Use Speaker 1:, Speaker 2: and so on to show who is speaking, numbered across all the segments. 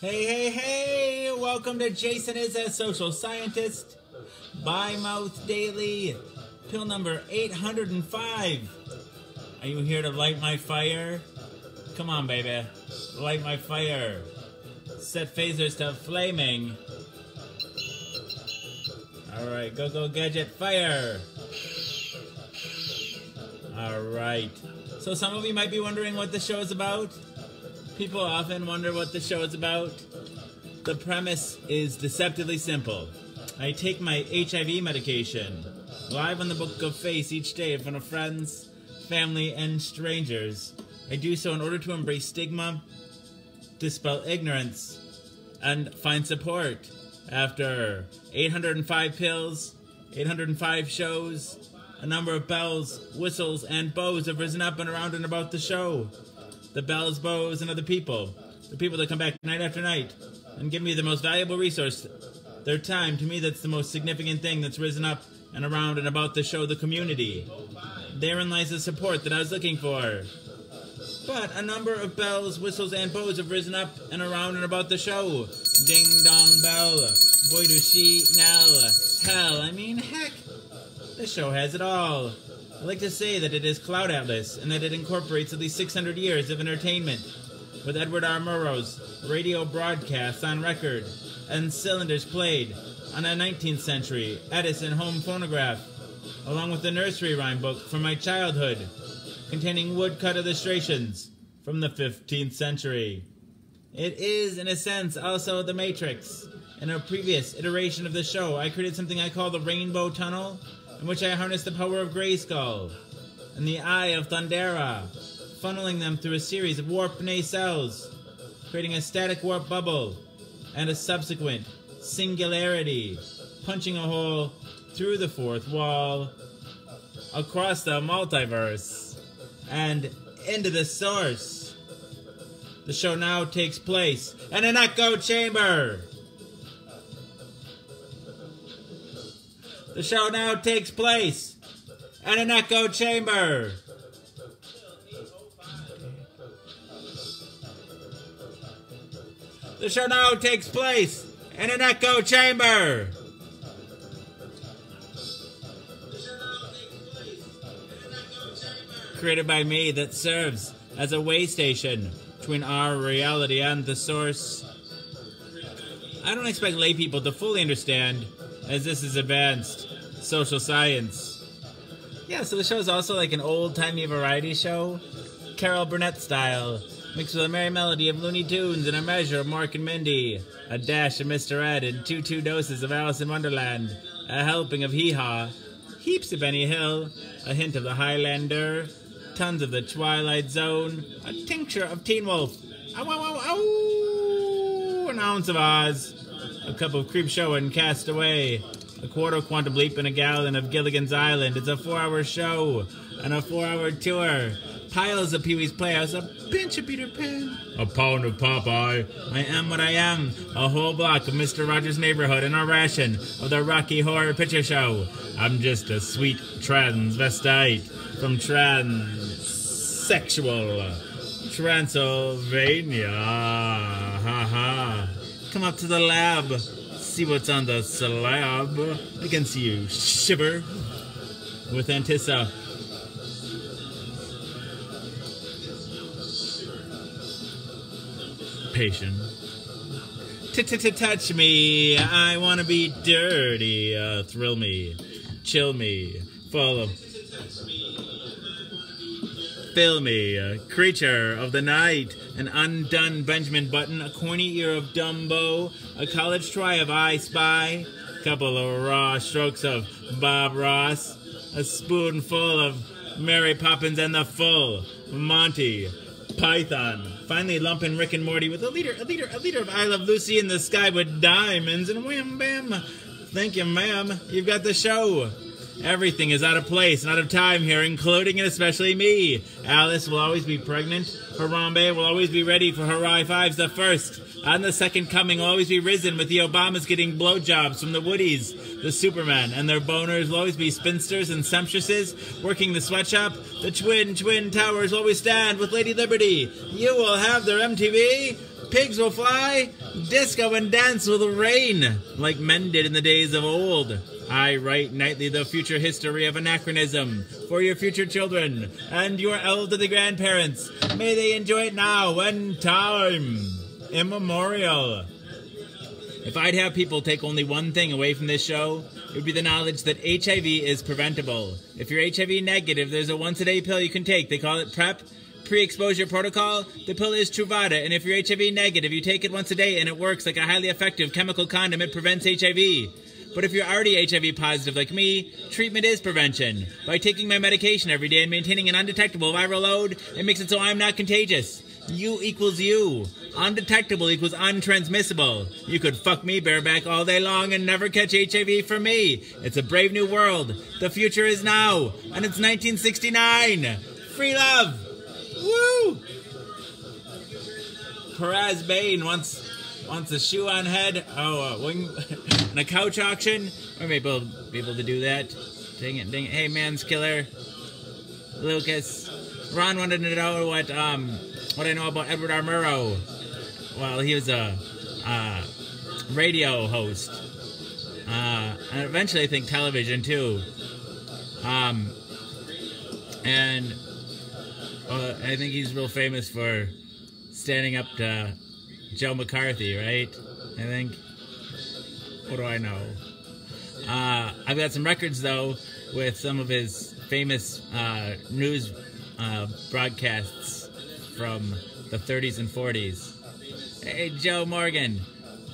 Speaker 1: Hey, hey, hey! Welcome to Jason is a Social Scientist. By-Mouth Daily, pill number 805. Are you here to light my fire? Come on, baby. Light my fire. Set phasers to flaming. Alright, go gadget fire! Alright. So some of you might be wondering what the show is about. People often wonder what the show is about. The premise is deceptively simple. I take my HIV medication live on the Book of Face each day in front of friends, family, and strangers. I do so in order to embrace stigma, dispel ignorance, and find support. After 805 pills, 805 shows, a number of bells, whistles, and bows have risen up and around and about the show. The bells, bows, and other people. The people that come back night after night and give me the most valuable resource, their time. To me, that's the most significant thing that's risen up and around and about the show, the community. Therein lies the support that I was looking for. But a number of bells, whistles, and bows have risen up and around and about the show. Ding dong bell, boy do she knell, hell, I mean heck, the show has it all. I like to say that it is Cloud Atlas, and that it incorporates at least 600 years of entertainment, with Edward R. Murrow's radio broadcasts on record, and cylinders played on a 19th century Edison home phonograph, along with the nursery rhyme book from my childhood, containing woodcut illustrations from the 15th century. It is, in a sense, also The Matrix. In a previous iteration of the show, I created something I call the Rainbow Tunnel, in which I harness the power of Grayskull and the Eye of Thundera, funneling them through a series of warp nacelles, creating a static warp bubble and a subsequent singularity, punching a hole through the fourth wall, across the multiverse, and into the source. The show now takes place in an echo chamber. The show now takes place in an echo chamber. The show now takes place in an echo chamber. Created by me, that serves as a way station between our reality and the source. I don't expect lay people to fully understand, as this is advanced social science. Yeah, so the show is also like an old-timey variety show, Carol Burnett style, mixed with a merry melody of Looney Tunes and a measure of Mork and Mindy, a dash of Mr. Ed, and two doses of Alice in Wonderland, a helping of Hee Haw, heaps of Benny Hill, a hint of the Highlander, tons of the Twilight Zone, a tincture of Teen Wolf, ow, ow, ow, ow, an ounce of Oz, a cup of Creepshow and Castaway, a quarter of Quantum Leap and a gallon of Gilligan's Island. It's a 4-hour show and a 4-hour tour. Piles of Pee-wee's Playhouse, a pinch of Peter Pan, a pound of Popeye. I am what I am, a whole block of Mr. Rogers' Neighborhood, and a ration of the Rocky Horror Picture Show. I'm just a sweet transvestite from transsexual Transylvania. Ha ha. Come up to the lab, see what's on the slab. I can see you shiver with anticipation. Touch me, I wanna be dirty. Thrill me, chill me, follow. Fill me, a creature of the night, an undone Benjamin Button, a corny ear of Dumbo, a college try of I Spy, a couple of raw strokes of Bob Ross, a spoonful of Mary Poppins and the full Monty Python. Finally lumping Rick and Morty with a liter of I Love Lucy in the Sky with Diamonds, and wham bam. Thank you, ma'am. You've got the show. Everything is out of place and out of time here, including and especially me. Alice will always be pregnant. Harambe will always be ready for her I-5s. The first and the second coming will always be risen, with the Obamas getting blowjobs from the Woodies. The Supermen and their boners will always be spinsters and sumptuouses working the sweatshop. The twin towers will always stand with Lady Liberty. You will have their MTV Pigs will fly, disco and dance will rain, like men did in the days of old. I write nightly the future history of anachronism for your future children and your elderly grandparents. May they enjoy it now and time immemorial. If I'd have people take only one thing away from this show, it would be the knowledge that HIV is preventable. If you're HIV negative, there's a once-a-day pill you can take. They call it PrEP, pre-exposure protocol. The pill is Truvada, and if you're HIV negative, you take it once a day, and it works like a highly effective chemical condom. It prevents HIV. But if you're already HIV positive like me, treatment is prevention. By taking my medication every day and maintaining an undetectable viral load, it makes it so I'm not contagious. You equals you. Undetectable equals untransmissible. You could fuck me bareback all day long and never catch HIV from me. It's a brave new world. The future is now. And it's 1969. Free love. Woo! Perez Bain wants a shoe on head. And a couch auction. We may be able to do that. Dang it. Hey, man's killer. Lucas. Ron wanted to know what I know about Edward R. Murrow. Well, he was a radio host. And eventually I think television too. And I think he's real famous for standing up to Joe McCarthy, right? I think. What do I know? I've got some records, though, with some of his famous news broadcasts from the 30s and 40s. Hey, Joe Morgan.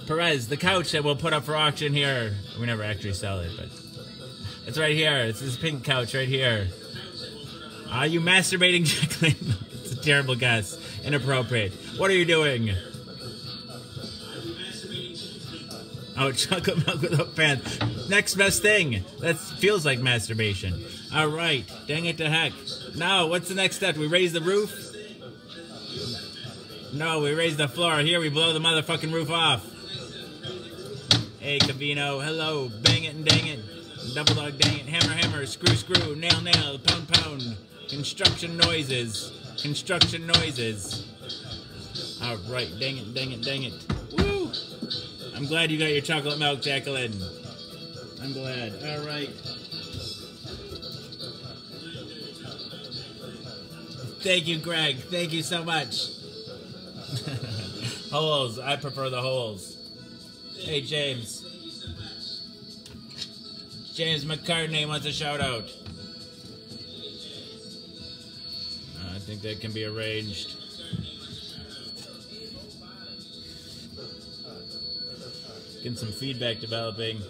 Speaker 1: Perez, the couch that we'll put up for auction here. We never actually sell it, but it's right here. It's this pink couch right here. Are you masturbating, Jacqueline? It's a terrible guess. Inappropriate. What are you doing? Oh, chocolate milk without pants. Next best thing. That feels like masturbation. All right. Dang it to heck. Now, what's the next step? We raise the roof? No, we raise the floor. Here, we blow the motherfucking roof off. Hey, Cavino. Hello. Bang it and dang it. Double dog, dang it. Hammer, hammer. Screw, screw. Nail, nail. Pound, pound. Construction noises. Construction noises. All right. Dang it, dang it, dang it. Woo! I'm glad you got your chocolate milk, Jacqueline. I'm glad. All right. Thank you, Greg. Thank you so much. Holes. I prefer the holes. Hey, James. James McCartney wants a shout out. I think that can be arranged. Getting some feedback developing.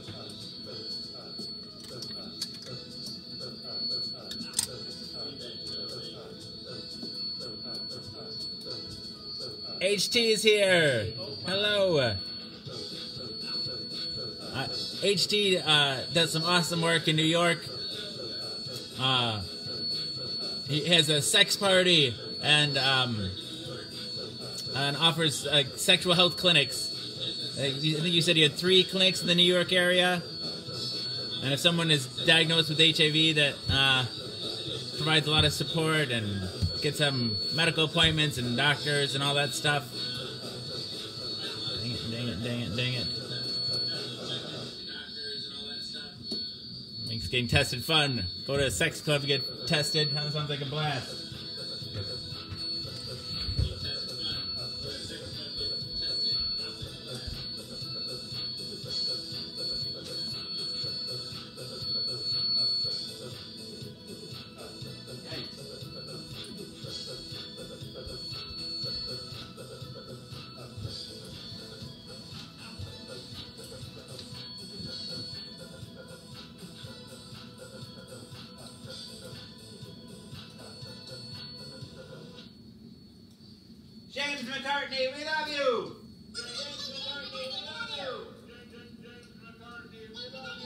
Speaker 1: HT is here. Hello. HT does some awesome work in New York. He has a sex party and offers sexual health clinics. I think you said you had 3 clinics in the New York area. And if someone is diagnosed with HIV, that provides a lot of support and gets some medical appointments and doctors and all that stuff. Dang it, dang it, dang it, dang it. Makes getting tested fun. Go to a sex club to get tested. That sounds like a blast. James McCartney, we love you! James McCartney, we love you! James McCartney, we love you!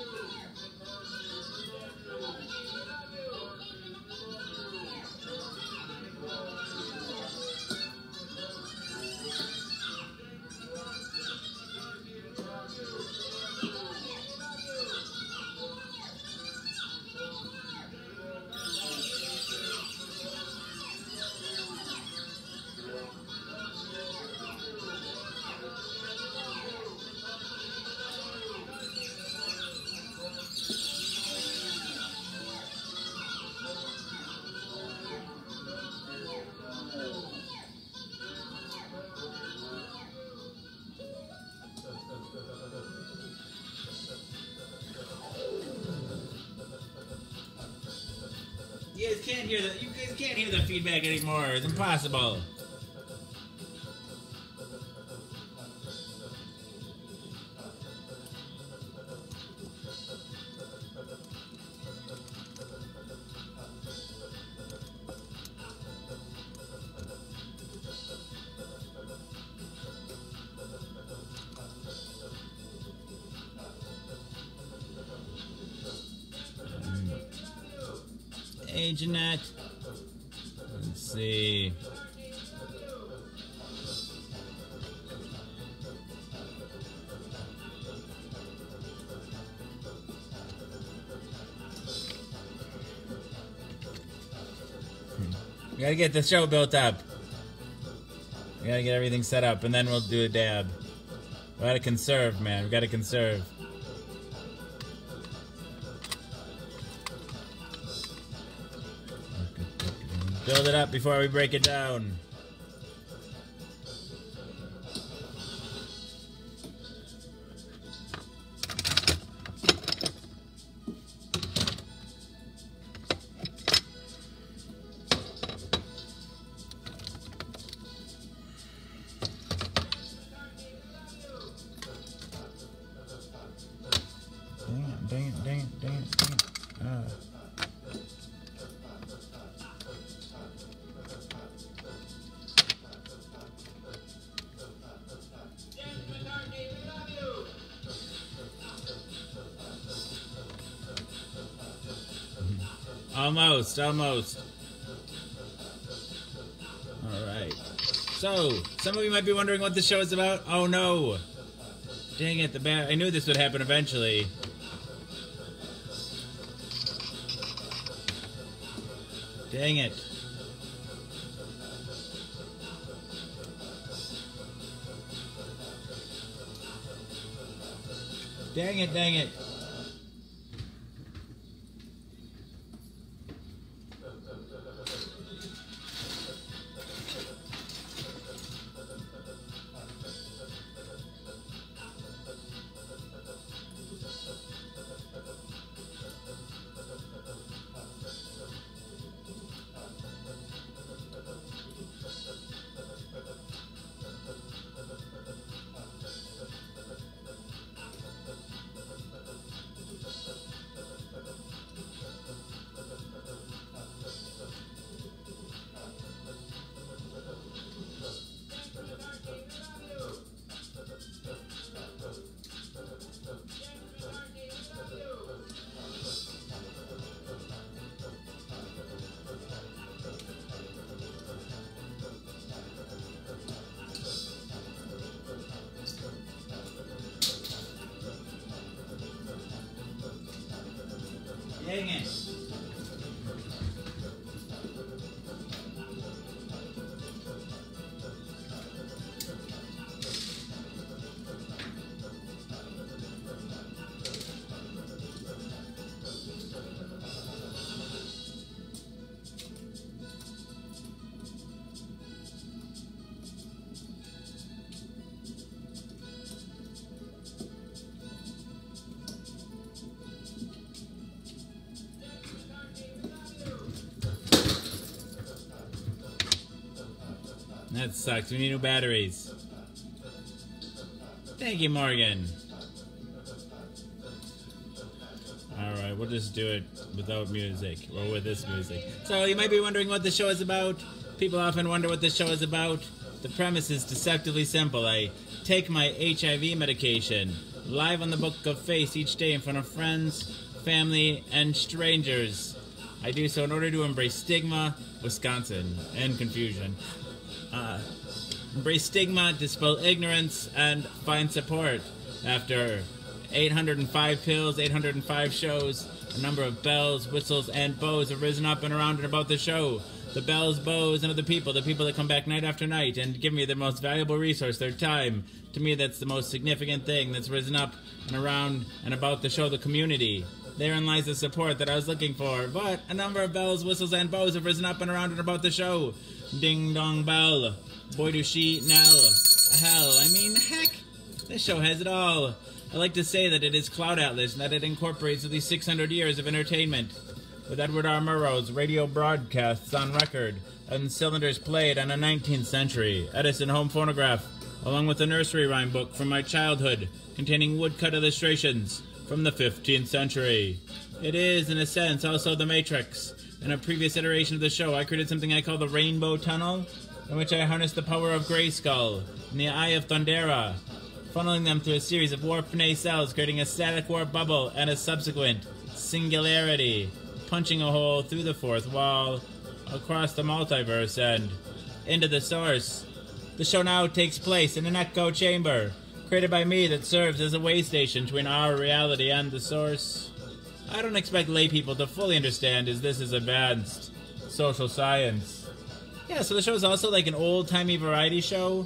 Speaker 1: can't hear the you guys can't hear the feedback anymore. It's impossible. Hey, Jeanette. Let's see. We gotta get the show built up. We gotta get everything set up, and then we'll do a dab. We gotta conserve, man. We gotta conserve. Build it up before we break it down. Dang it. Almost. Alright. So, some of you might be wondering what the show is about. Oh no! Dang it, I knew this would happen eventually. Dang it. Dang it. Dang it. That sucks. We need new batteries. Thank you, Morgan. Alright, we'll just do it without music, or with this music. So, you might be wondering what the show is about. People often wonder what the show is about. The premise is deceptively simple. I take my HIV medication live on the Book of Face each day in front of friends, family, and strangers. I do so in order to embrace stigma, Wisconsin, and confusion. Embrace stigma, dispel ignorance, and find support. After 805 pills, 805 shows, a number of bells, whistles, and bows have risen up and around and about the show. The bells, bows, and other people, the people that come back night after night and give me their most valuable resource, their time. To me, that's the most significant thing that's risen up and around and about the show, the community. Therein lies the support that I was looking for. But a number of bells, whistles, and bows have risen up and around and about the show. Ding dong bell. Boy do she knell. Hell, I mean, heck, this show has it all. I like to say that it is Cloud Atlas and that it incorporates at least 600 years of entertainment. with Edward R. Murrow's radio broadcasts on record and cylinders played on a 19th century Edison home phonograph, along with a nursery rhyme book from my childhood containing woodcut illustrations from the 15th century. It is, in a sense, also The Matrix. In a previous iteration of the show, I created something I call the Rainbow Tunnel, in which I harnessed the power of Grayskull and the Eye of Thundera, funneling them through a series of warp Fnay cells, creating a static warp bubble and a subsequent singularity, punching a hole through the fourth wall, across the multiverse, and into the source. The show now takes place in an echo chamber, created by me, that serves as a way station between our reality and the source. I don't expect lay people to fully understand, as this is advanced social science. Yeah, so the show is also like an old-timey variety show,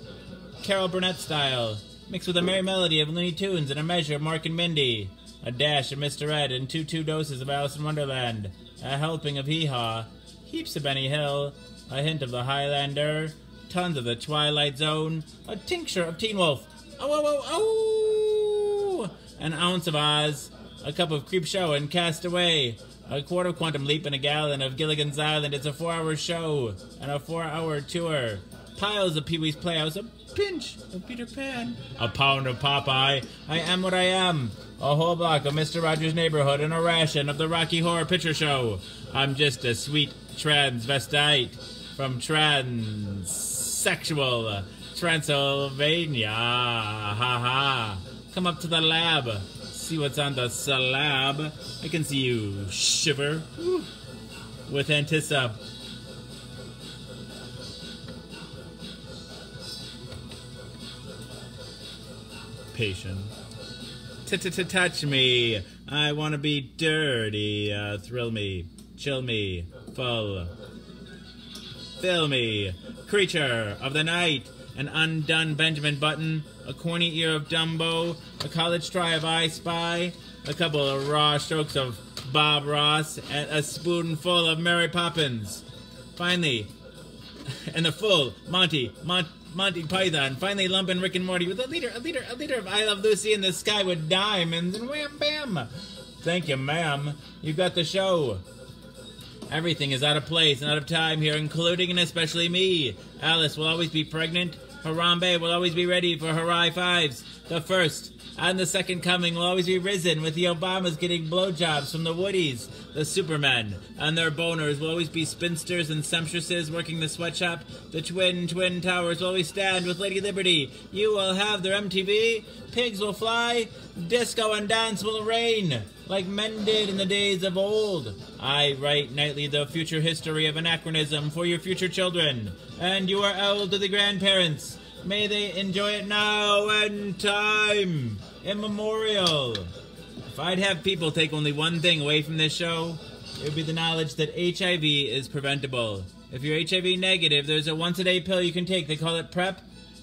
Speaker 1: Carol Burnett style, mixed with a merry melody of Looney Tunes and a measure of Mork and Mindy, a dash of Mr. Ed, and two doses of Alice in Wonderland, a helping of Hee Haw, heaps of Benny Hill, a hint of the Highlander, tons of the Twilight Zone, a tincture of Teen Wolf, an ounce of Oz, a cup of Creepshow and Castaway, a quart of Quantum Leap and a gallon of Gilligan's Island. It's a 4-hour show and a 4-hour tour. Piles of Pee-wee's Playhouse, a pinch of Peter Pan, a pound of Popeye, I Am What I Am, a whole block of Mr. Rogers' Neighborhood, and a ration of the Rocky Horror Picture Show. I'm just a sweet transvestite from transsexual Transylvania. Ha ha. Come up to the lab. See what's on the slab. I can see you shiver. Whew. With anticipation. Touch me. I wanna be dirty. Thrill me. Chill me. Full. Fill me. Creature of the night. An undone Benjamin Button. A corny ear of Dumbo. A college try of I Spy. A couple of raw strokes of Bob Ross. And a spoonful of Mary Poppins. Finally, and the full Monty Python. Finally lumping Rick and Morty with a liter of I Love Lucy in the Sky with diamonds, and wham bam. Thank you, ma'am. You got the show. Everything is out of place and out of time here, including and especially me. Alice will always be pregnant. Harambe will always be ready for her high fives. The first and the second coming will always be risen, with the Obamas getting blowjobs from the Woodies. The Supermen and their boners will always be spinsters and sumptuouses working the sweatshop. The Twin Towers will always stand with Lady Liberty. You will have their MTV. Pigs will fly. Disco and dance will reign, like men did in the days of old. I write nightly the future history of anachronism for your future children, and your elderly grandparents. May they enjoy it now and time immemorial. If I'd have people take only one thing away from this show, it would be the knowledge that HIV is preventable. If you're HIV negative, there's a once-a-day pill you can take. They call it PrEP,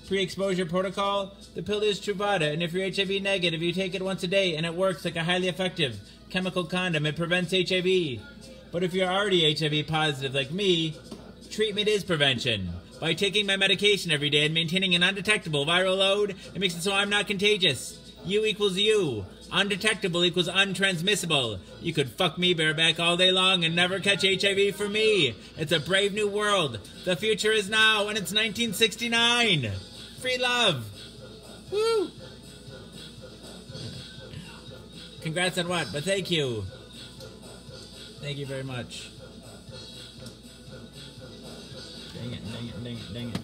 Speaker 1: pre-exposure protocol. The pill is Truvada, and if you're HIV negative, you take it once a day, and it works like a highly effective chemical condom. It prevents HIV. But if you're already HIV positive like me, treatment is prevention. By taking my medication every day and maintaining an undetectable viral load, it makes it so I'm not contagious. U equals you. Undetectable equals untransmissible. You could fuck me bareback all day long and never catch HIV for me. It's a brave new world. The future is now, and it's 1969. Free love. Woo! Congrats on what? But thank you. Thank you very much. Dang it, dang it, dang it, dang it.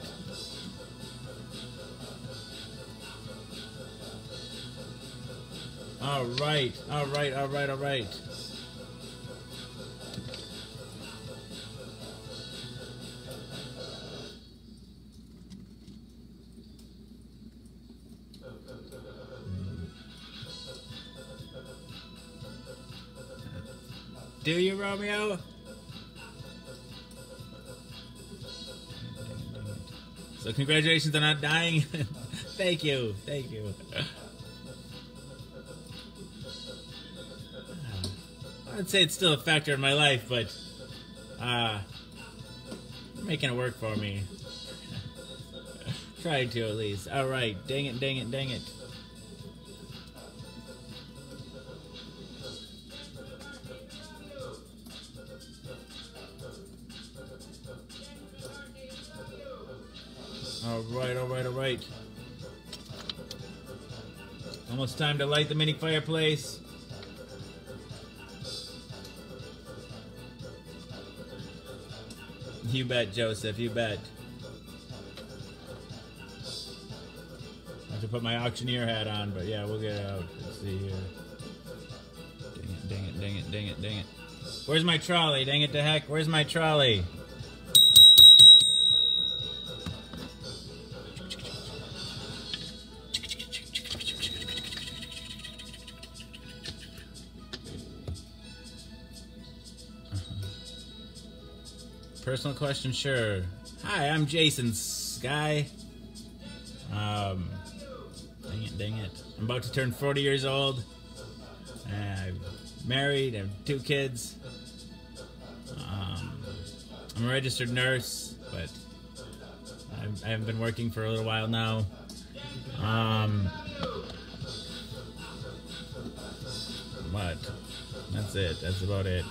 Speaker 1: Alright. Do you, Romeo? So congratulations on not dying. Thank you. I'd say it's still a factor in my life, but making it work for me. Trying to, at least. Alright, dang it. Alright, alright, alright. Almost time to light the mini fireplace. You bet, Joseph, you bet. I have to put my auctioneer hat on, but yeah, we'll get it out. Let's see here. Dang it, dang it, dang it, dang it. Where's my trolley? Dang it to heck, where's my trolley? Personal question, sure. Hi, I'm Jason Sky. Dang it, dang it. I'm about to turn 40 years old. I'm married, I have 2 kids. I'm a registered nurse, but I haven't been working for a little while now. But that's it, that's about it.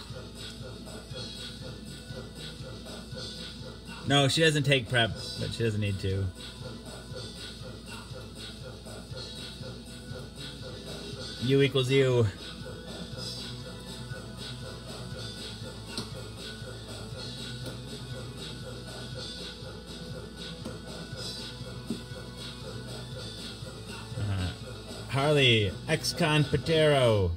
Speaker 1: No, she doesn't take prep, but she doesn't need to. U equals U. Harley, ex-con Patero.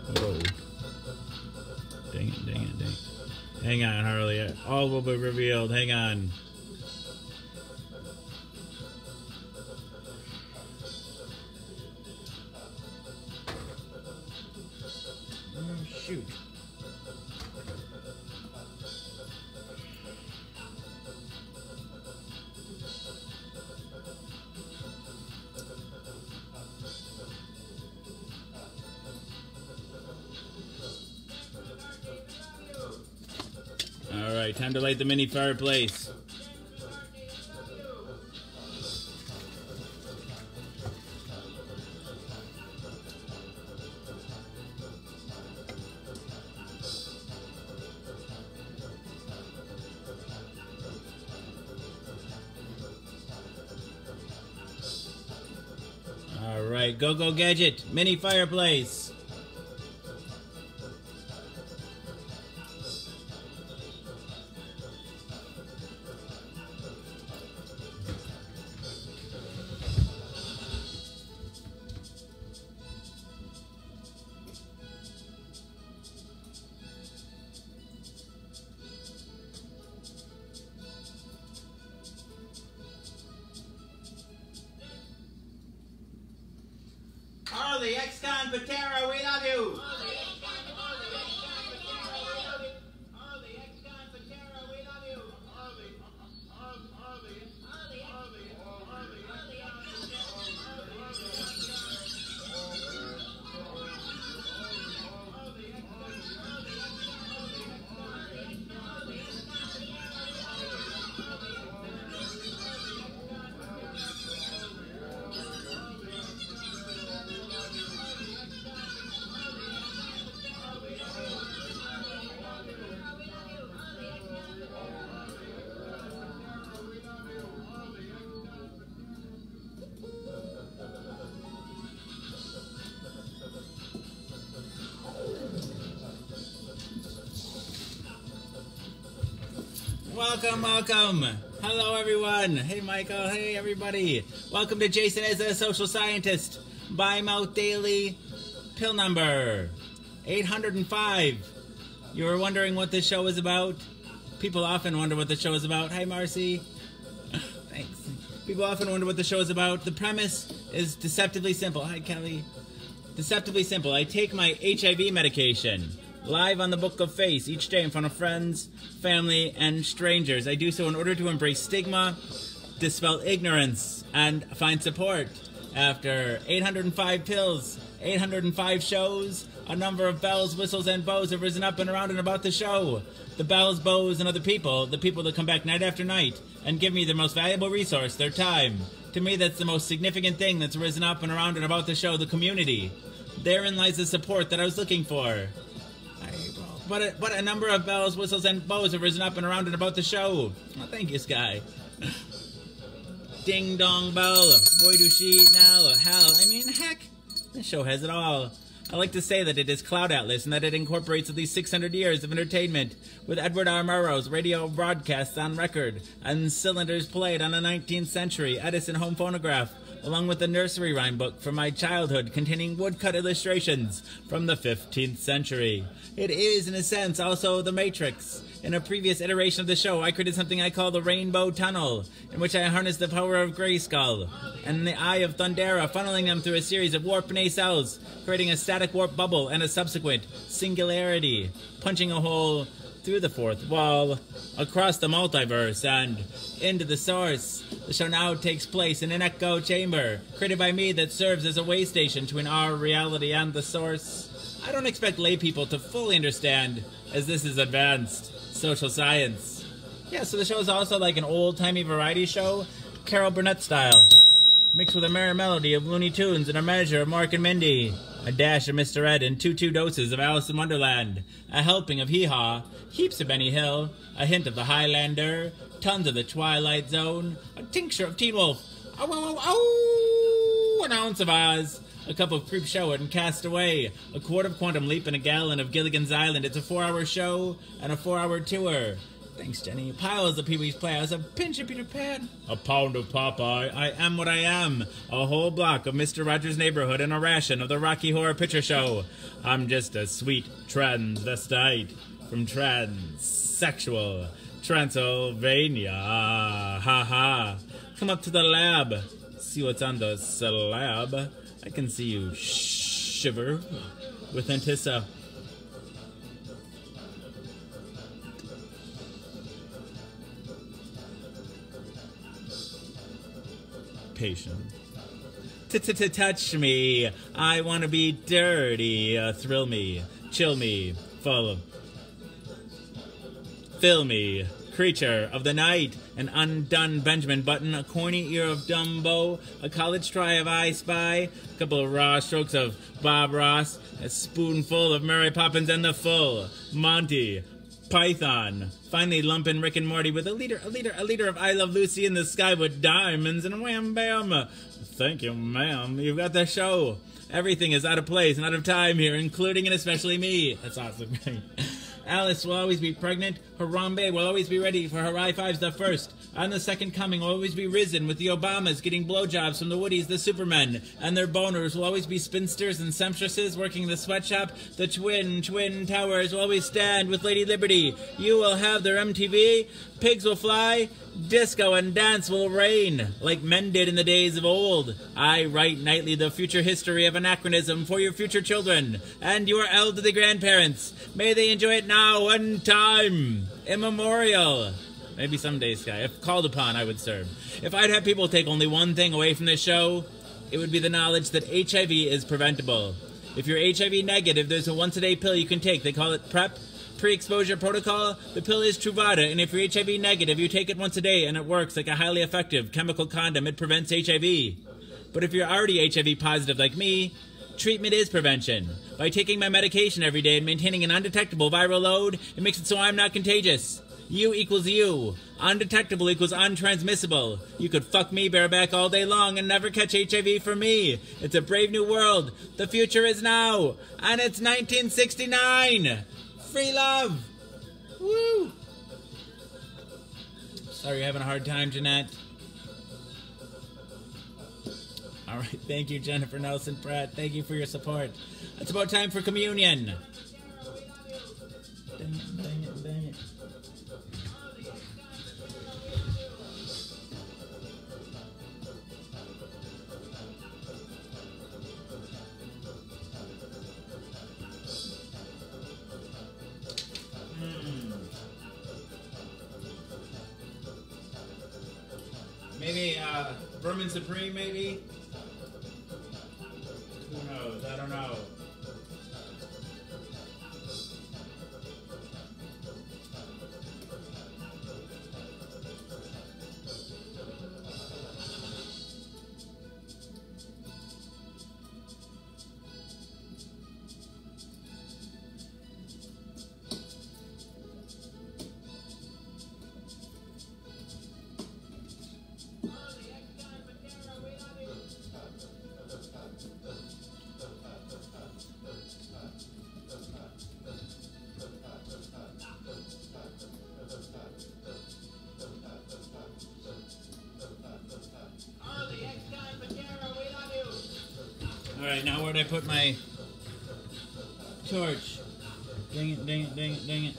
Speaker 1: Whoa. Dang it, dang it, dang it. Hang on, Harley. All will be revealed. Hang on. Oh, shoot. Alright, time to light the mini fireplace. Alright, go gadget, mini fireplace. Harley, ex-con Patera, we love you! Welcome, welcome. Hello, everyone. Hey, Michael. Hey, everybody. Welcome to Jason as a Social Scientist. By Mouth Daily, pill number 805. You were wondering what this show is about? People often wonder what the show is about. Hi, Marcy. Thanks. People often wonder what the show is about. The premise is deceptively simple. Hi, Kelly. Deceptively simple. I take my HIV medication live on the Book of Face each day in front of friends, family, and strangers. I do so in order to embrace stigma, dispel ignorance, and find support. After 805 pills, 805 shows, a number of bells, whistles, and bows have risen up and around and about the show. The bells, bows, and other people, the people that come back night after night and give me their most valuable resource, their time. To me, that's the most significant thing that's risen up and around and about the show, the community. Therein lies the support that I was looking for. Hi, April. But a number of bells, whistles, and bows have risen up and around and about the show. Well, thank you, Sky. Ding dong bell, boy do she now, hell. I mean, heck, this show has it all. I like to say that it is Cloud Atlas and that it incorporates at least 600 years of entertainment, with Edward R. Murrow's radio broadcasts on record and cylinders played on a 19th century Edison home phonograph, along with the nursery rhyme book from my childhood containing woodcut illustrations from the 15th century. It is, in a sense, also The Matrix. In a previous iteration of the show, I created something I call the Rainbow Tunnel, in which I harnessed the power of Grayskull and the Eye of Thundera, funneling them through a series of warp nacelles, creating a static warp bubble and a subsequent singularity, punching a hole through the fourth wall, across the multiverse, and into the source. The show now takes place in an echo chamber, created by me, that serves as a way station between our reality and the source. I don't expect lay people to fully understand, as this is advanced social science. Yeah, so the show is also like an old-timey variety show, Carol Burnett style, mixed with a merry melody of Looney Tunes and a measure of Mark and Mindy, a dash of Mr. Ed, and two doses of Alice in Wonderland, a helping of Hee Haw, heaps of Benny Hill, a hint of the Highlander, tons of the Twilight Zone, a tincture of Teen Wolf, an ounce of Oz, a cup of Creep Show and Cast Away, a quart of Quantum Leap, and a gallon of Gilligan's Island. It's a 4-hour show and a 4-hour tour. Thanks, Jenny. Piles of Pee-wee's Playhouse, a pinch of Peter Pan, a pound of Popeye, I Am What I Am, a whole block of Mr. Rogers' Neighborhood, and a ration of the Rocky Horror Picture Show. I'm just a sweet transvestite from transsexual Transylvania. Ha ha. Come up to the lab. See what's on the slab. I can see you shiver with anticipation. Touch me. I want to be dirty. Thrill me. Chill me. Fill me. Creature of the night, an undone Benjamin Button, a corny ear of Dumbo, a college try of I Spy, a couple of raw strokes of Bob Ross, a spoonful of Mary Poppins, and the full Monty Python. Finally lump in Rick and Morty with a liter of I Love Lucy in the Sky with diamonds, and wham bam. Thank you, ma'am. You've got the show. Everything is out of place and out of time here, including and especially me. That's awesome. Alice will always be pregnant. Harambe will always be ready for her high fives the first. On the second coming will always be risen, with the Obamas getting blowjobs from the Woodies, the Supermen, and their boners will always be spinsters and seamstresses working the sweatshop. The twin towers will always stand with Lady Liberty. You will have their MTV. Pigs will fly. Disco and dance will reign, like men did in the days of old. I write nightly the future history of anachronism for your future children and your elderly grandparents. May they enjoy it now and time immemorial. Maybe someday, Sky. If called upon, I would serve. If I'd have people take only one thing away from this show, it would be the knowledge that HIV is preventable. If you're HIV negative, there's a once-a-day pill you can take. They call it PrEP, pre-exposure protocol. The pill is Truvada, and if you're HIV negative, you take it once a day, and it works like a highly effective chemical condom. It prevents HIV. But if you're already HIV positive like me, treatment is prevention. By taking my medication every day and maintaining an undetectable viral load, it makes it so I'm not contagious. U equals you. Undetectable equals untransmissible. You could fuck me bareback all day long and never catch HIV from me. It's a brave new world. The future is now. And it's 1969. Free love. Woo. Sorry you're having a hard time, Jeanette. All right, thank you, Jennifer Nelson Pratt. Thank you for your support. It's about time for communion. Dang it, dang it, dang it. Maybe Vermin Supreme, maybe? Who knows? I don't know. Alright, now where'd I put my torch? Dang it, dang it, dang it, dang it.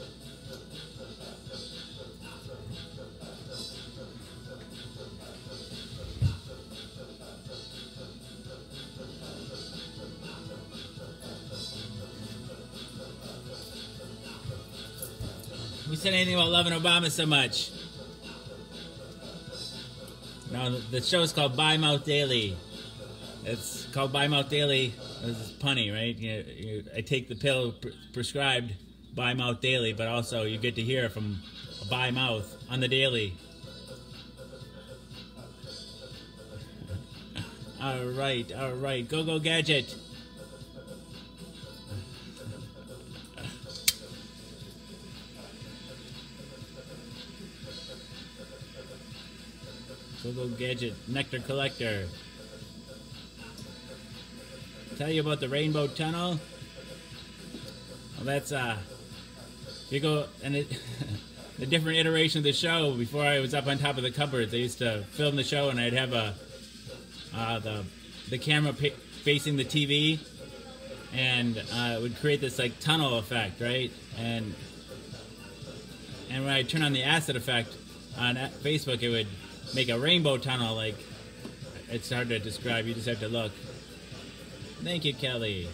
Speaker 1: Who said anything about loving Obama so much? No, the show's called By Mouth Daily. It's called By Mouth Daily. This is punny, right? I take the pill prescribed by mouth daily, but also you get to hear from by mouth on the daily. All right. Go Gadget. Go Gadget, Nectar Collector. Tell you about the Rainbow Tunnel. Well, that's you go and the different iteration of the show. Before I was up on top of the cupboards, I used to film the show, and I'd have the camera facing the TV, and it would create this like tunnel effect, right? And when I turn on the acid effect on Facebook, it would make a rainbow tunnel. Like, it's hard to describe. You just have to look. Thank you, Kelly.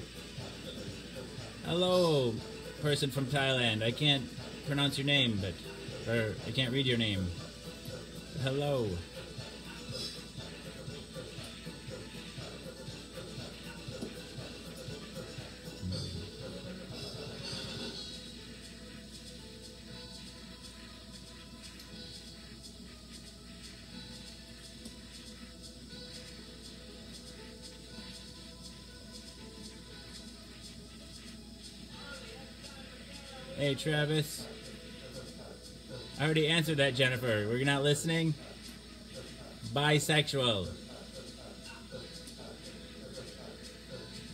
Speaker 1: Hello, person from Thailand. I can't pronounce your name, or I can't read your name. Hello. Hey, Travis. I already answered that, Jennifer. We're not listening? Bisexual.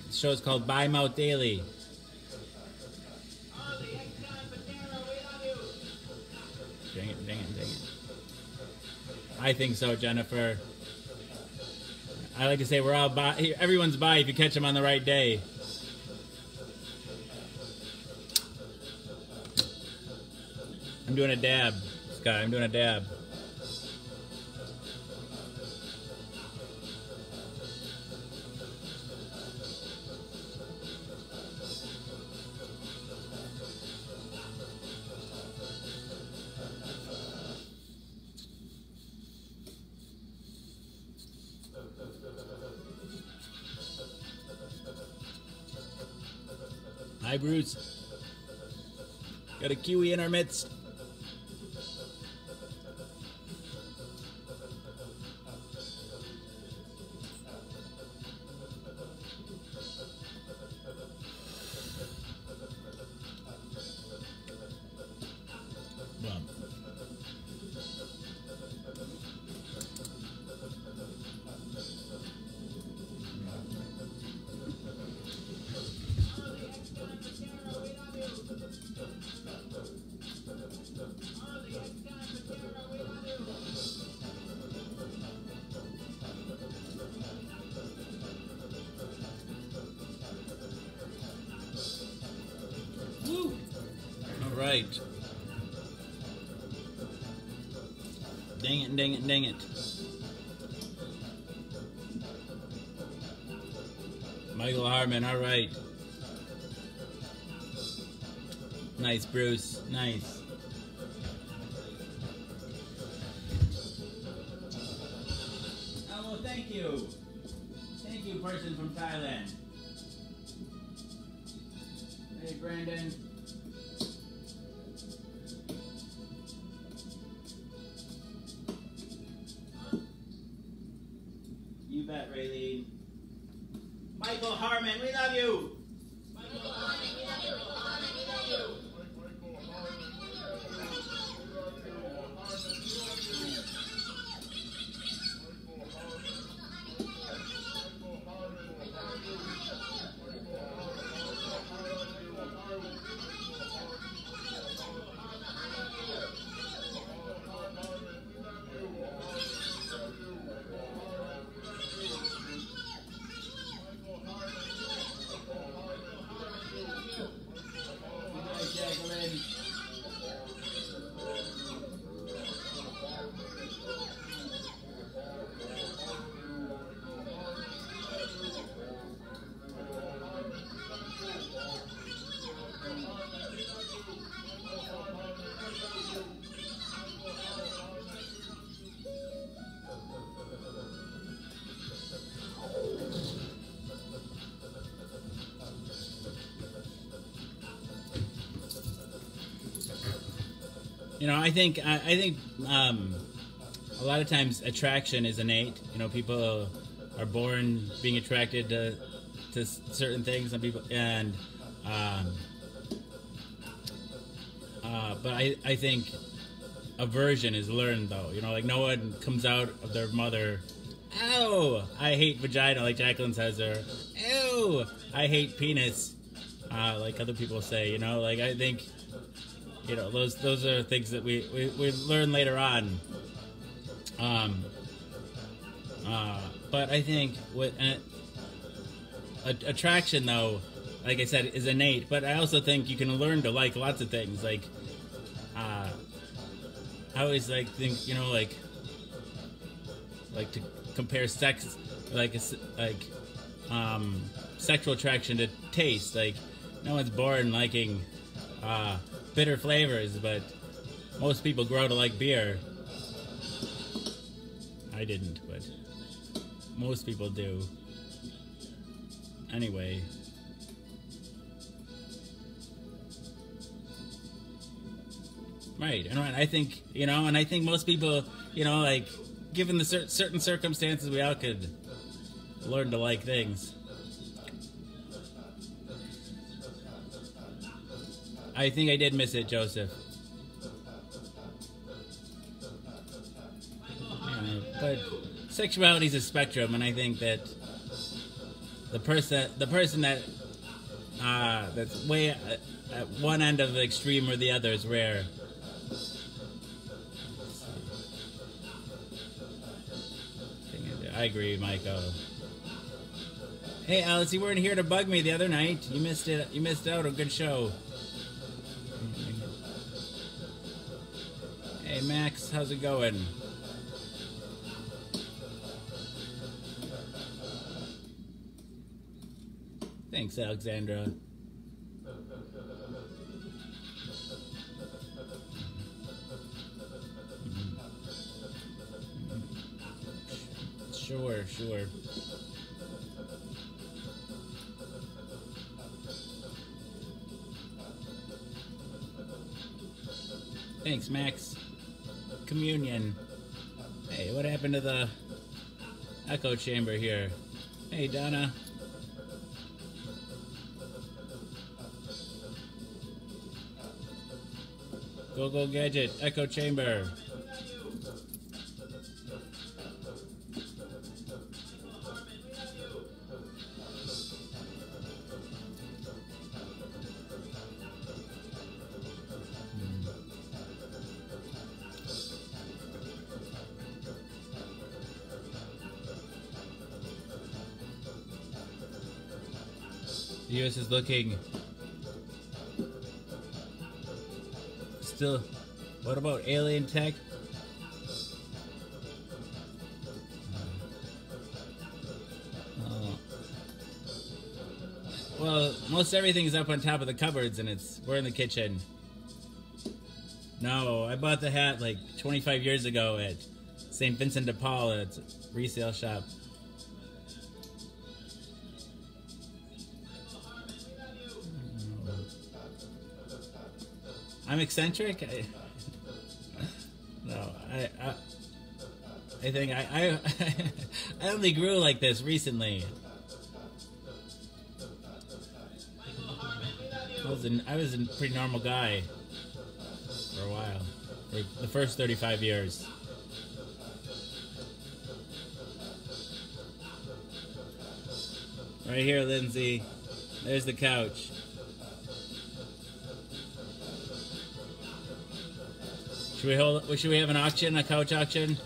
Speaker 1: The show's called By Mouth Daily. Dang it. I think so, Jennifer. I like to say we're all bi. Everyone's bi if you catch them on the right day. I'm doing a dab, Scott. I'm doing a dab. Hi, Bruce. Got a Kiwi in our midst. Right. Dang it. Michael Harmon, all right. Nice, Bruce. Nice. Oh, well, thank you. Thank you, person from Thailand. Hey, Brandon. You bet, Raylene. Michael Harmon, we love you. Michael Harmon, we love you. Michael Harmon, we love you. I think a lot of times attraction is innate. People are born being attracted to certain things. Some people and but I think aversion is learned though. Like no one comes out of their mother. "Ow, I hate vagina," like Jacqueline says, or "Ew, I hate penis," like other people say. Like I think, those are things that we learn later on. But I think with attraction, though, like I said, is innate. But I also think you can learn to like lots of things. Like, I always think, like to compare sex, sexual attraction to taste. Like, no one's born liking bitter flavors, but most people grow to like beer. I didn't, but most people do. Anyway. Right, and I think, and I think most people, like, given the certain circumstances, we all could learn to like things. I think I did miss it, Joseph. But sexuality is a spectrum, and I think that the person that that's way at one end of the extreme or the other is rare. I agree, Michael. Hey, Alice, you weren't here to bug me the other night. You missed it. You missed out on a good show. Hey, Max, how's it going? Thanks, Alexandra. Sure. Thanks, Max. Communion. Hey, what happened to the echo chamber here? Hey, Donna. Go Gadget, echo chamber. The U.S. is looking still. What about alien tech? Well, most everything's up on top of the cupboards, and we're in the kitchen. No, I bought the hat like 25 years ago at St. Vincent de Paul at a resale shop. I'm eccentric. I think I only grew like this recently. I was a pretty normal guy for a while, for the first 35 years. Right here, Lindsay. There's the couch. Should we have an auction, a couch auction?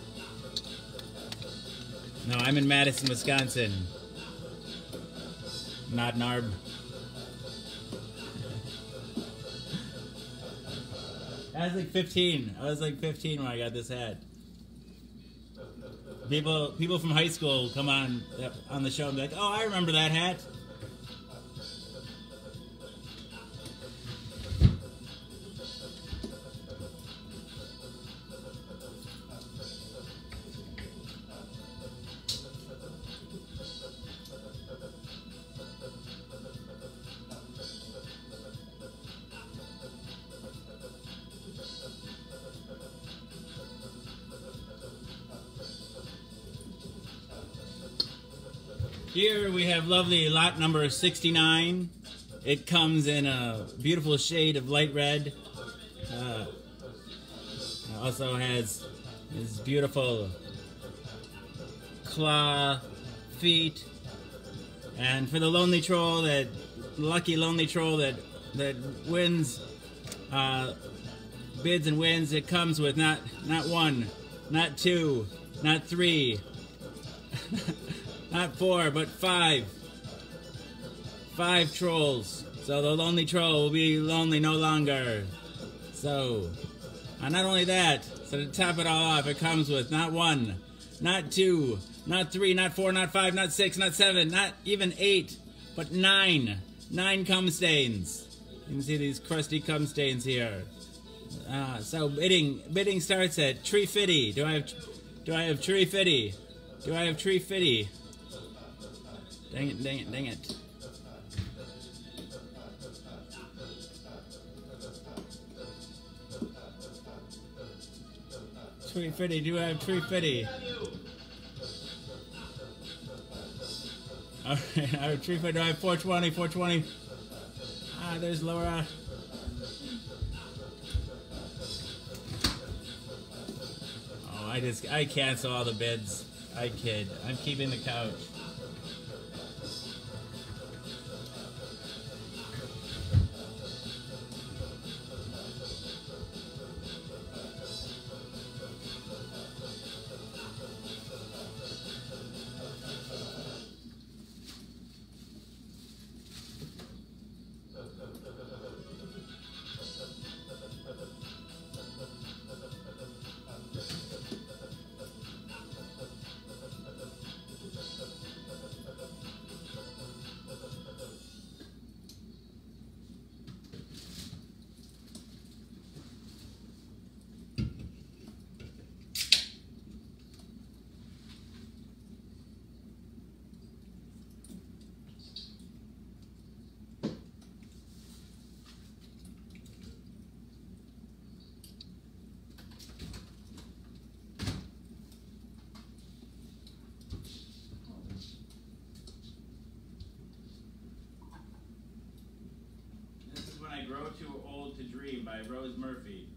Speaker 1: No, I'm in Madison, Wisconsin. Not Narb. I was like 15. I was like 15 when I got this hat. People from high school come on the show and be like, "Oh, I remember that hat." Here we have lovely lot number 69. It comes in a beautiful shade of light red. Also has this beautiful claw feet. And for the lonely troll, that lucky lonely troll that wins, bids and wins, it comes with not one, not two, not three, not four, but five. 5 trolls. So the lonely troll will be lonely no longer. So, not only that, so to top it all off, it comes with not 1, not 2, not 3, not 4, not 5, not 6, not 7, not even 8, but 9. 9 cum stains. You can see these crusty cum stains here. So bidding starts at Tree Fitty. Do I have Tree Fitty? Do I have Tree Fitty? Dang it, dang it, dang it. Tree Fitty, do I have Tree Fitty? Alright, I have Tree Fitty, do I have 420, 420? There's Laura. Oh, I cancel all the bids. I kid. I'm keeping the couch. I Grow Too Old to Dream by Rose Murphy.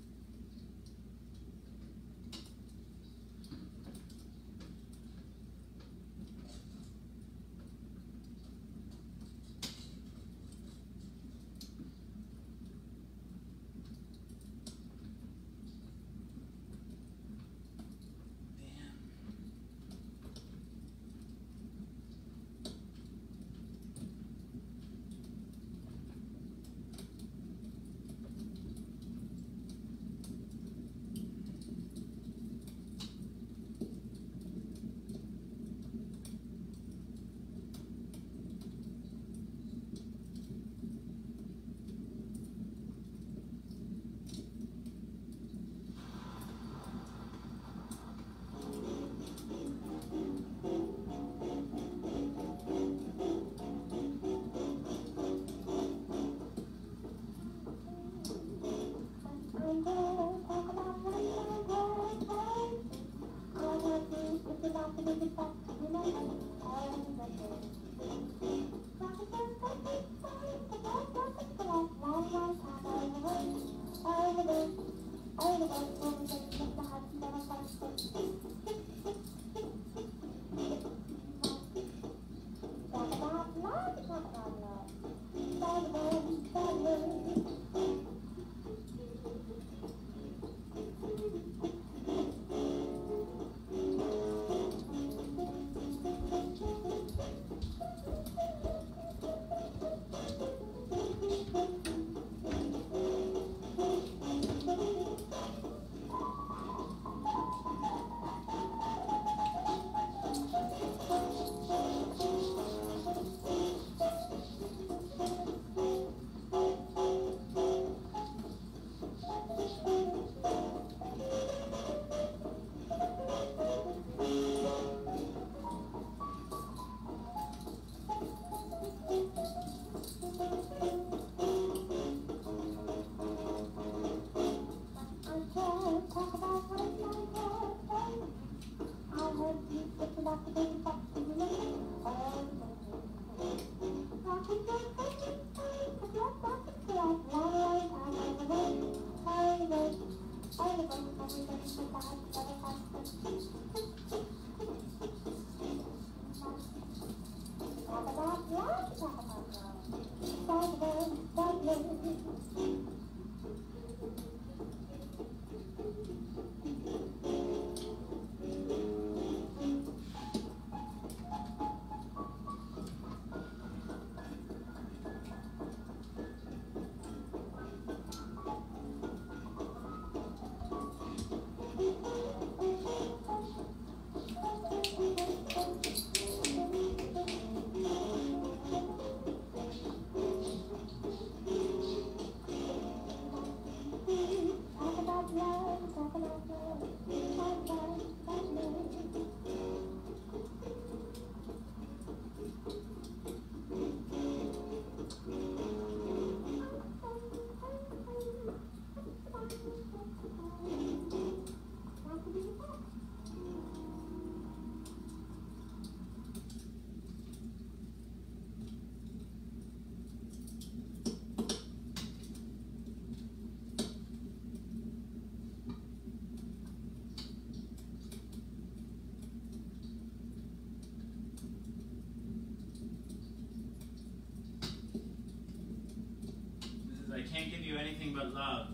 Speaker 1: You Anything But Love,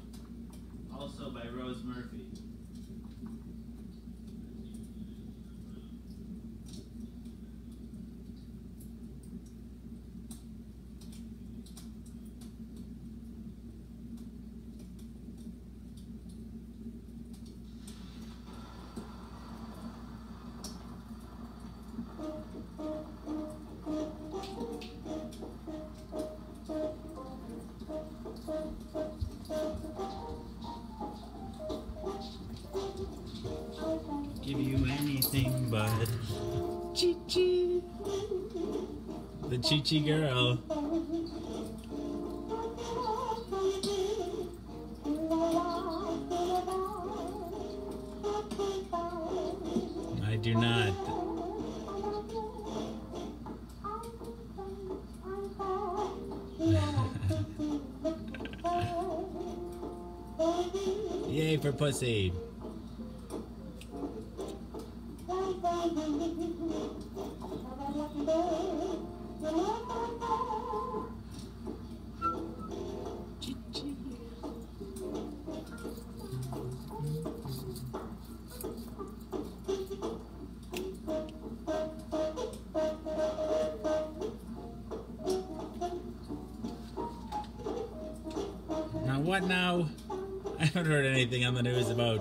Speaker 1: also by Rose Murphy. Give you anything but Chi-Chi, the Chi-Chi girl. I do not. Yay for pussy. Now what now? I haven't heard anything on the news about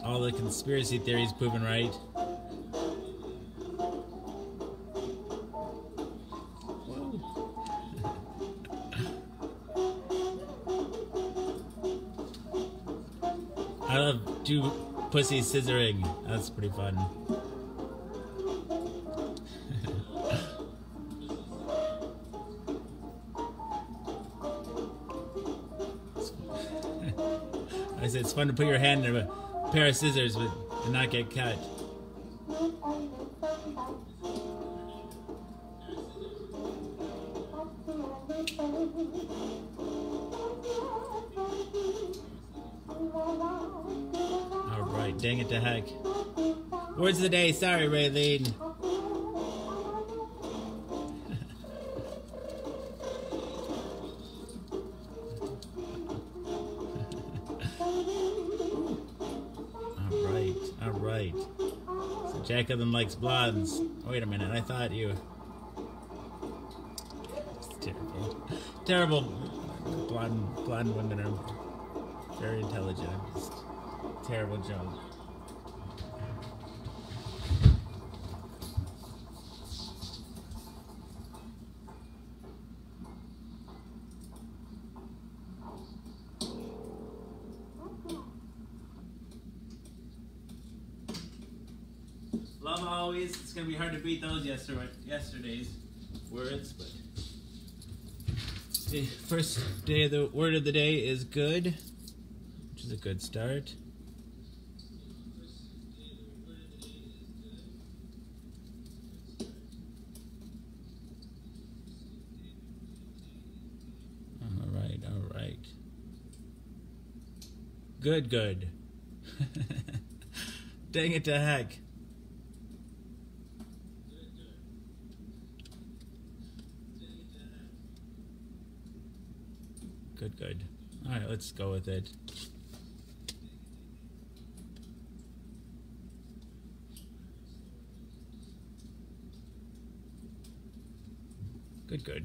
Speaker 1: all the conspiracy theories proven right. I love two pussies scissoring. That's pretty fun. I said it's fun to put your hand in a pair of scissors and not get cut. Alright, dang it to heck. Words of the day, sorry Raylene. Alright. So Jacqueline likes blondes. Wait a minute, I thought you... It's terrible. Terrible. Blonde women are very intelligent. Just terrible joke. Love always. It's going to be hard to beat those yesterday's words, but the first day of the word of the day is good, which is a good start. All right. Good. Dang it to heck. Good. Alright, let's go with it. Good.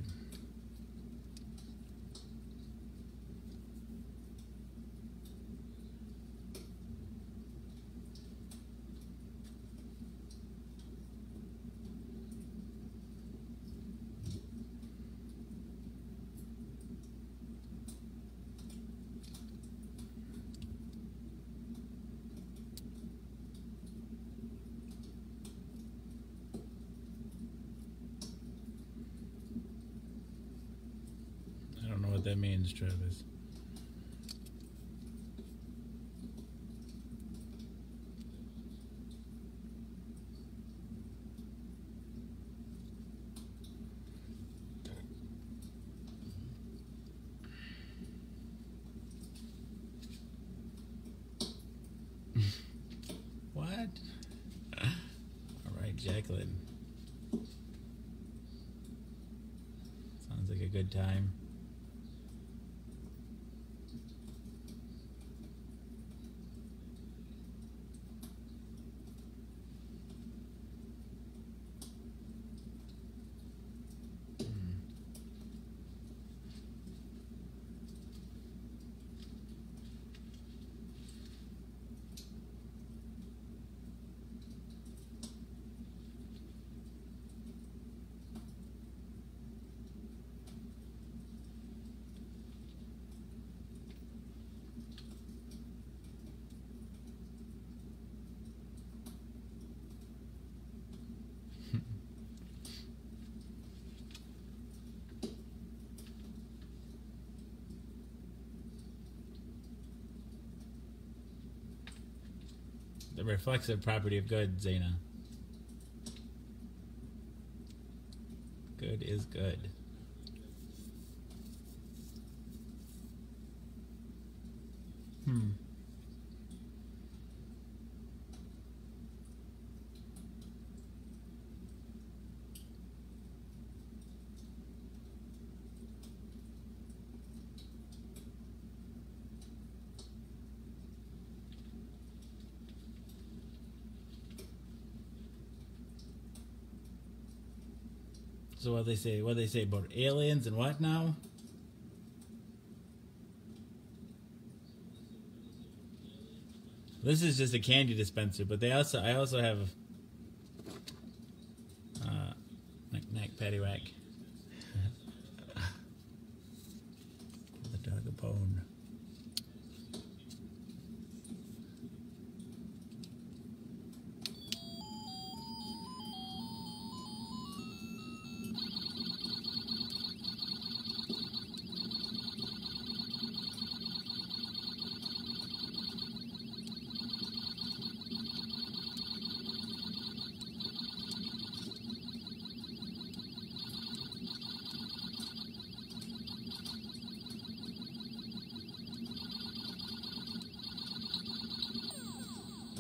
Speaker 1: I don't know what that means, Travis. What? All right, Jacqueline. Sounds like a good time. the reflexive property of good, Zaina. Good is good. So what they say? What they say about aliens and what now? This is just a candy dispenser, but I also have knack paddywhack. The dog a bone.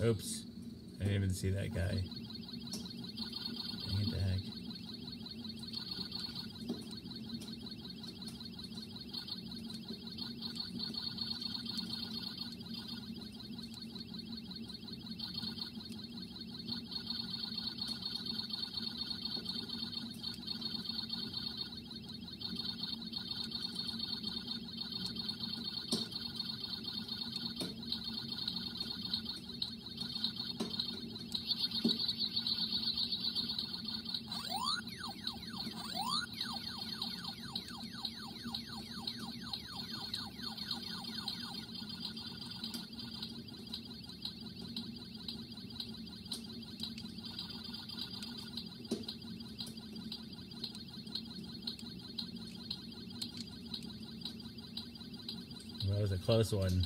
Speaker 1: Oops. I didn't even see that guy. Dang it, the heck. That was a close one.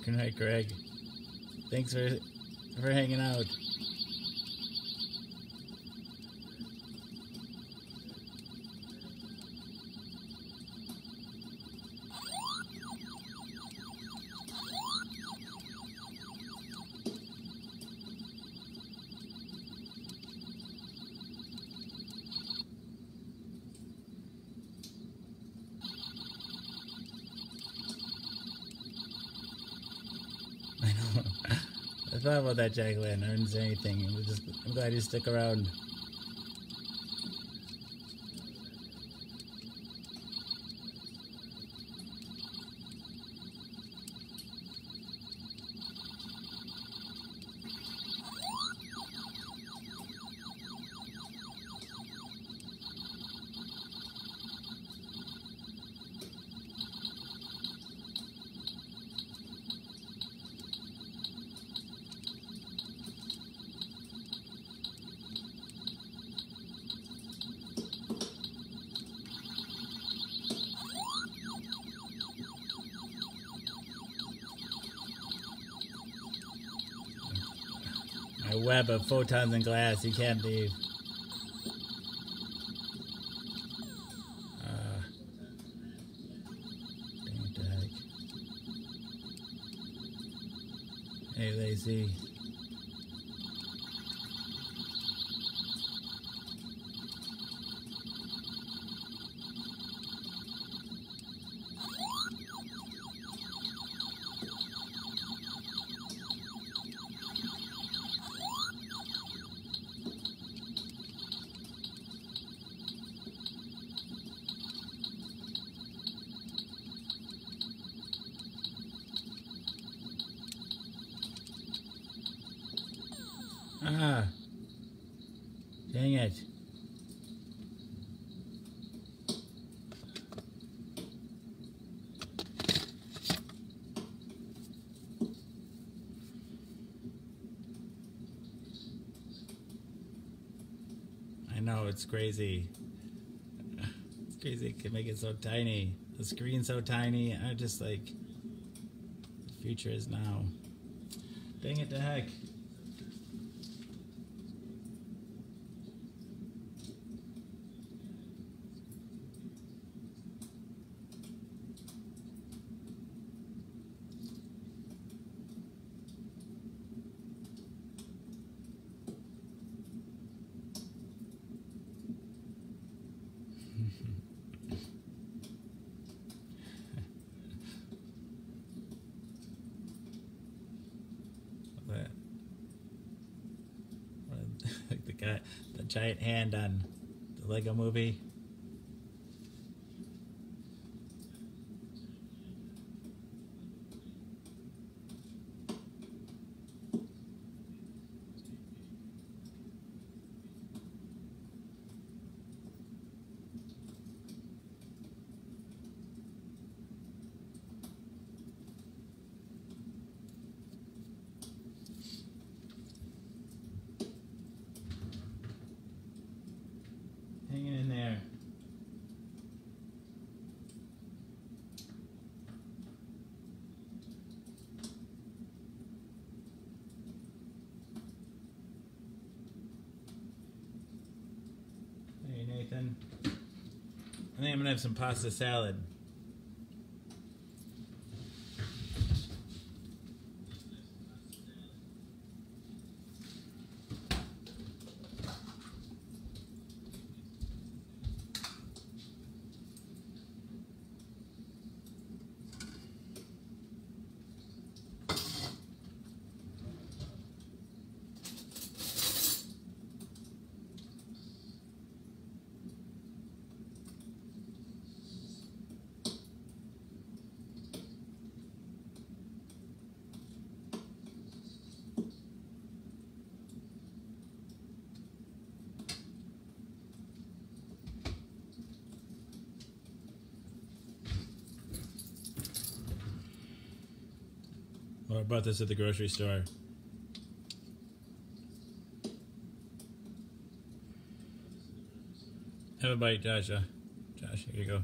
Speaker 1: Good night, Greg. Thanks for hanging out. I thought about that, Jacqueline. I didn't say anything. I'm glad you stuck around. A web of photons and glass. You can't leave. Dang it, the heck. Hey, Lacey. Dang it. I know, it's crazy. It's crazy it can make it so tiny. The screen's so tiny. I just like, the future is now. Dang it to heck. Like the guy, the giant hand on the Lego movie. Hanging in there. Hey, Nathan. I think I'm gonna have some pasta salad. Well, I bought this at the grocery store. Have a bite, Josh. Josh, here you go.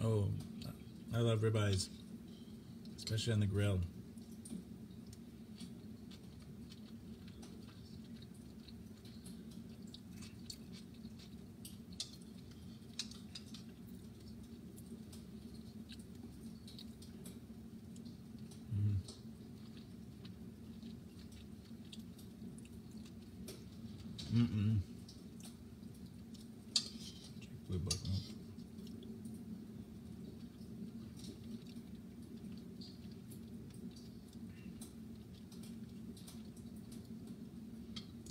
Speaker 1: Oh, I love ribeyes, especially on the grill. Mm-mm. Blue book, no.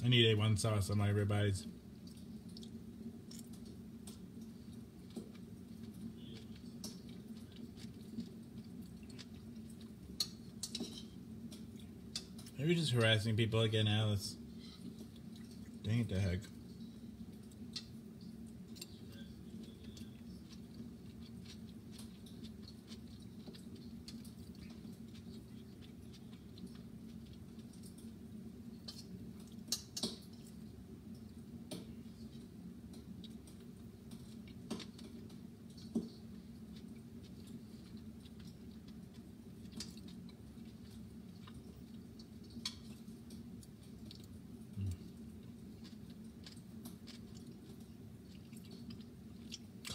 Speaker 1: I need A1 sauce on my ribeyes. Maybe just harassing people again, Alice. Dang it to heck.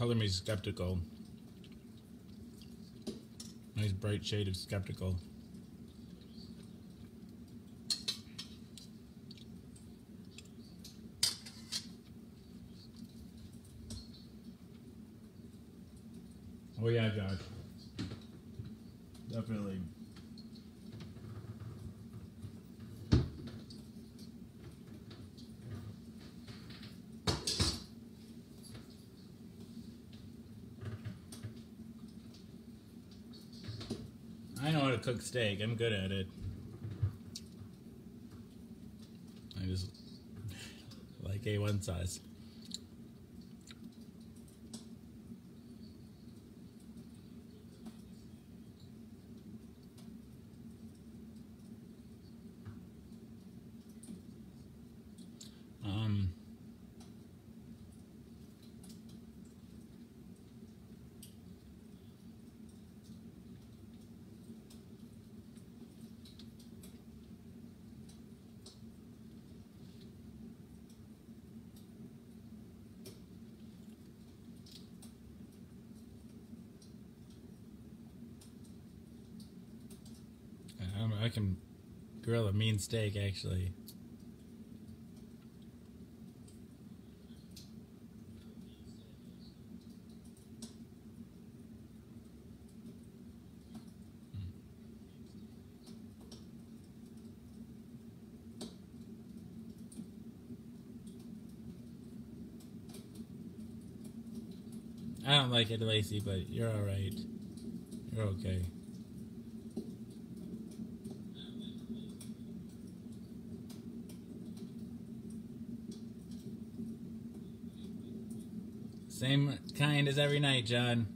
Speaker 1: Color me skeptical. Nice bright shade of skeptical. Oh yeah, Josh. Definitely. I know how to cook steak. I'm good at it. I just like A1 sauce. I can grill a mean steak, actually. I don't like it, Lacey, but you're alright. You're okay. Same kind as every night, John.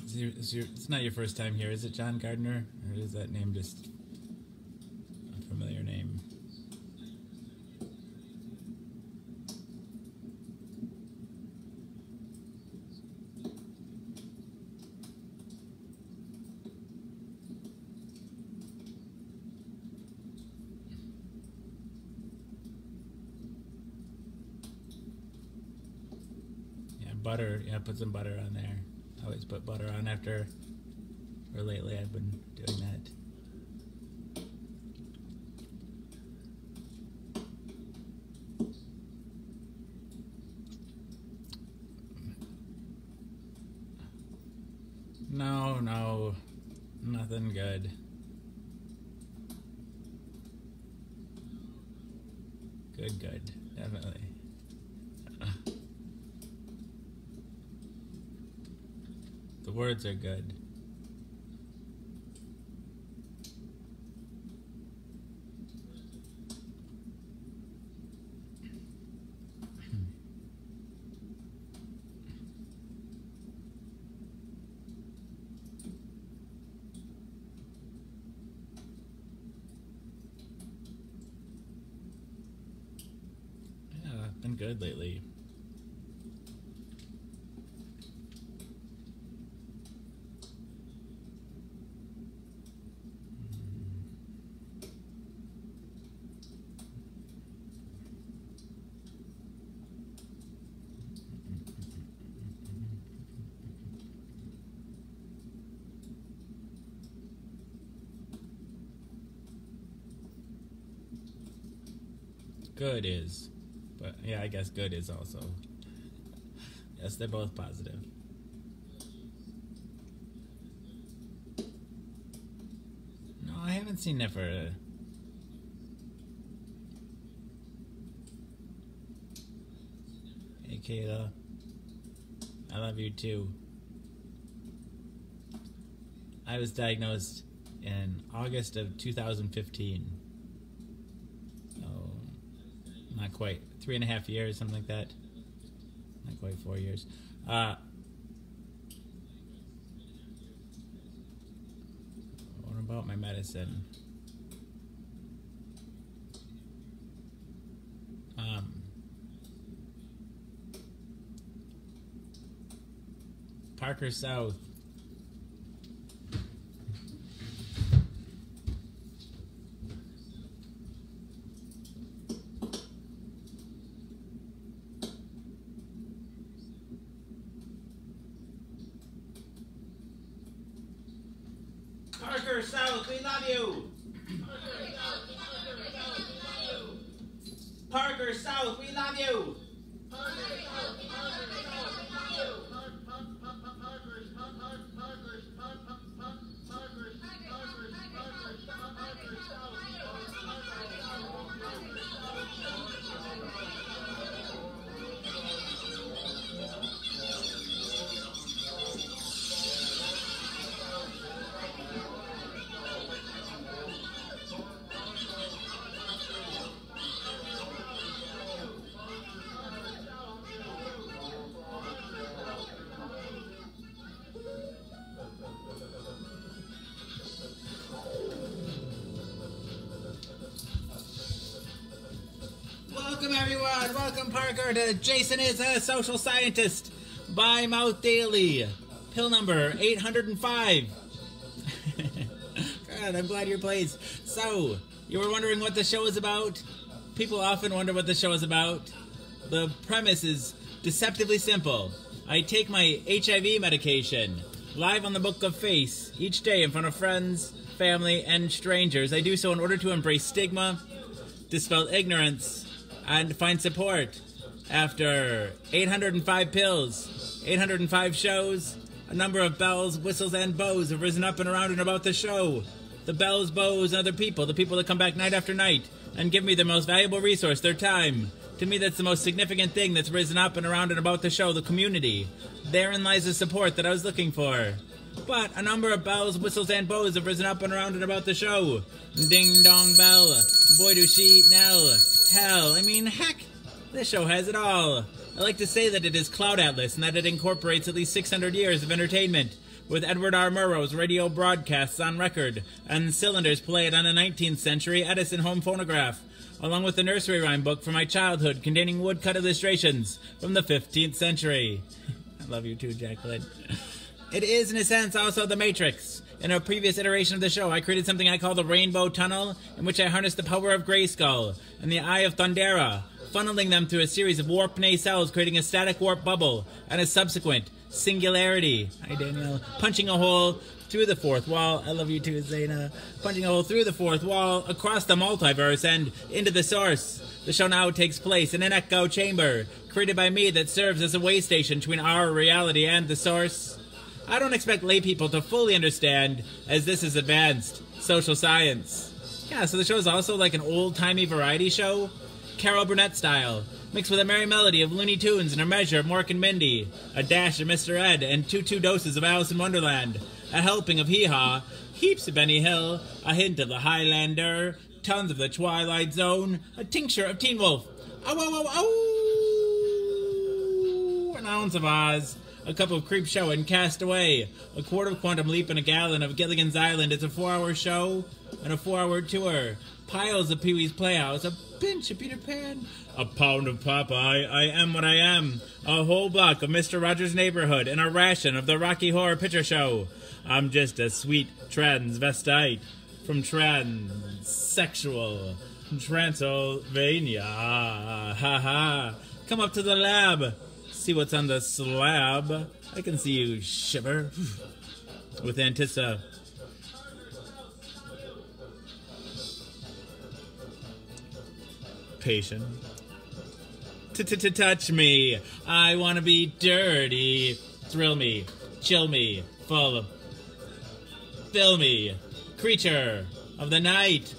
Speaker 1: It's not your first time here, is it, John Gardner? Or is that name just a familiar name? Butter, yeah, put some butter on there. I always put butter on after, or lately I've been doing that. No, nothing good. Good, definitely. The words are good. Yeah, been good lately. Good is, but yeah, I guess good is also. Yes, they're both positive. No, I haven't seen Niffer. Hey, Kayla. I love you too. I was diagnosed in August of 2015. Not quite 3.5 years, something like that. Not quite 4 years. What about my medicine? Parker South. Parker South, we love you. Parker South, we love you. welcome Parker to Jason is a Social Scientist by Mouth Daily. Pill number 805. God, I'm glad you're pleased. So, you were wondering what the show is about? People often wonder what the show is about. The premise is deceptively simple. I take my HIV medication live on the Book of Face each day in front of friends, family, and strangers. I do so in order to embrace stigma, dispel ignorance, and find support. After 805 pills, 805 shows, a number of bells, whistles, and bows have risen up and around and about the show. The bells, bows, and other people, the people that come back night after night and give me their most valuable resource, their time. To me, that's the most significant thing that's risen up and around and about the show, the community. Therein lies the support that I was looking for. But a number of bells, whistles, and bows have risen up and around and about the show. Ding dong bell, boy do she eat Nell. Hell, I mean, heck, this show has it all. I like to say that it is Cloud Atlas and that it incorporates at least 600 years of entertainment, with Edward R. Murrow's radio broadcasts on record and cylinders played on a 19th century Edison home phonograph, along with the nursery rhyme book from my childhood containing woodcut illustrations from the 15th century. I love you too, Jacqueline. It is, in a sense, also The Matrix. In a previous iteration of the show, I created something I call the Rainbow Tunnel, in which I harnessed the power of Grayskull and the Eye of Thundera, funneling them through a series of warp nacelles, creating a static warp bubble, and a subsequent singularity. Hi, Danielle. Punching a hole through the fourth wall. I love you too, Zaina. Punching a hole through the fourth wall, across the multiverse, and into the source. The show now takes place in an echo chamber, created by me, that serves as a way station between our reality and the source. I don't expect lay people to fully understand, as this is advanced social science. Yeah, so the show is also like an old-timey variety show, Carol Burnett style, mixed with a merry melody of Looney Tunes and a measure of Mork and Mindy, a dash of Mr. Ed, and two doses of Alice in Wonderland, a helping of Hee-Haw, heaps of Benny Hill, a hint of the Highlander, tons of the Twilight Zone, a tincture of Teen Wolf, ow, ow, ow, ow, an ounce of Oz, a cup of Creepshow and Castaway, a quart of Quantum Leap and a gallon of Gilligan's Island. It's a 4-hour show and a 4-hour tour. Piles of Pee-wee's Playhouse, a pinch of Peter Pan, a pound of Popeye, I am what I am, a whole block of Mr. Rogers' Neighborhood, and a ration of the Rocky Horror Picture Show. I'm just a sweet transvestite from transsexual Transylvania. Ha ha. Come up to the lab. See what's on the slab. I can see you shiver with anticipation. Touch me. I want to be dirty. Thrill me. Chill me. Full. Fill me. Creature of the night.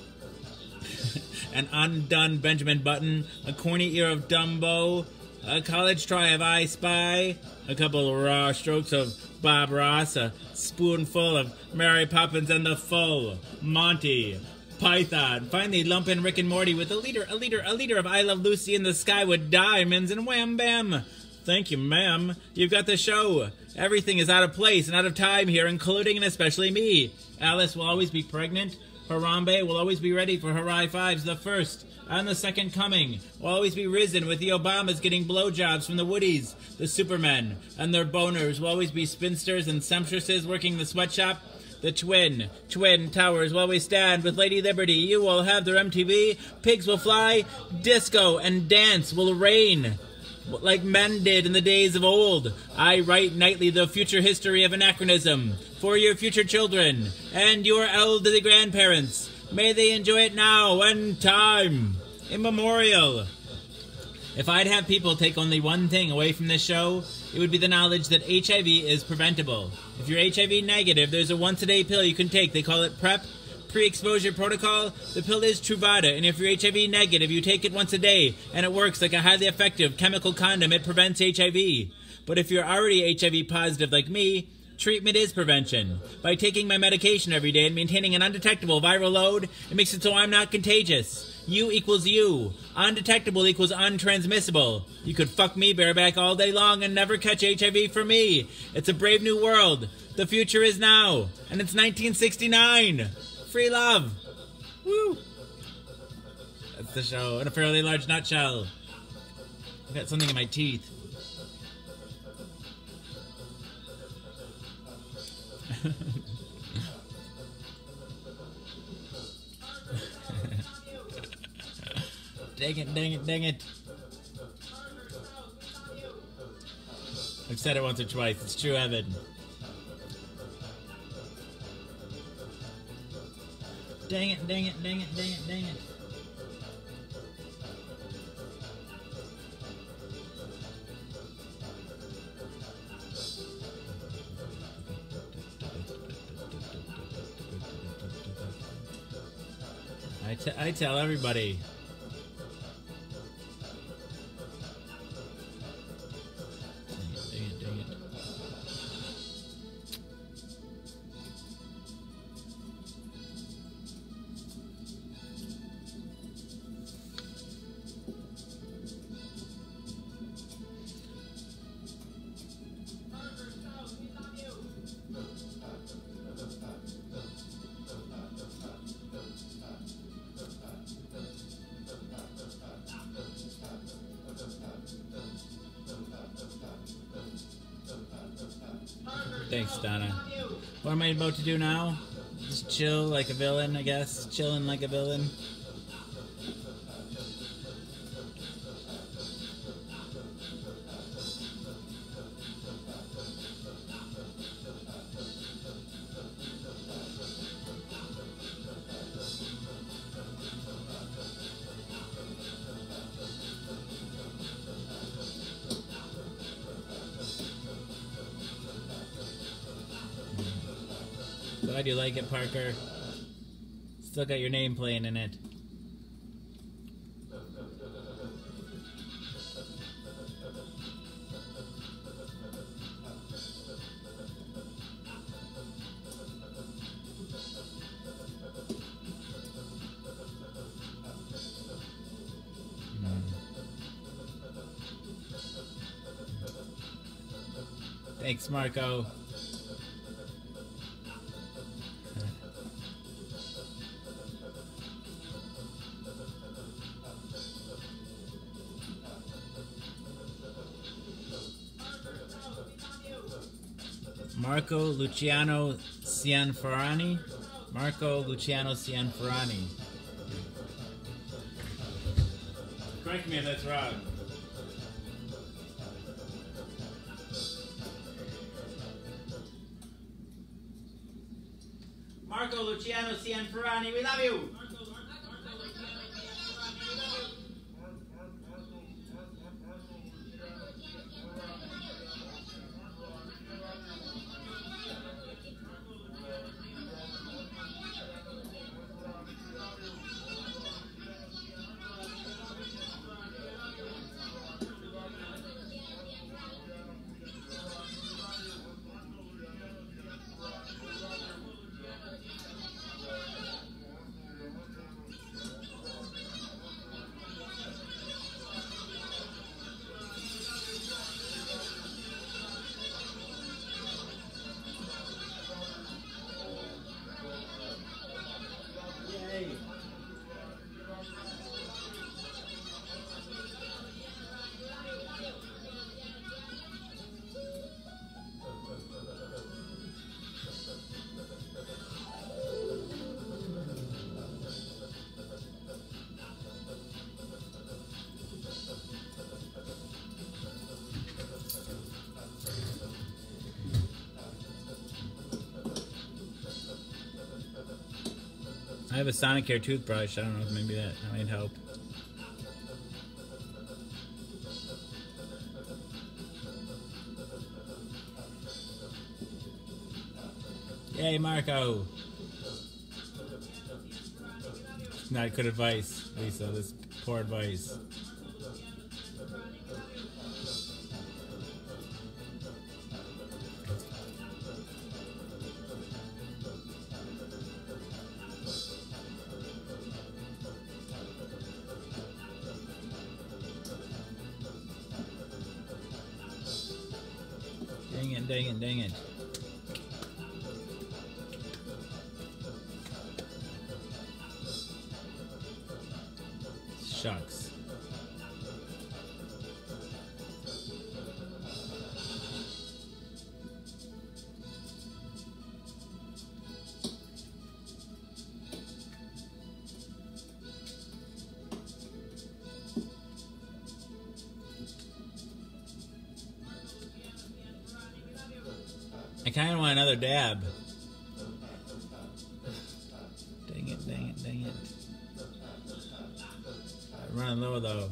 Speaker 1: An undone Benjamin Button. A corny ear of Dumbo. A college try of I Spy, a couple of raw strokes of Bob Ross, a spoonful of Mary Poppins and the Full Monty Python. Finally, lump in Rick and Morty with a liter of I Love Lucy in the Sky with diamonds, and wham bam. Thank you, ma'am. You've got the show. Everything is out of place and out of time here, including and especially me. Alice will always be pregnant. Harambe will always be ready for her high fives, the first and the second coming. Will always be risen with the Obamas getting blowjobs from the Woodies, the Supermen, and their boners will always be spinsters and sumptuouses working the sweatshop. The twin towers will always stand with Lady Liberty. You will have their MTV. Pigs will fly. Disco and dance will reign, like men did in the days of old. I write nightly the future history of anachronism for your future children and your elderly grandparents. May they enjoy it now and time immemorial. If I'd have people take only one thing away from this show, it would be the knowledge that HIV is preventable. If you're HIV negative, there's a once-a-day pill you can take. They call it PrEP, pre-exposure protocol. The pill is Truvada, and if you're HIV negative, you take it once a day, and it works like a highly effective chemical condom. It prevents HIV. But if you're already HIV positive like me, treatment is prevention. By taking my medication every day and maintaining an undetectable viral load, it makes it so I'm not contagious. U equals you. Undetectable equals untransmissible. You could fuck me bareback all day long and never catch HIV from me. It's a brave new world. The future is now. And it's 1969. Free love. Woo. That's the show in a fairly large nutshell. I've got something in my teeth. Dang it, dang it, dang it. I've said it once or twice. It's true, Evan. Dang it, dang it, dang it, dang it, dang it. I tell everybody. Dang it, dang it, dang it. Thanks, Donna. What am I about to do now? Just chill like a villain, I guess. Chilling like a villain. Glad you like it, Parker. Still got your name playing in it. Thanks, Marco. Marco Luciano Cianfrani. Marco Luciano Cianfrani. Correct me if that's wrong. Marco Luciano Cianfrani, we love you! I have a Sonicare toothbrush. I don't know if maybe that might help. Yay, Marco! Not good advice, Lisa. This poor advice. Dang it, dang it, dang it. Shucks. I kind of want another dab. Dang it, dang it, dang it. I'm running low though.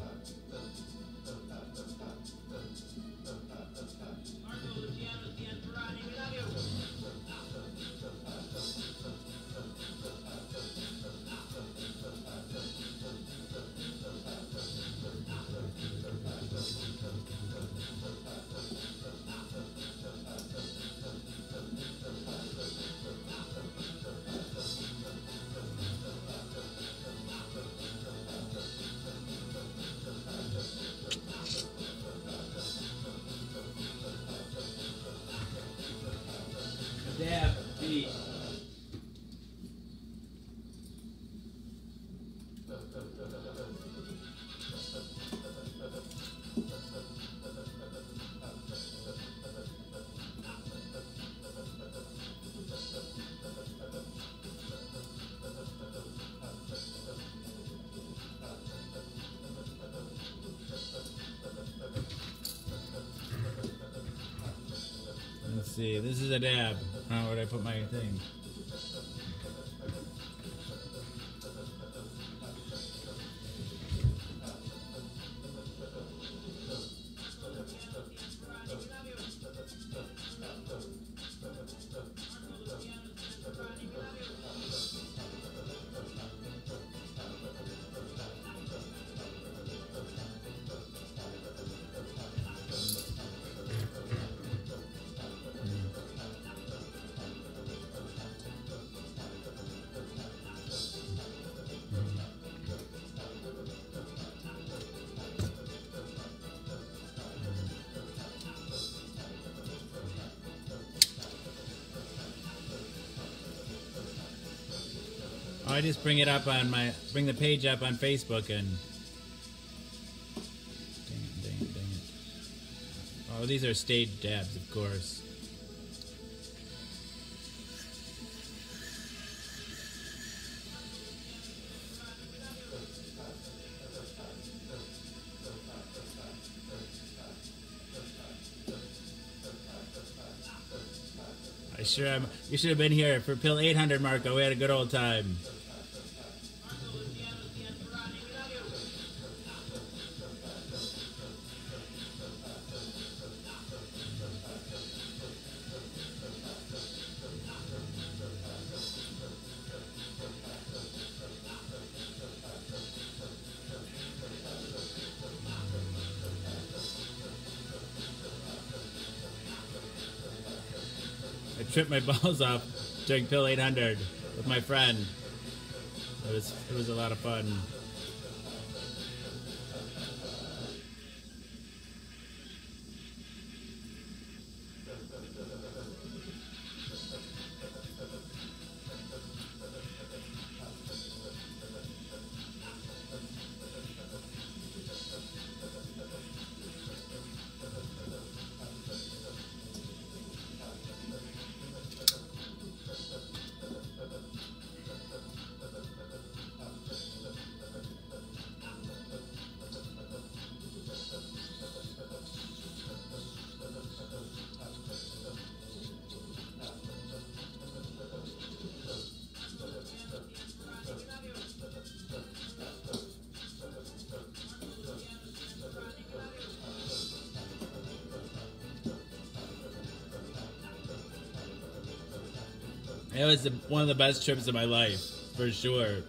Speaker 1: Dab, beat. Let's see, this is a dab. Where would I put my thing? Oh, I just bring it up on bring the page up on Facebook and dang it, dang it, dang it. Oh, these are staged dabs, of course. You should have been here for Pill 800, Marco. We had a good old time. I tripped my balls off during Pill 800 with my friend. It was a lot of fun. It was one of the best trips of my life, for sure.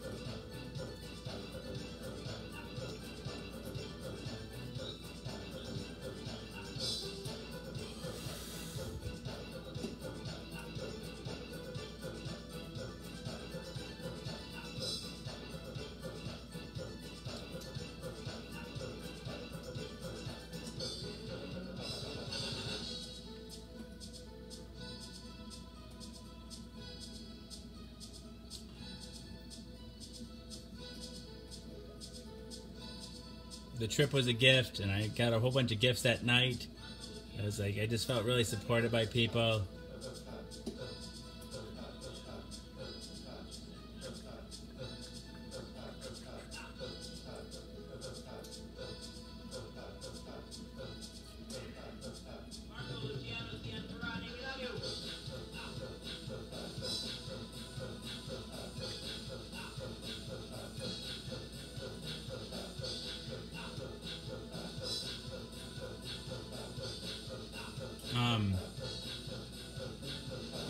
Speaker 1: The trip was a gift, and I got a whole bunch of gifts that night. I was like, I just felt really supported by people.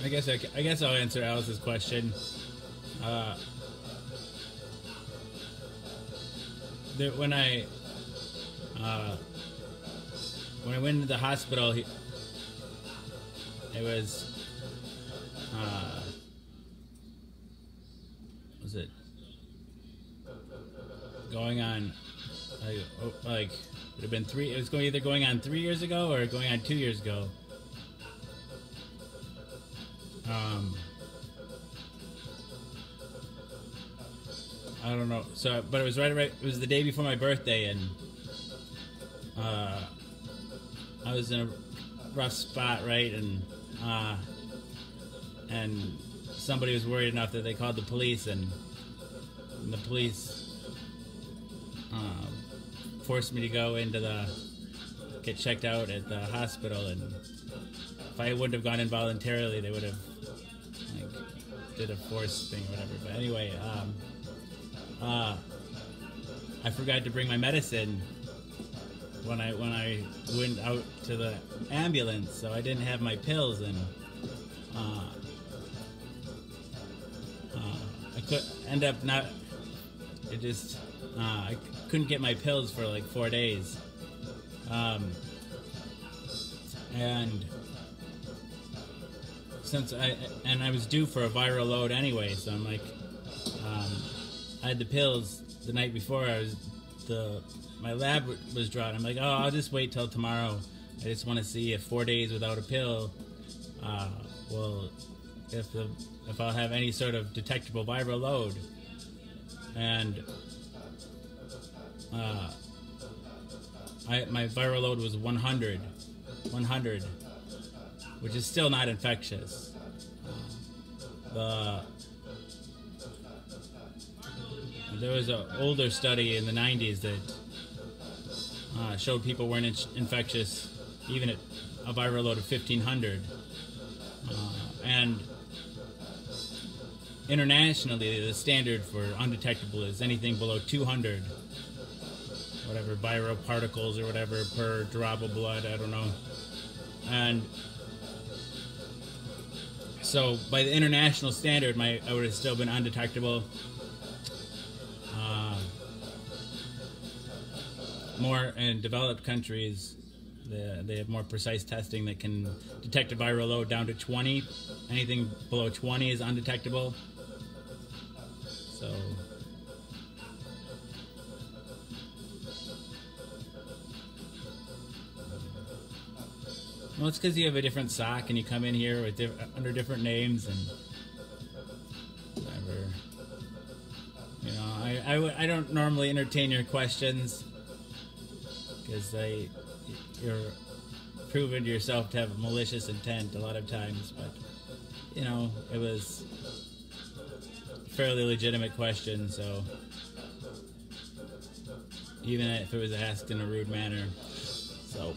Speaker 1: I guess I'll answer Alice's question. When I went into the hospital, it was it going on like would have been three? It was either going on 3 years ago or going on 2 years ago. I don't know. So, but it was right. It was the day before my birthday, and I was in a rough spot, right? And somebody was worried enough that they called the police, and the police forced me to go get checked out at the hospital. And if I wouldn't have gone in voluntarily, they would have did a forced thing or whatever. But anyway, I forgot to bring my medicine when I went out to the ambulance, so I didn't have my pills, and I could end up not. It just I couldn't get my pills for like 4 days, and since I was due for a viral load anyway, so I'm like, I had the pills the night before. My lab was drawn. I'm like, oh, I'll just wait till tomorrow. I just want to see if 4 days without a pill, if I'll have any sort of detectable viral load. And my viral load was 100, which is still not infectious. There was an older study in the 90s that showed people weren't infectious even at a viral load of 1,500. And internationally, the standard for undetectable is anything below 200, whatever, viral particles or whatever per drop of blood, I don't know. And so by the international standard, I would have still been undetectable. More in developed countries, they have more precise testing that can detect a viral load down to 20. Anything below 20 is undetectable. So well, it's because you have a different sock and you come in here with under different names and whatever. You know, I don't normally entertain your questions because you're proven to yourself to have malicious intent a lot of times, but you know, it was a fairly legitimate question, so even if it was asked in a rude manner. So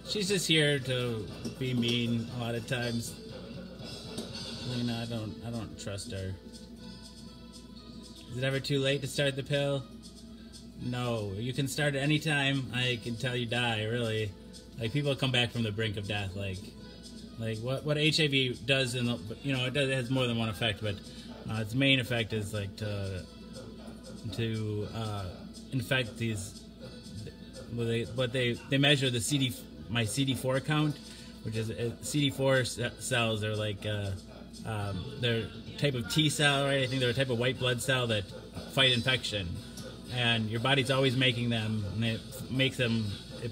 Speaker 1: she's just here to be mean a lot of times. You know, I don't trust her. Is it ever too late to start the pill? No, you can start at any time. I can tell you die, really. Like, people come back from the brink of death. Like what HIV does in the, you know, it has more than one effect, but its main effect is like to infect these. They measure the my CD4 count, which is CD4 cells are like they're a type of T cell, right? I think they're a type of white blood cell that fight infection, and your body's always making them, and it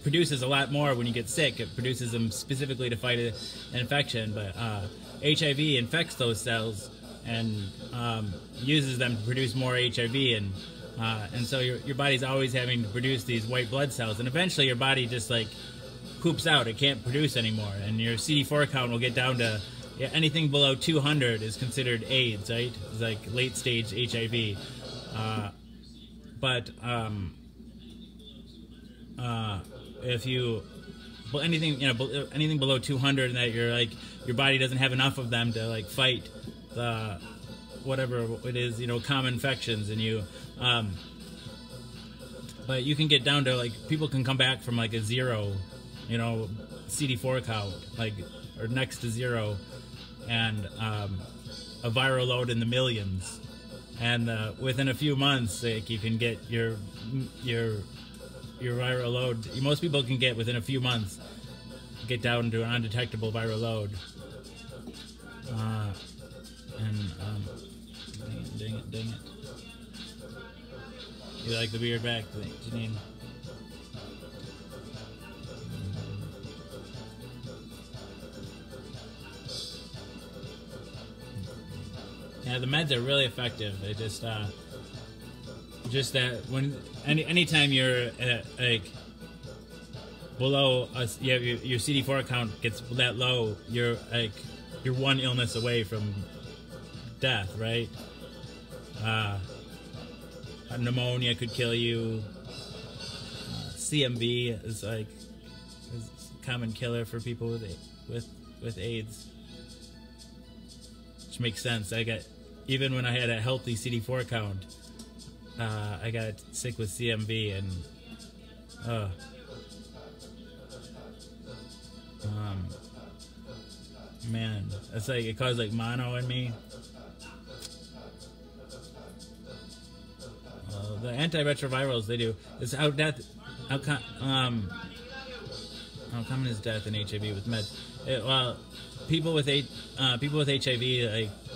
Speaker 1: produces a lot more when you get sick. It produces them specifically to fight an infection, but HIV infects those cells and uses them to produce more HIV, and so your body's always having to produce these white blood cells, and eventually your body just like poops out. It can't produce anymore, and your CD4 count will get down to Yeah, anything below 200 is considered AIDS, right? It's like late stage HIV. But if you, well, anything, anything below 200, and that your body doesn't have enough of them to like fight the whatever it is, common infections, and but you can get down to like, people can come back from like a zero, CD4 count, like, or next to zero, and a viral load in the millions, and within a few months, like, you can get your viral load. Most people can get within a few months, get down to an undetectable viral load. Dang it. You like the weird back thing, Janine? Yeah, the meds are really effective. They just that when anytime you're like below us, your CD4 count gets that low, you're one illness away from death, right? Pneumonia could kill you. CMV is a common killer for people with AIDS, which makes sense. Even when I had a healthy CD4 count, I got sick with CMV, and man, it's like it caused like mono in me. The antiretrovirals, they do. It's how common is death in HIV with meds? People with HIV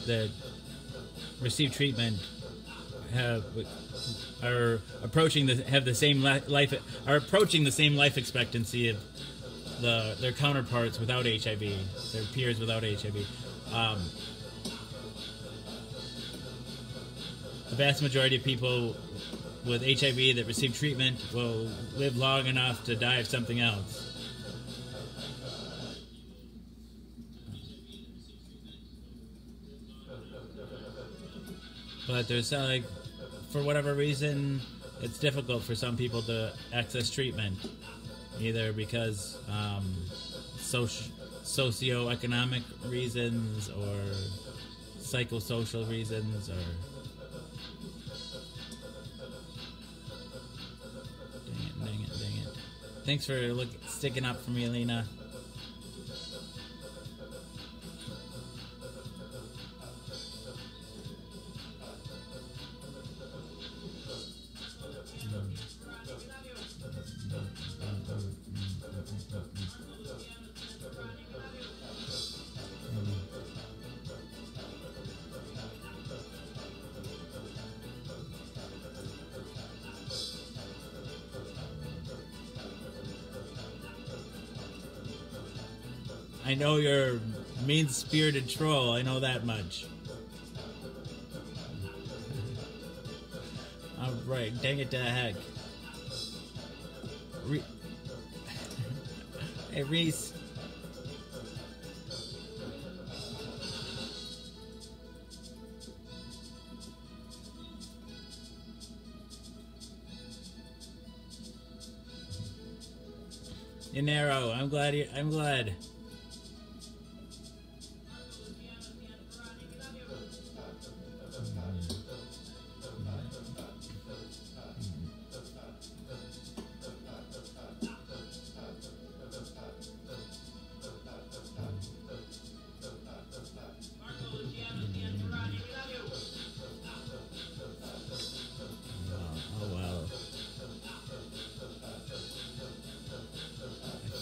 Speaker 1: that receive treatment are approaching the same life expectancy of their counterparts without HIV, their peers without HIV. The vast majority of people with HIV that receive treatment will live long enough to die of something else. But there's for whatever reason, it's difficult for some people to access treatment, either because socioeconomic reasons or psychosocial reasons, or dang it. Thanks for sticking up for me, Alina. I know you're a mean-spirited troll. I know that much. All right, dang it to heck. Hey, Reese. Yanero, I'm glad.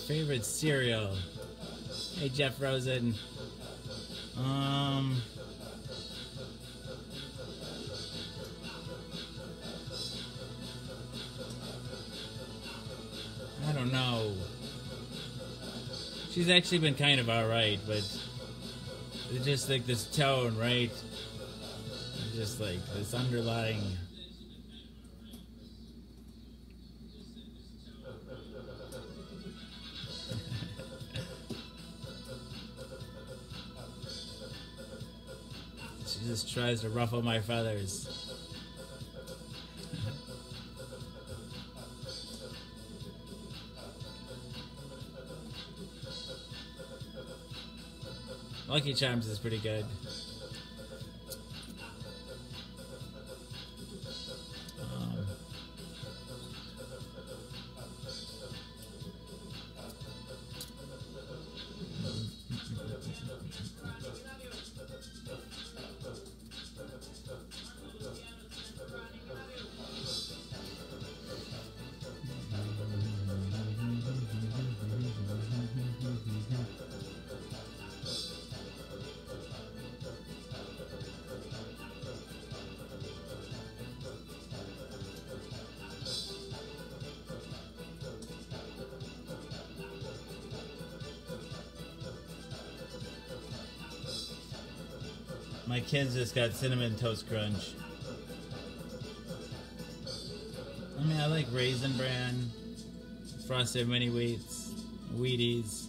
Speaker 1: Favorite cereal. Hey, Jeff Rosen. I don't know. She's actually been kind of alright, but it's just like this tone, right? It's just like this underlying. just tries to ruffle my feathers. Lucky Charms is pretty good. My kids just got Cinnamon Toast Crunch. I mean, I like Raisin Bran, Frosted Mini Wheats, Wheaties.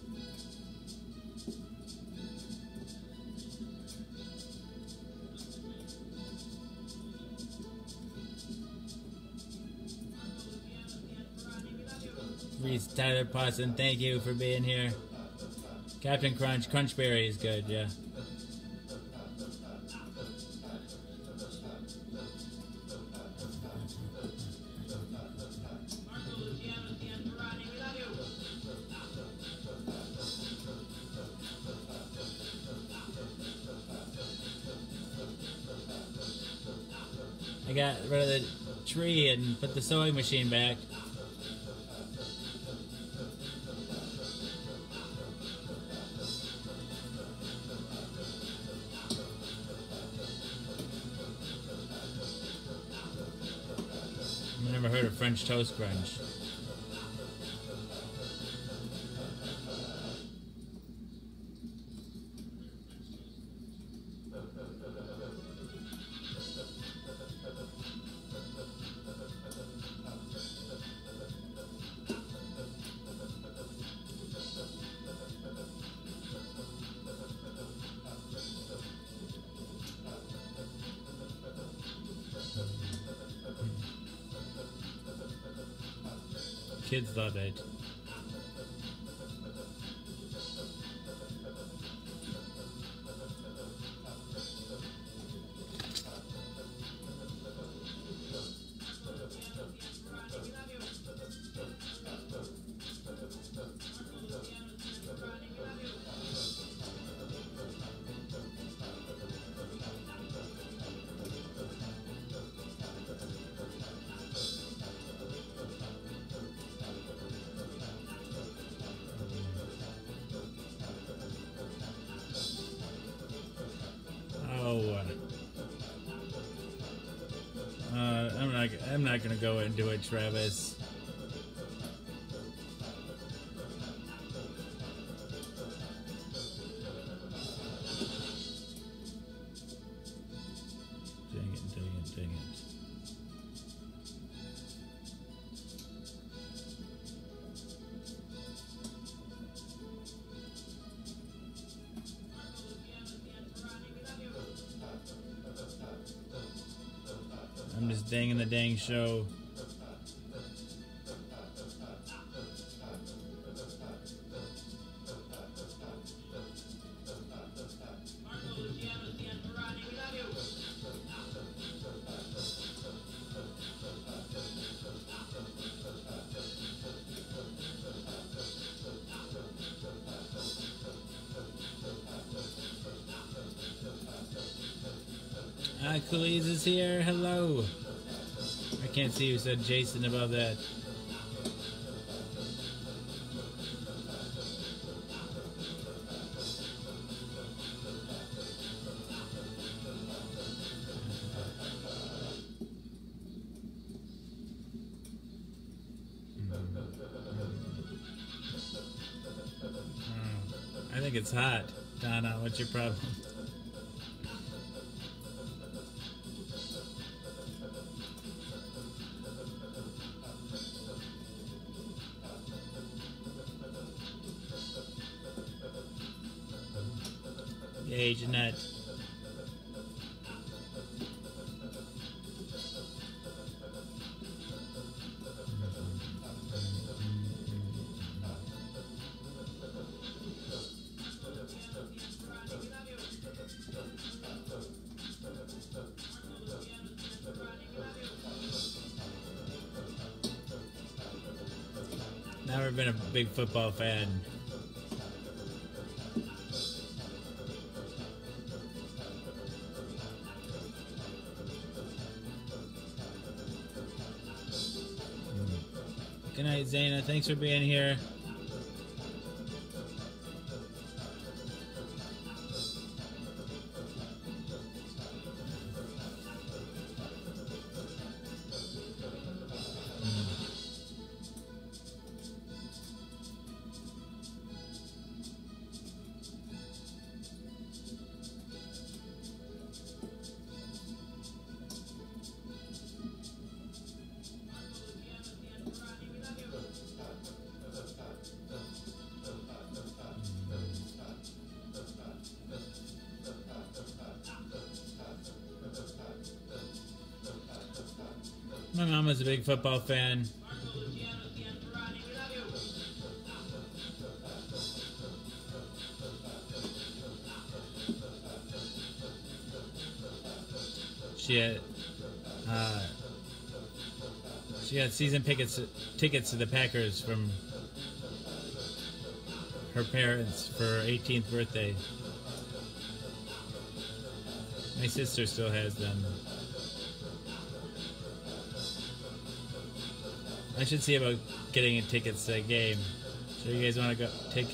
Speaker 1: Reese Tyler Potson, thank you for being here. Captain Crunch, Crunchberry is good, yeah. I got rid of the tree and put the sewing machine back. I've never heard of French Toast Crunch. Kids love it. I'm not gonna go into it, Travis. Dang it. I'm just danging the dang show. Coolies is here. Hello. I can't see who said Jason above that. I think it's hot. Donna, what's your problem? Hey, Jeanette. Never been a big football fan. Good night, Zaina. Thanks for being here. My mom was a big football fan. She had season tickets to the Packers from her parents for her 18th birthday. My sister still has them. I should see about getting tickets to a game. So you guys want to go take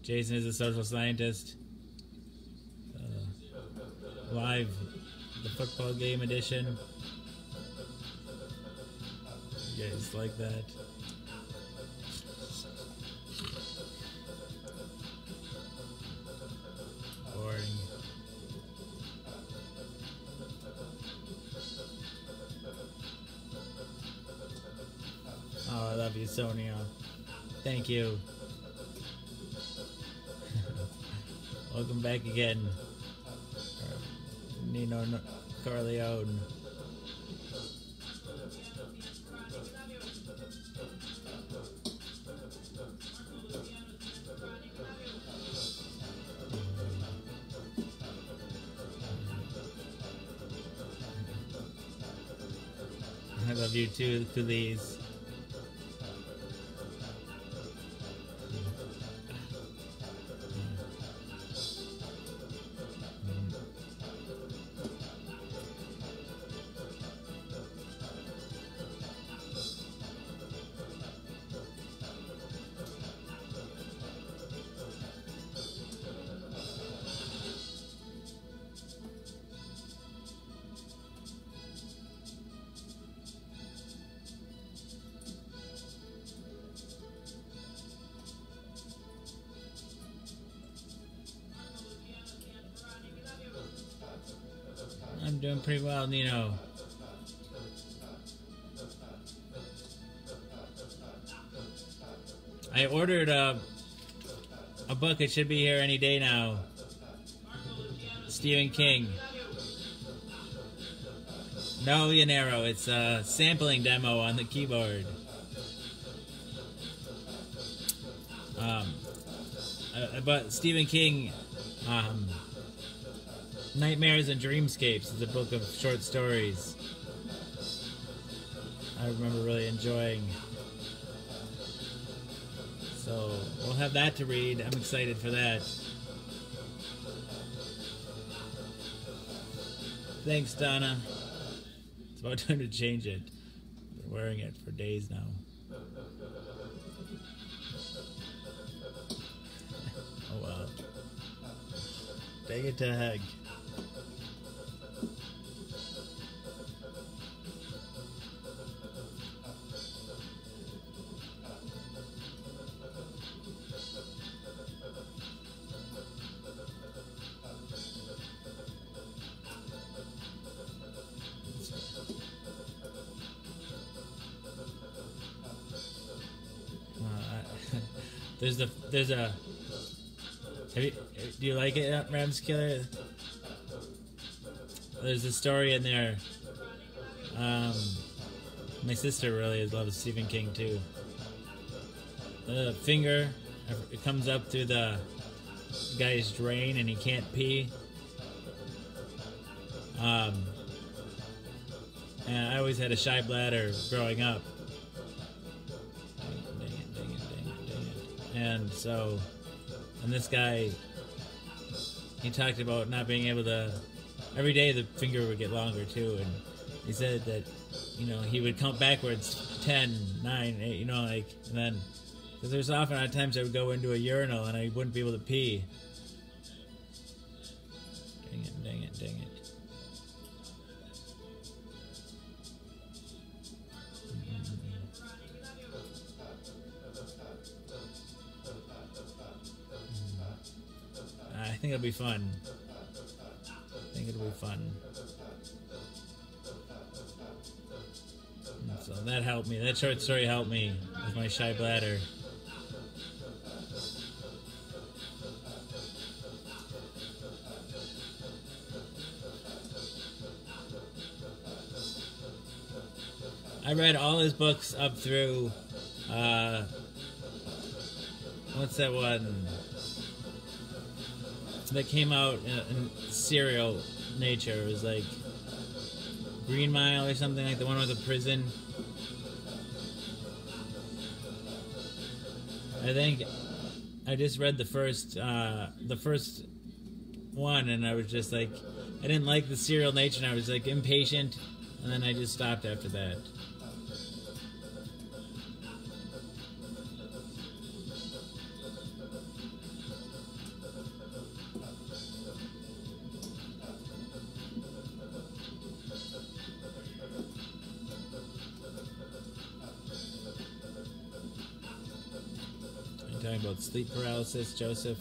Speaker 1: Jason as a social scientist live, the football game edition? You guys like that? Boring. Oh, I love you, Sonia. Thank you. Welcome back again. Nino Corleone. I love you too, Coolies. I'm doing pretty well, Nino. I ordered a book. It should be here any day now. Stephen King. No, Llanero. It's a sampling demo on the keyboard. But Stephen King, Nightmares and Dreamscapes is a book of short stories I remember really enjoying. So we'll have that to read. I'm excited for that. Thanks, Donna. It's about time to change it. I've been wearing it for days now. Oh well. Take it to Heg. There's a. Do you like it, Rams Killer? There's a story in there. My sister really loves Stephen King too. The finger, it comes up through the guy's drain and he can't pee. And I always had a shy bladder growing up. Dang it. And so, and this guy, he talked about not being able to, every day the finger would get longer too, and he said that, you know, he would count backwards, 10, 9, 8, you know, like, and then, because there's often at times I would go into a urinal and I wouldn't be able to pee. Dang it, dang it, dang it. I think it'll be fun. I think it'll be fun. So that helped me. That short story helped me with my shy bladder. I read all his books up through, what's that one that came out in serial nature? It was like Green Mile or something, like the one with the prison. I think I just read the first one, and I was just like, I didn't like the serial nature, and I was like impatient, and then I just stopped after that. Talking about sleep paralysis, Joseph.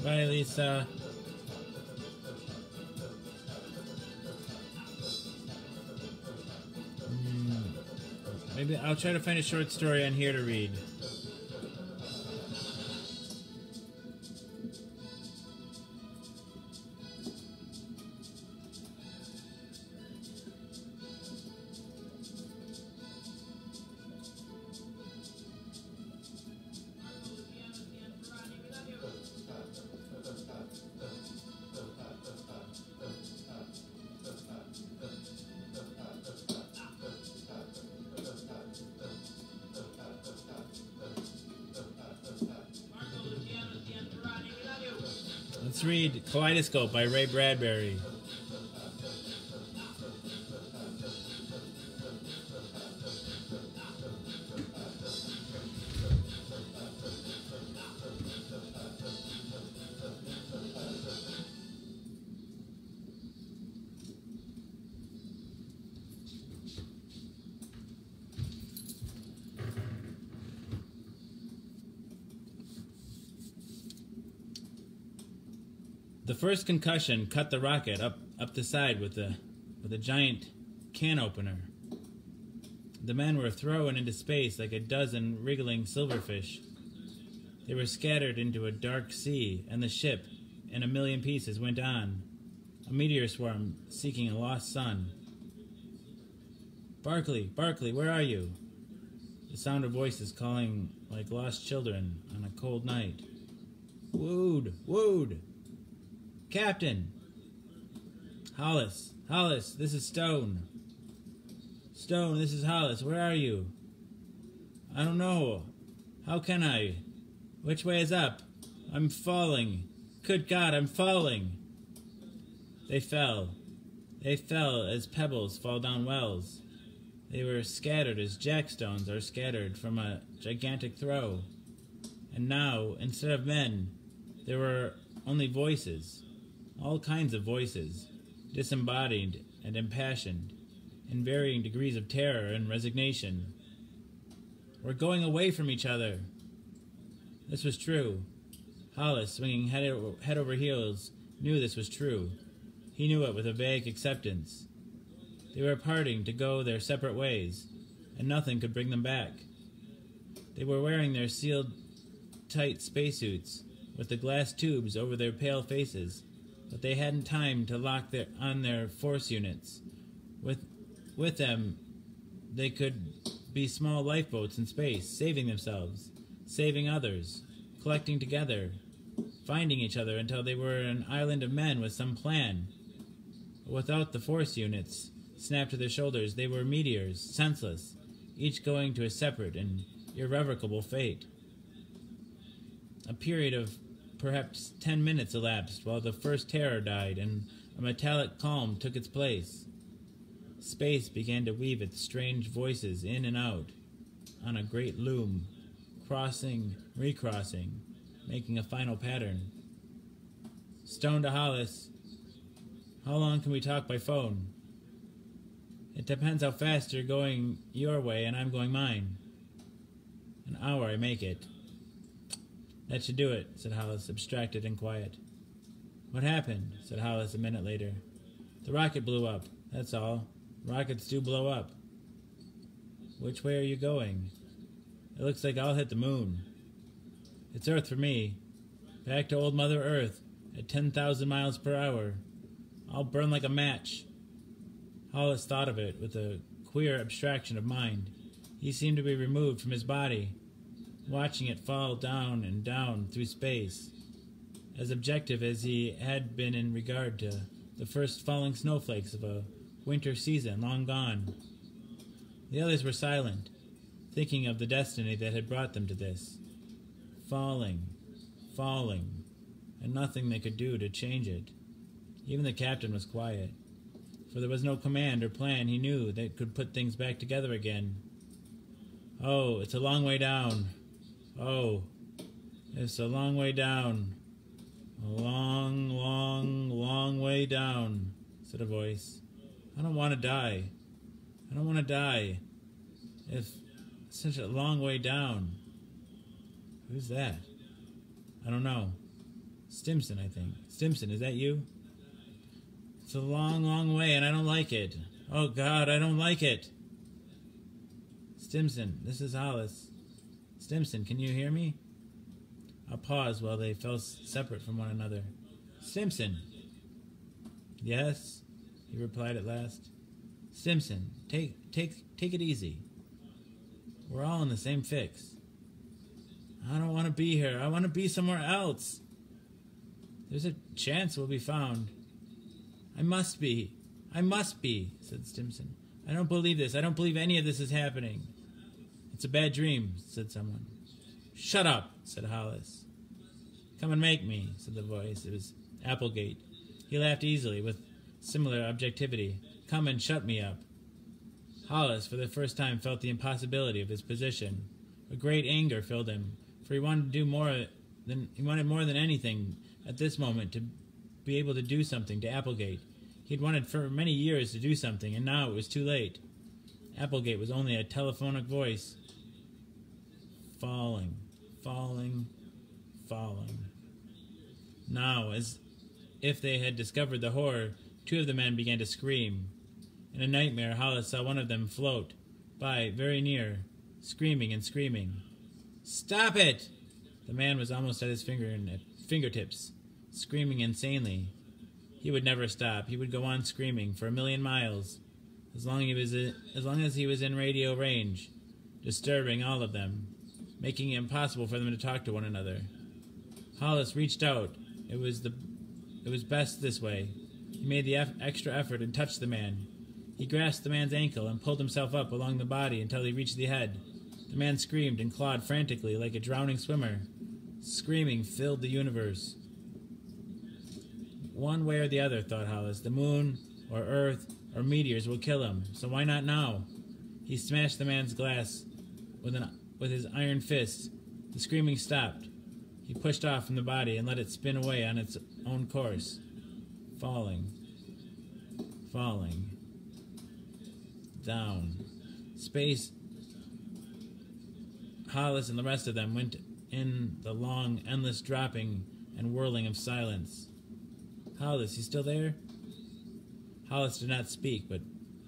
Speaker 1: Bye, Lisa. Maybe I'll try to find a short story on here to read. Let's read Kaleidoscope by Ray Bradbury. The first concussion cut the rocket up the side with a giant can opener. The men were thrown into space like a dozen wriggling silverfish. They were scattered into a dark sea, and the ship, in a million pieces, went on, a meteor swarm seeking a lost sun. Barclay, Barclay, where are you? The sound of voices calling like lost children on a cold night. Wood, Wood! Captain! Hollis, Hollis, this is Stone. Stone, this is Hollis, where are you? I don't know. How can I? Which way is up? I'm falling. Good God, I'm falling. They fell. They fell as pebbles fall down wells. They were scattered as jackstones are scattered from a gigantic throw. And now, instead of men, there were only voices. All kinds of voices, disembodied and impassioned, in varying degrees of terror and resignation. We're going away from each other. This was true. Hollis, swinging head over heels, knew this was true. He knew it with a vague acceptance. They were parting to go their separate ways, and nothing could bring them back. They were wearing their sealed, tight spacesuits, with the glass tubes over their pale faces, but they hadn't time to lock on their force units. With them, they could be small lifeboats in space, saving themselves, saving others, collecting together, finding each other until they were an island of men with some plan. But without the force units snapped to their shoulders, they were meteors, senseless, each going to a separate and irrevocable fate. A period of perhaps 10 minutes elapsed while the first terror died and a metallic calm took its place. Space began to weave its strange voices in and out on a great loom, crossing, recrossing, making a final pattern. Stone to Hollis. How long can we talk by phone? It depends how fast you're going your way and I'm going mine. An hour, I make it. That should do it, said Hollis, abstracted and quiet. What happened? Said Hollis a minute later. The rocket blew up, that's all. Rockets do blow up. Which way are you going? It looks like I'll hit the moon. It's Earth for me. Back to old Mother Earth at 10,000 miles per hour. I'll burn like a match. Hollis thought of it with a queer abstraction of mind. He seemed to be removed from his body, watching it fall down and down through space, as objective as he had been in regard to the first falling snowflakes of a winter season long gone. The others were silent, thinking of the destiny that had brought them to this. Falling, falling, and nothing they could do to change it. Even the captain was quiet, for there was no command or plan he knew that could put things back together again. Oh, it's a long way down. Oh, it's a long way down. A long, long, long way down, said a voice. I don't want to die. I don't want to die. It's such a long way down. Who's that? I don't know. Stimson, I think. Stimson, is that you? It's a long, long way, and I don't like it. Oh, God, I don't like it. Stimson, this is Hollis. Stimson, can you hear me? A pause while they fell separate from one another. Stimson. Yes, he replied at last. Stimson, take it easy. We're all in the same fix. I don't want to be here. I want to be somewhere else. There's a chance we'll be found. I must be, said Stimson. I don't believe this. I don't believe any of this is happening. It's a bad dream, said someone. Shut up, said Hollis. Come and make me, said the voice. It was Applegate. He laughed easily, with similar objectivity. Come and shut me up. Hollis, for the first time, felt the impossibility of his position. A great anger filled him, for he wanted more than anything at this moment to be able to do something to Applegate. He had wanted for many years to do something, and now it was too late. Applegate was only a telephonic voice. Falling, falling, falling. Now, as if they had discovered the horror, two of the men began to scream. In a nightmare, Hollis saw one of them float by, very near, screaming and screaming. Stop it! The man was almost at his fingertips, screaming insanely. He would never stop. He would go on screaming for 1,000,000 miles, as long as he was in radio range, disturbing all of them, making it impossible for them to talk to one another. Hollis reached out. It was best this way. He made the extra effort and touched the man. He grasped the man's ankle and pulled himself up along the body until he reached the head. The man screamed and clawed frantically like a drowning swimmer. Screaming filled the universe. One way or the other, thought Hollis. The moon, or Earth, or meteors will kill him, so why not now? He smashed the man's glass with his iron fist. The screaming stopped. He pushed off from the body and let it spin away on its own course. Falling. Falling. Down. Space. Hollis and the rest of them went in the long, endless dropping and whirling of silence. Hollis, you still there? Hollis did not speak, but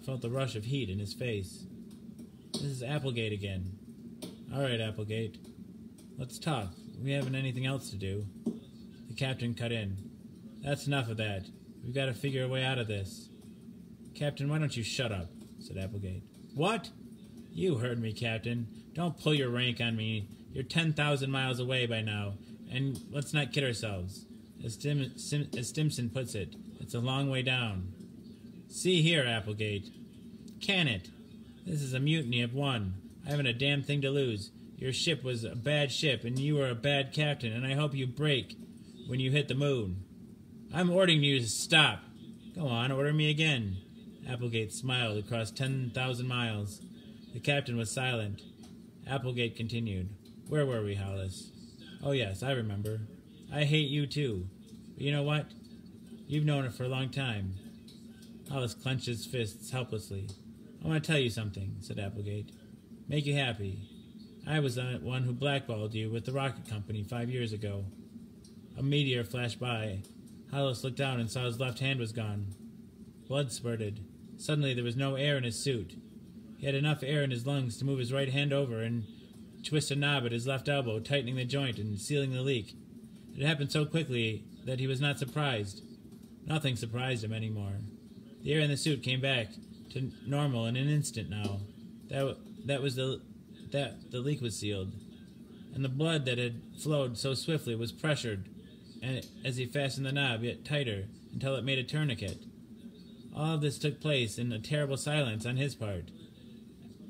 Speaker 1: felt the rush of heat in his face. This is Applegate again. All right, Applegate. Let's talk. We haven't anything else to do. The captain cut in. That's enough of that. We've got to figure a way out of this. Captain, why don't you shut up? Said Applegate. What? You heard me, Captain. Don't pull your rank on me. You're 10,000 miles away by now, and let's not kid ourselves. As Stimson puts it, it's a long way down. See here, Applegate. Can it? This is a mutiny of one. I haven't a damn thing to lose. Your ship was a bad ship, and you were a bad captain, and I hope you break when you hit the moon. I'm ordering you to stop. Go on, order me again. Applegate smiled across 10,000 miles. The captain was silent. Applegate continued. Where were we, Hollis? Oh, yes, I remember. I hate you, too. But you know what? You've known it for a long time. Hollis clenched his fists helplessly. I want to tell you something, said Applegate. Make you happy. I was the one who blackballed you with the rocket company 5 years ago. A meteor flashed by. Hollis looked down and saw his left hand was gone. Blood spurted. Suddenly there was no air in his suit. He had enough air in his lungs to move his right hand over and twist a knob at his left elbow, tightening the joint and sealing the leak. It happened so quickly that he was not surprised. Nothing surprised him anymore. The air in the suit came back to normal in an instant now. The leak was sealed, and the blood that had flowed so swiftly was pressured, and as he fastened the knob yet tighter until it made a tourniquet. All of this took place in a terrible silence on his part,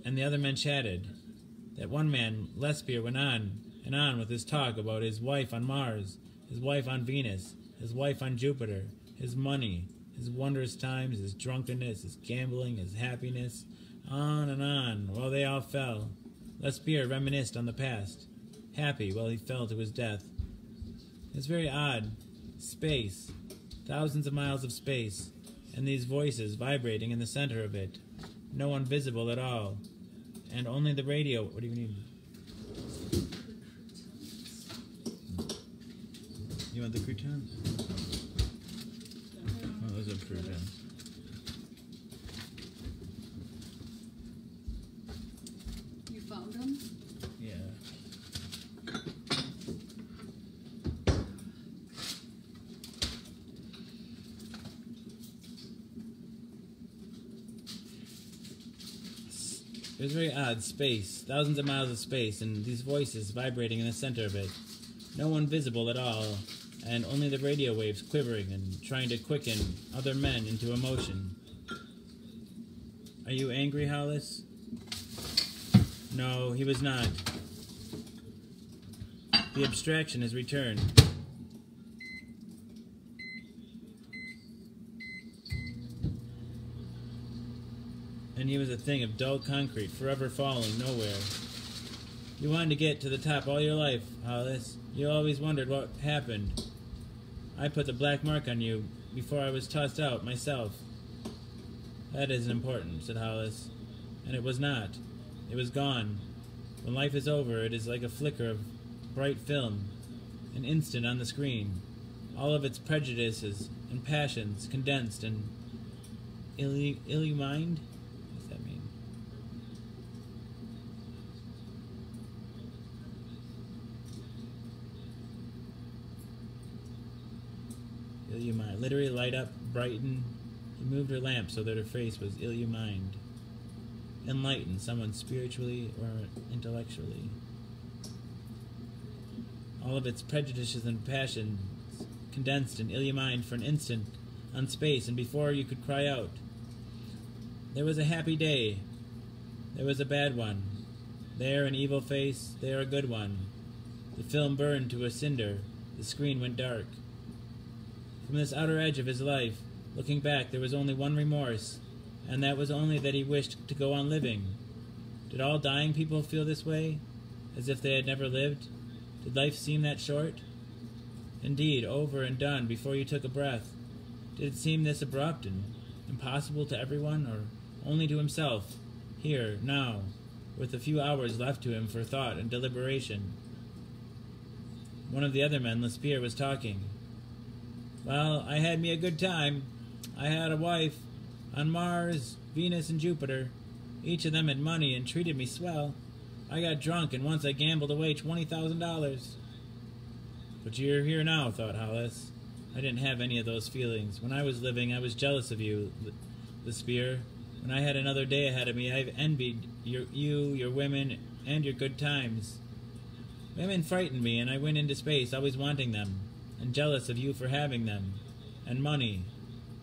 Speaker 1: and the other men chatted. That one man, Lespier, went on and on with his talk about his wife on Mars, his wife on Venus, his wife on Jupiter, his money, his wondrous times, his drunkenness, his gambling, his happiness, on, while they all fell. Lespier reminisced on the past, happy while he fell to his death. It's very odd. Space. Thousands of miles of space, and these voices vibrating in the center of it. No one visible at all. And only the radio. What do you need? You want the croutons? Oh, those are croutons.
Speaker 2: You found them?
Speaker 1: Yeah. It was very odd. Space. Thousands of miles of space, and these voices vibrating in the center of it. No one visible at all, and only the radio waves quivering and trying to quicken other men into emotion. Are you angry, Hollis? No, he was not. The abstraction has returned. and he was a thing of dull concrete, forever falling nowhere. You wanted to get to the top all your life, Hollis. You always wondered what happened. I put the black mark on you before I was tossed out myself. That isn't important, said Hollis. And it was not. It was gone. When life is over, it is like a flicker of bright film, an instant on the screen, all of its prejudices and passions condensed and illumined. What does that mean? Illumined. Literally light up, brighten. He moved her lamp so that her face was illumined. Enlighten someone spiritually or intellectually. All of its prejudices and passions condensed and illumined for an instant on space, and before you could cry out. There was a happy day. There was a bad one. There an evil face. There a good one. The film burned to a cinder. The screen went dark. From this outer edge of his life, looking back, there was only one remorse, and that was only that he wished to go on living. Did all dying people feel this way, as if they had never lived? Did life seem that short? Indeed, over and done before you took a breath. Did it seem this abrupt and impossible to everyone, or only to himself, here, now, with a few hours left to him for thought and deliberation? One of the other men, Lespierre, was talking. Well, I had me a good time. I had a wife on Mars, Venus, and Jupiter. Each of them had money and treated me swell. I got drunk, and once I gambled away $20,000. But you're here now, thought Hollis. I didn't have any of those feelings. When I was living, I was jealous of you, Lespierre. When I had another day ahead of me, I've envied your women, and your good times. Women frightened me, and I went into space, always wanting them, and jealous of you for having them, and money,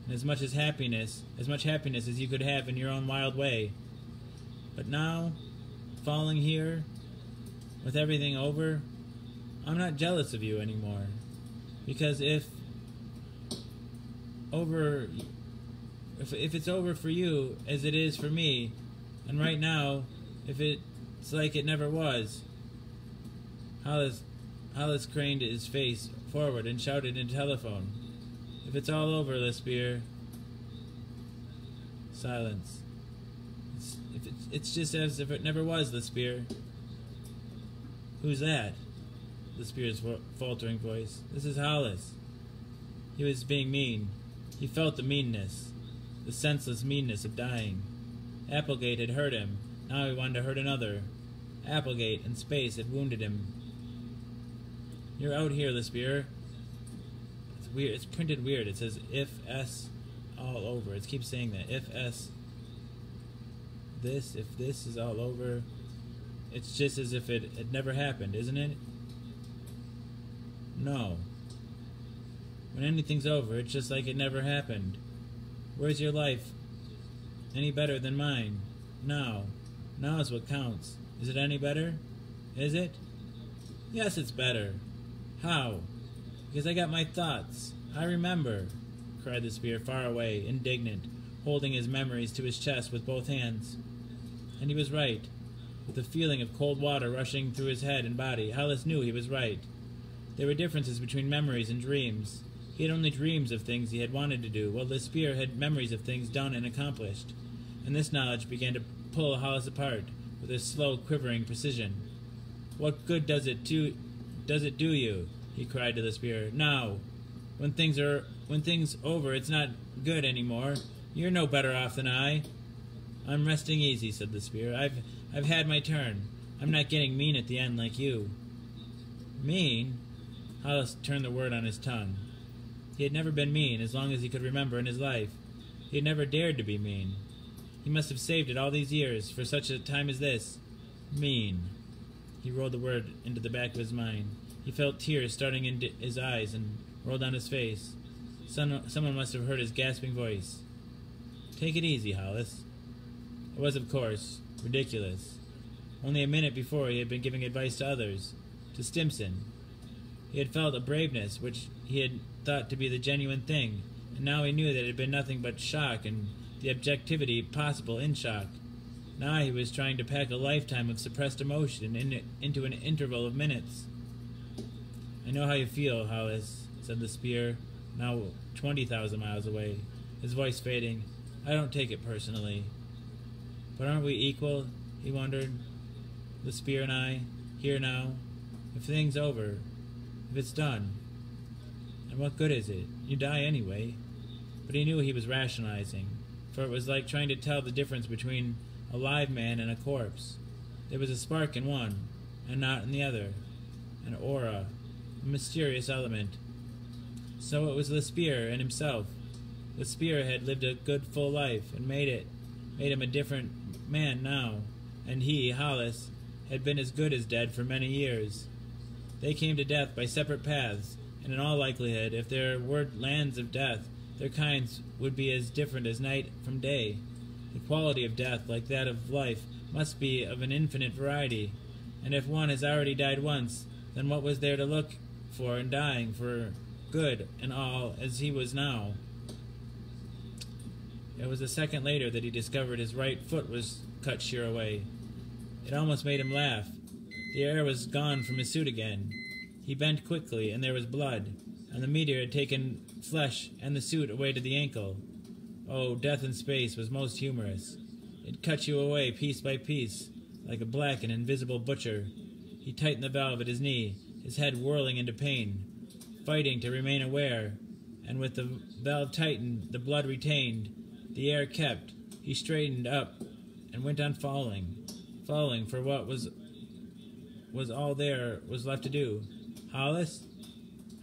Speaker 1: and as much happiness as you could have in your own wild way. But now, falling here, with everything over, I'm not jealous of you anymore. Because if it's over for you as it is for me, and right now, if it's like it never was. Hollis craned his face forward and shouted into telephone. If it's all over, Lespierre. Silence. It's just as if it never was, Lespierre. Who's that? Lespierre's faltering voice. This is Hollis. He was being mean. He felt the meanness, the senseless meanness of dying. Applegate had hurt him. Now he wanted to hurt another. Applegate and space had wounded him. You're out here, Lespierre. It's weird. It's printed weird. It says if S all over. It keeps saying that. If S this, if this is all over. It's just as if it had never happened, isn't it? No. When anything's over, it's just like it never happened. Where's your life any better than mine? Now. Now is what counts. Is it any better? Is it? Yes, it's better. How? Because I got my thoughts. I remember, cried the Lespierre, far away, indignant, holding his memories to his chest with both hands. And he was right. With a feeling of cold water rushing through his head and body, Hollis knew he was right. There were differences between memories and dreams. He had only dreams of things he had wanted to do, while Lespierre had memories of things done and accomplished. And this knowledge began to pull Hollis apart with a slow, quivering precision. What good does it do you? He cried to Lespierre. Now, when things over, it's not good anymore. You're no better off than I. I'm resting easy, said Lespierre. I've had my turn. I'm not getting mean at the end like you. Mean? Hollis turned the word on his tongue. He had never been mean as long as he could remember in his life. He had never dared to be mean. He must have saved it all these years for such a time as this. Mean. He rolled the word into the back of his mind. He felt tears starting in his eyes and rolled down his face. Someone must have heard his gasping voice. Take it easy, Hollis. It was, of course, ridiculous. Only a minute before he had been giving advice to others, to Stimson. He had felt a braveness which he had thought to be the genuine thing, and now he knew that it had been nothing but shock and the objectivity possible in shock. Now he was trying to pack a lifetime of suppressed emotion into an interval of minutes. "I know how you feel, Hollis," said the spear, now 20,000 miles away, his voice fading. "I don't take it personally." "But aren't we equal?" he wondered. "The spear and I, here now. If things over, if it's done, and what good is it? You die anyway." But he knew he was rationalizing, for it was like trying to tell the difference between a live man and a corpse. There was a spark in one, and not in the other. An aura, a mysterious element. So it was the spear and himself. The spear had lived a good full life, and made him a different man now, and he, Hollis, had been as good as dead for many years. They came to death by separate paths, and in all likelihood, if there were lands of death, their kinds would be as different as night from day. The quality of death, like that of life, must be of an infinite variety, and if one has already died once, then what was there to look for in dying for good and all as he was now? It was a second later that he discovered his right foot was cut sheer away. It almost made him laugh. The air was gone from his suit again. He bent quickly, and there was blood, and the meteor had taken flesh and the suit away to the ankle. Oh, death in space was most humorous. It cut you away piece by piece, like a black and invisible butcher. He tightened the valve at his knee, his head whirling into pain, fighting to remain aware, and with the valve tightened, the blood retained, the air kept. He straightened up and went on falling, for what was all there was left to do. "Hollis?"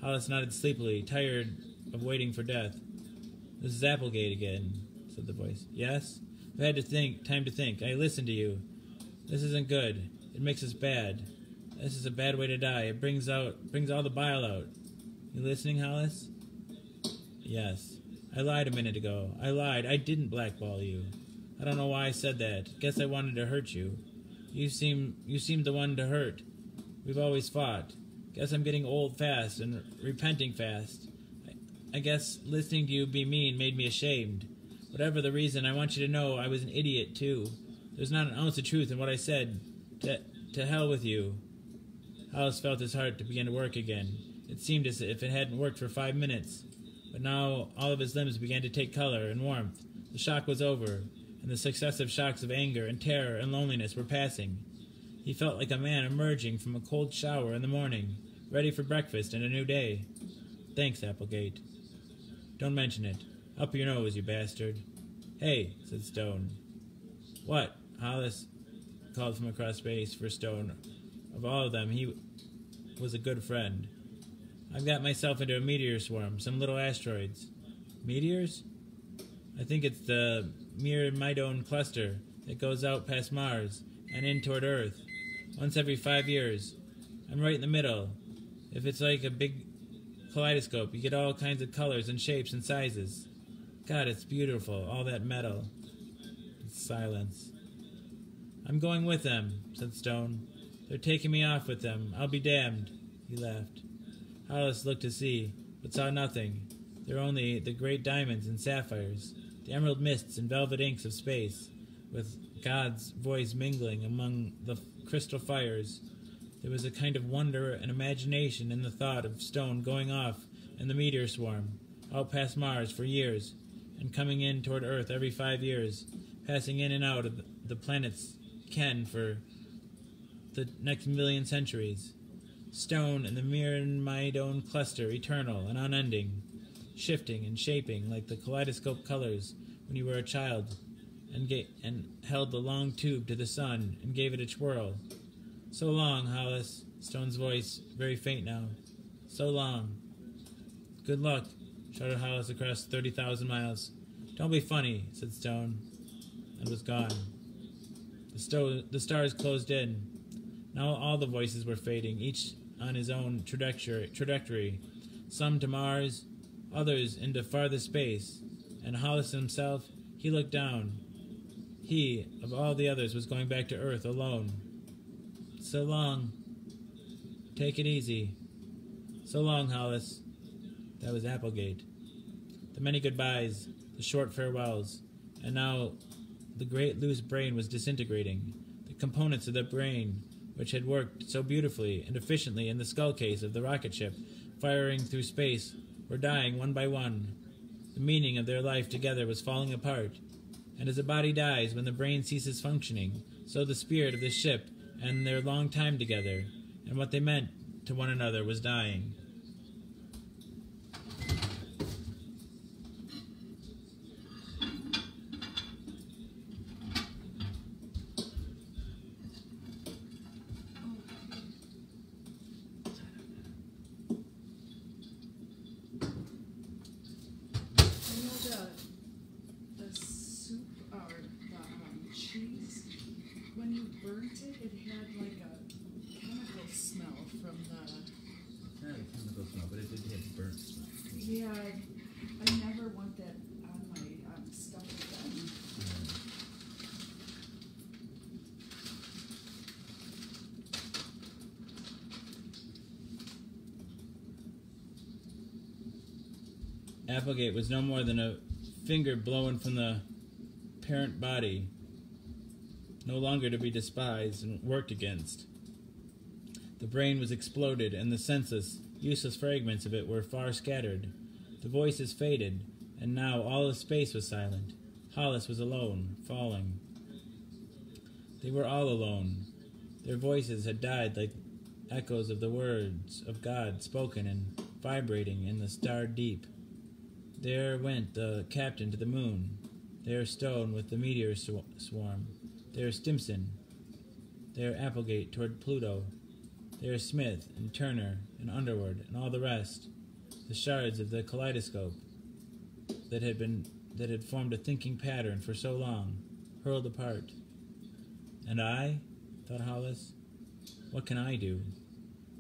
Speaker 1: Hollis nodded sleepily, tired of waiting for death. "This is Applegate again," said the voice. "Yes? I've had time to think. I listened to you. This isn't good. It makes us bad. This is a bad way to die. It brings all the bile out. You listening, Hollis?" "Yes. I lied a minute ago. I lied. I didn't blackball you. I don't know why I said that. Guess I wanted to hurt you. You seem the one to hurt. We've always fought. Guess I'm getting old fast and repenting fast. I guess listening to you be mean made me ashamed. Whatever the reason, I want you to know I was an idiot, too. There's not an ounce of truth in what I said. To hell with you." Hollis felt his heart to begin to work again. It seemed as if it hadn't worked for 5 minutes. But now all of his limbs began to take color and warmth. The shock was over, and the successive shocks of anger and terror and loneliness were passing. He felt like a man emerging from a cold shower in the morning, ready for breakfast and a new day. "Thanks, Applegate." "Don't mention it. Up your nose, you bastard." "Hey," said Stone. "What?" Hollis called from across space for Stone. Of all of them, he was a good friend. "I've got myself into a meteor swarm, some little asteroids." "Meteors?" "I think it's the Myrmidon cluster that goes out past Mars and in toward Earth, once every 5 years. I'm right in the middle. If it's like a big kaleidoscope, you get all kinds of colors and shapes and sizes. God, it's beautiful, all that metal." Silence. "I'm going with them," said Stone. "They're taking me off with them. I'll be damned." He laughed. Hollis looked to see, but saw nothing. There were only the great diamonds and sapphires, the emerald mists and velvet inks of space, with God's voice mingling among the crystal fires. There was a kind of wonder and imagination in the thought of Stone going off in the meteor swarm, out past Mars for years, and coming in toward Earth every 5 years, passing in and out of the planet's ken for the next million centuries. Stone and the Myrmidon cluster, eternal and unending, shifting and shaping like the kaleidoscope colors when you were a child, and held the long tube to the sun and gave it a twirl. "So long, Hollis," Stone's voice, very faint now. "So long." "Good luck," shouted Hollis across 30,000 miles. "Don't be funny," said Stone, and was gone. The stars closed in. Now all the voices were fading, each on his own trajectory, some to Mars, others into farthest space, and Hollis himself, he looked down. He, of all the others, was going back to Earth alone. "So long. Take it easy. So long, Hollis." That was Applegate. The many goodbyes, the short farewells, and now the great loose brain was disintegrating. The components of the brain, which had worked so beautifully and efficiently in the skull case of the rocket ship, firing through space, were dying one by one. The meaning of their life together was falling apart, and as a body dies when the brain ceases functioning, so the spirit of the ship and their long time together, and what they meant to one another, was dying.
Speaker 2: When you burnt it, it had like a chemical smell from the...
Speaker 1: Not a chemical smell, but it did have burnt smell.
Speaker 2: Yeah, I never want that on my stuff again.
Speaker 1: Applegate was no more than a finger blown from the parent body, no longer to be despised and worked against. The brain was exploded, and the senseless, useless fragments of it were far scattered. The voices faded, and now all of space was silent. Hollis was alone, falling. They were all alone. Their voices had died like echoes of the words of God spoken and vibrating in the starred deep. There went the captain to the moon. There Stone with the meteor swarm. There Stimson. There Applegate toward Pluto. There Smith and Turner and Underwood and all the rest, the shards of the kaleidoscope that had formed a thinking pattern for so long, hurled apart. And I, thought Hollis, what can I do?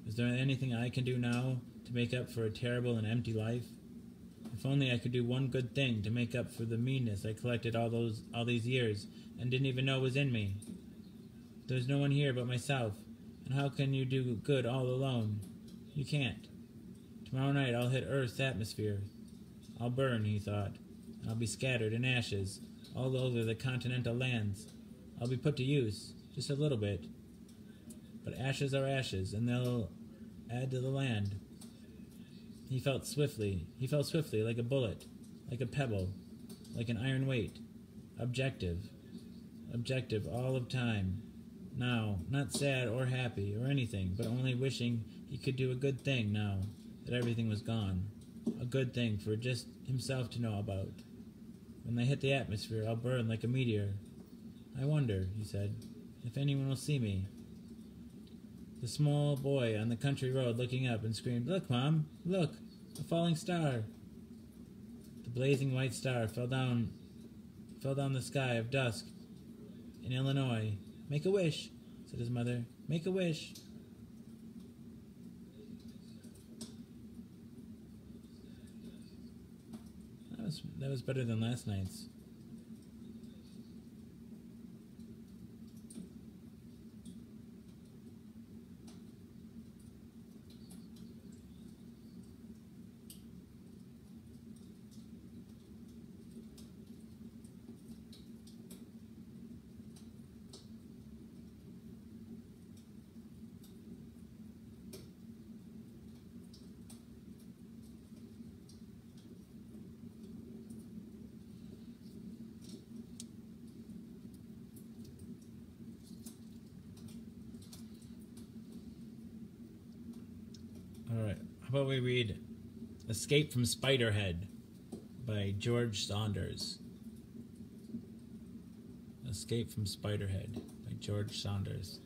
Speaker 1: Is there anything I can do now to make up for a terrible and empty life? If only I could do one good thing to make up for the meanness I collected all these years and didn't even know was in me. There's no one here but myself, and how can you do good all alone? You can't. Tomorrow night I'll hit Earth's atmosphere. I'll burn, he thought. I'll be scattered in ashes all over the continental lands. I'll be put to use, just a little bit. But ashes are ashes, and they'll add to the land. He fell swiftly like a bullet, like a pebble, like an iron weight. Objective all of time. Now, not sad or happy or anything, but only wishing he could do a good thing now that everything was gone. A good thing for just himself to know about. When they hit the atmosphere, I'll burn like a meteor. I wonder, he said, if anyone will see me. The small boy on the country road looking up and screamed, "Look, Mom, look, a falling star." The blazing white star fell down the sky of dusk in Illinois. "Make a wish," said his mother. "Make a wish." That was better than last night's. Alright, how about we read Escape from Spiderhead by George Saunders. Escape from Spiderhead by George Saunders.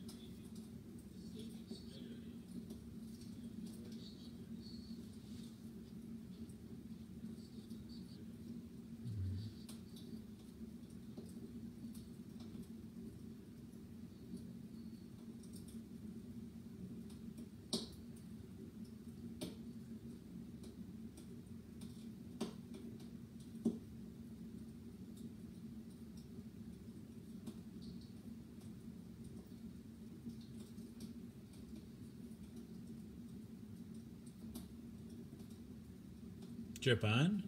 Speaker 1: Drip on,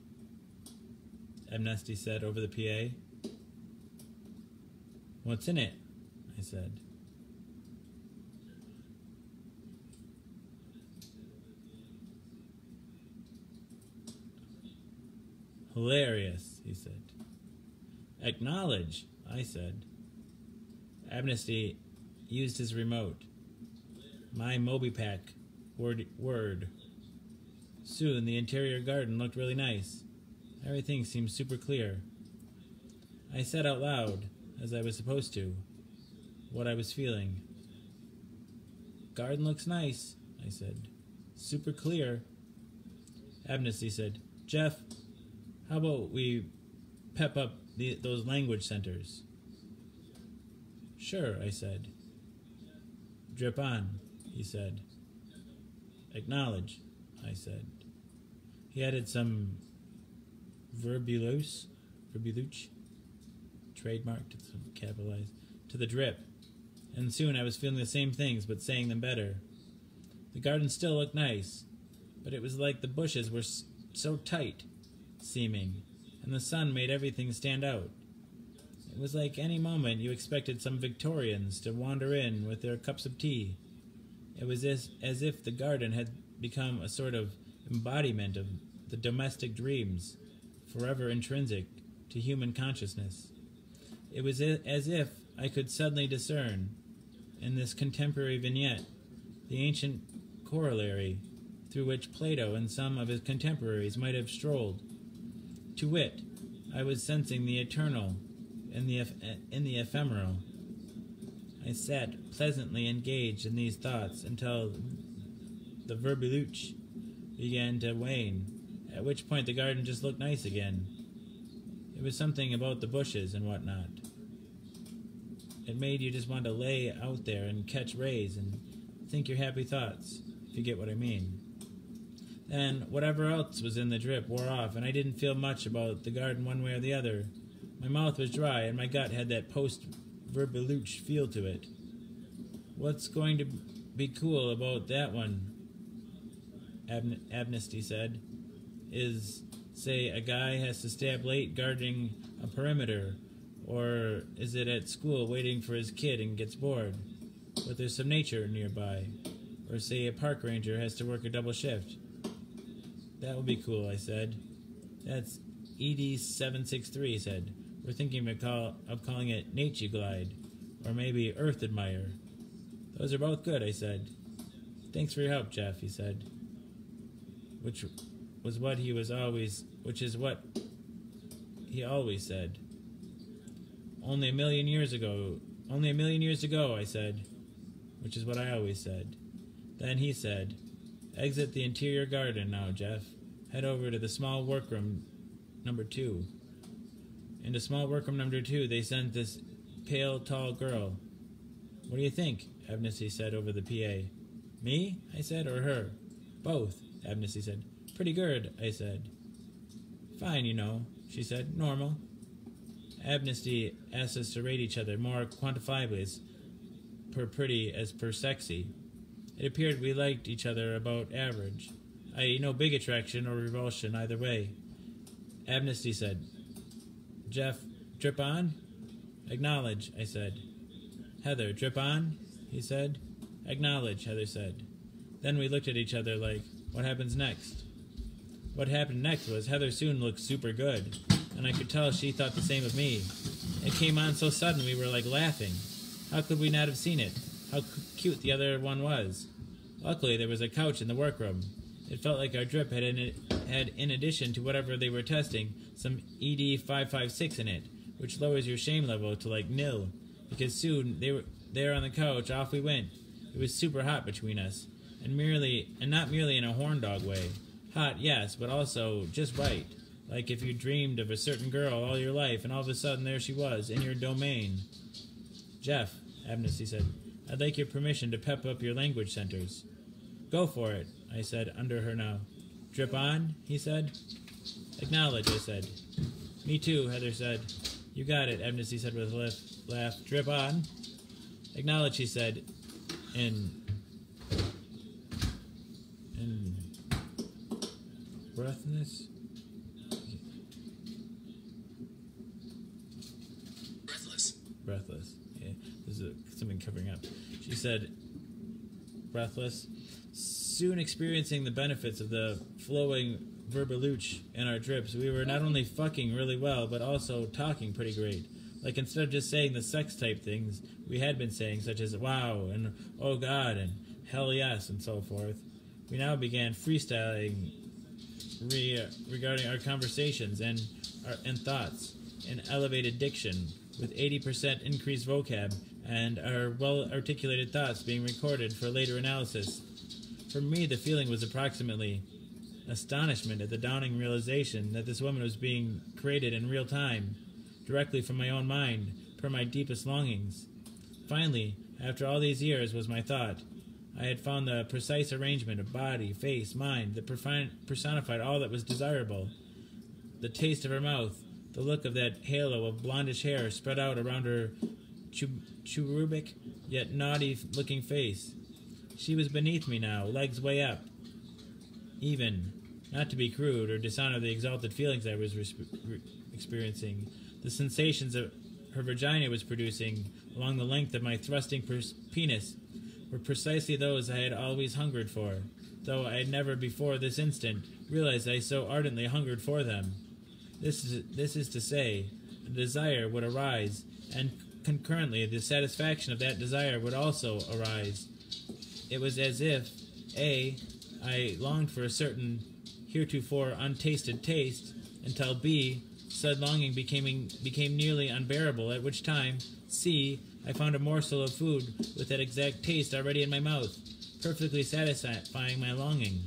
Speaker 1: Amnesty said over the PA. What's in it? I said. Hilarious, he said. Acknowledge, I said. Amnesty used his remote. My MobiPack word. Soon the interior garden looked really nice. Everything seemed super clear. I said out loud, as I was supposed to, what I was feeling. Garden looks nice, I said. Super clear. Amnesty said, Jeff, how about we pep up those language centers? Sure, I said. Drip on, he said. Acknowledge, I said. He added some verbiluce, trademarked, capitalized, to the drip, and soon I was feeling the same things but saying them better. The garden still looked nice, but it was like the bushes were so tight seeming, and the sun made everything stand out. It was like any moment you expected some Victorians to wander in with their cups of tea. It was as if the garden had become a sort of embodiment of the domestic dreams, forever intrinsic to human consciousness. It was as if I could suddenly discern, in this contemporary vignette, the ancient corollary through which Plato and some of his contemporaries might have strolled. To wit, I was sensing the eternal in the ephemeral. I sat pleasantly engaged in these thoughts until the verbiluce began to wane, at which point the garden just looked nice again. It was something about the bushes and whatnot. It made you just want to lay out there and catch rays and think your happy thoughts, if you get what I mean. Then whatever else was in the drip wore off, and I didn't feel much about the garden one way or the other. My mouth was dry, and my gut had that post-verbiluce feel to it. What's going to be cool about that one, Amnesty said, is, say, a guy has to stay up late guarding a perimeter, or is it at school waiting for his kid and gets bored, but there's some nature nearby, or say a park ranger has to work a double shift. That would be cool, I said. That's ED763, he said. We're thinking of calling it Nature Glide, or maybe Earth Admire. Those are both good, I said. Thanks for your help, Jeff, he said. Which is what he always said. Only a million years ago, I said. Which is what I always said. Then he said, exit the interior garden now, Jeff. Head over to the small workroom number 2. Into small workroom number 2, they sent this pale, tall girl. What do you think? Amnesty said over the PA. Me? I said, or her? Both, Amnesty said. Pretty good, I said. Fine, you know, she said. Normal. Amnesty asked us to rate each other more quantifiably as per pretty as per sexy. It appeared we liked each other about average, i.e. no big attraction or revulsion either way. Amnesty said, Jeff, drip on? Acknowledge, I said. Heather, drip on? He said. Acknowledge, Heather said. Then we looked at each other like, what happens next? What happened next was Heather soon looked super good, and I could tell she thought the same of me. It came on so sudden we were like laughing. How could we not have seen it? How cute the other one was. Luckily, there was a couch in the workroom. It felt like our drip had, in addition to whatever they were testing, some ED556 in it, which lowers your shame level to like nil, because soon they were there on the couch, off we went. It was super hot between us, and not merely in a horn dog way. Hot, yes, but also just right. Like if you dreamed of a certain girl all your life, and all of a sudden there she was, in your domain. Jeff, Amnesty said, I'd like your permission to pep up your language centers. Go for it, I said, under her now. Drip on, he said. Acknowledge, I said. Me too, Heather said. You got it, Amnesty said with a laugh. Drip on. Acknowledge, he said, in breathless. Breathless. breathless. Yeah, there's something covering up. She said, breathless, soon experiencing the benefits of the flowing verbaluche in our drips, we were not only fucking really well, but also talking pretty great. Like, instead of just saying the sex type things we had been saying, such as wow and oh god and hell yes and so forth, we now began freestyling regarding our conversations and thoughts in elevated diction, with 80% increased vocab and our well-articulated thoughts being recorded for later analysis. For me, the feeling was approximately astonishment at the dawning realization that this woman was being created in real time, directly from my own mind, per my deepest longings. Finally, after all these years, was my thought, I had found the precise arrangement of body, face, mind that personified all that was desirable. The taste of her mouth, the look of that halo of blondish hair spread out around her cherubic yet naughty-looking face. She was beneath me now, legs way up. Even, not to be crude or dishonor the exalted feelings I was experiencing, the sensations that her vagina was producing along the length of my thrusting penis were precisely those I had always hungered for, though I had never before this instant realized I so ardently hungered for them. This is to say, a desire would arise, and concurrently the satisfaction of that desire would also arise. It was as if, A, I longed for a certain heretofore untasted taste, until B, said longing became nearly unbearable, at which time, C, I found a morsel of food with that exact taste already in my mouth, perfectly satisfying my longing.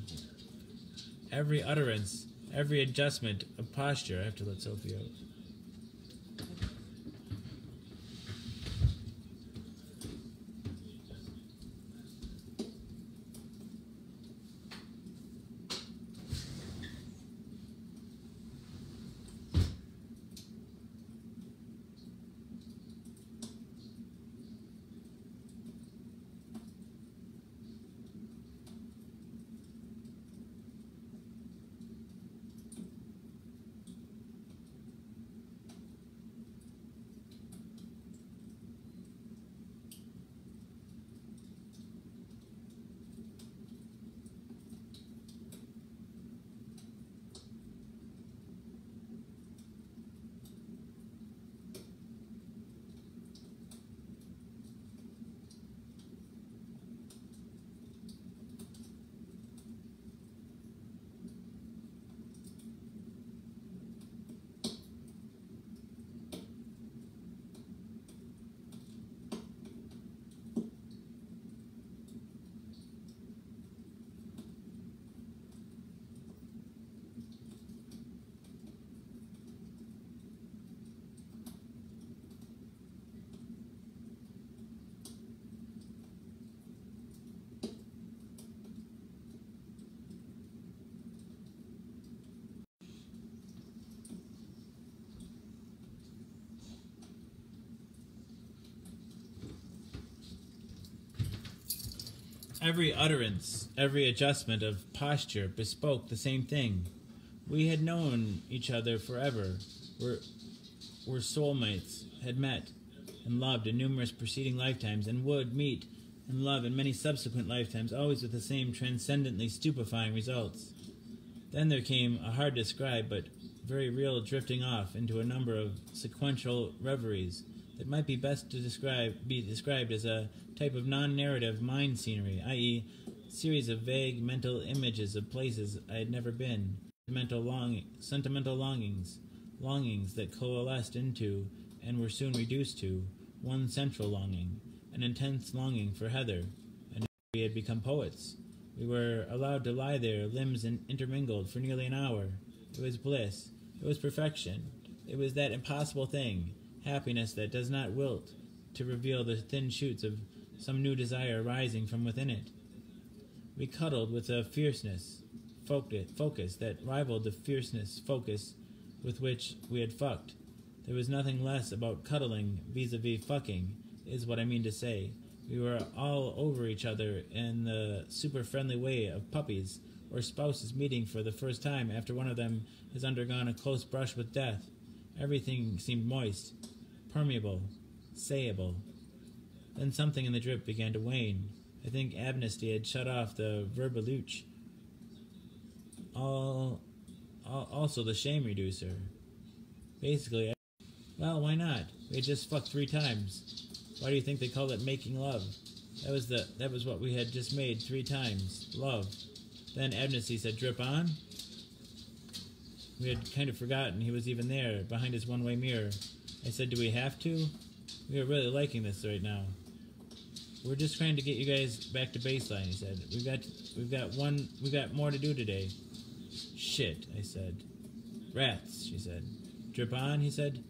Speaker 1: Every utterance, every adjustment of posture, I have to let Sophie out. Every utterance, every adjustment of posture bespoke the same thing. We had known each other forever, were soulmates, had met and loved in numerous preceding lifetimes, and would meet and love in many subsequent lifetimes, always with the same transcendently stupefying results. Then there came a hard-to-describe but very real drifting off into a number of sequential reveries that might be best to be described as a type of non-narrative mind scenery, i.e., series of vague mental images of places I had never been, sentimental longings that coalesced into, and were soon reduced to, one central longing, an intense longing for Heather, and we had become poets. We were allowed to lie there, limbs intermingled, for nearly an hour. It was bliss. It was perfection. It was that impossible thing, happiness that does not wilt to reveal the thin shoots of some new desire rising from within it. We cuddled with a fierceness, focus that rivaled the focus with which we had fucked. There was nothing less about cuddling vis-a-vis fucking, is what I mean to say. We were all over each other in the super-friendly way of puppies or spouses meeting for the first time after one of them has undergone a close brush with death. Everything seemed moist, permeable, sayable. Then something in the drip began to wane. I think Amnesty had shut off the verbaluche. Also the shame reducer. Basically, well, why not? We had just fucked 3 times. Why do you think they called it making love? That was what we had just made 3 times. Love. Then Amnesty said, drip on? We had kind of forgotten he was even there, behind his one-way mirror. I said, do we have to? We are really liking this right now. We're just trying to get you guys back to baseline, he said. We've got more to do today. Shit, I said. Rats, she said. Drip on, he said.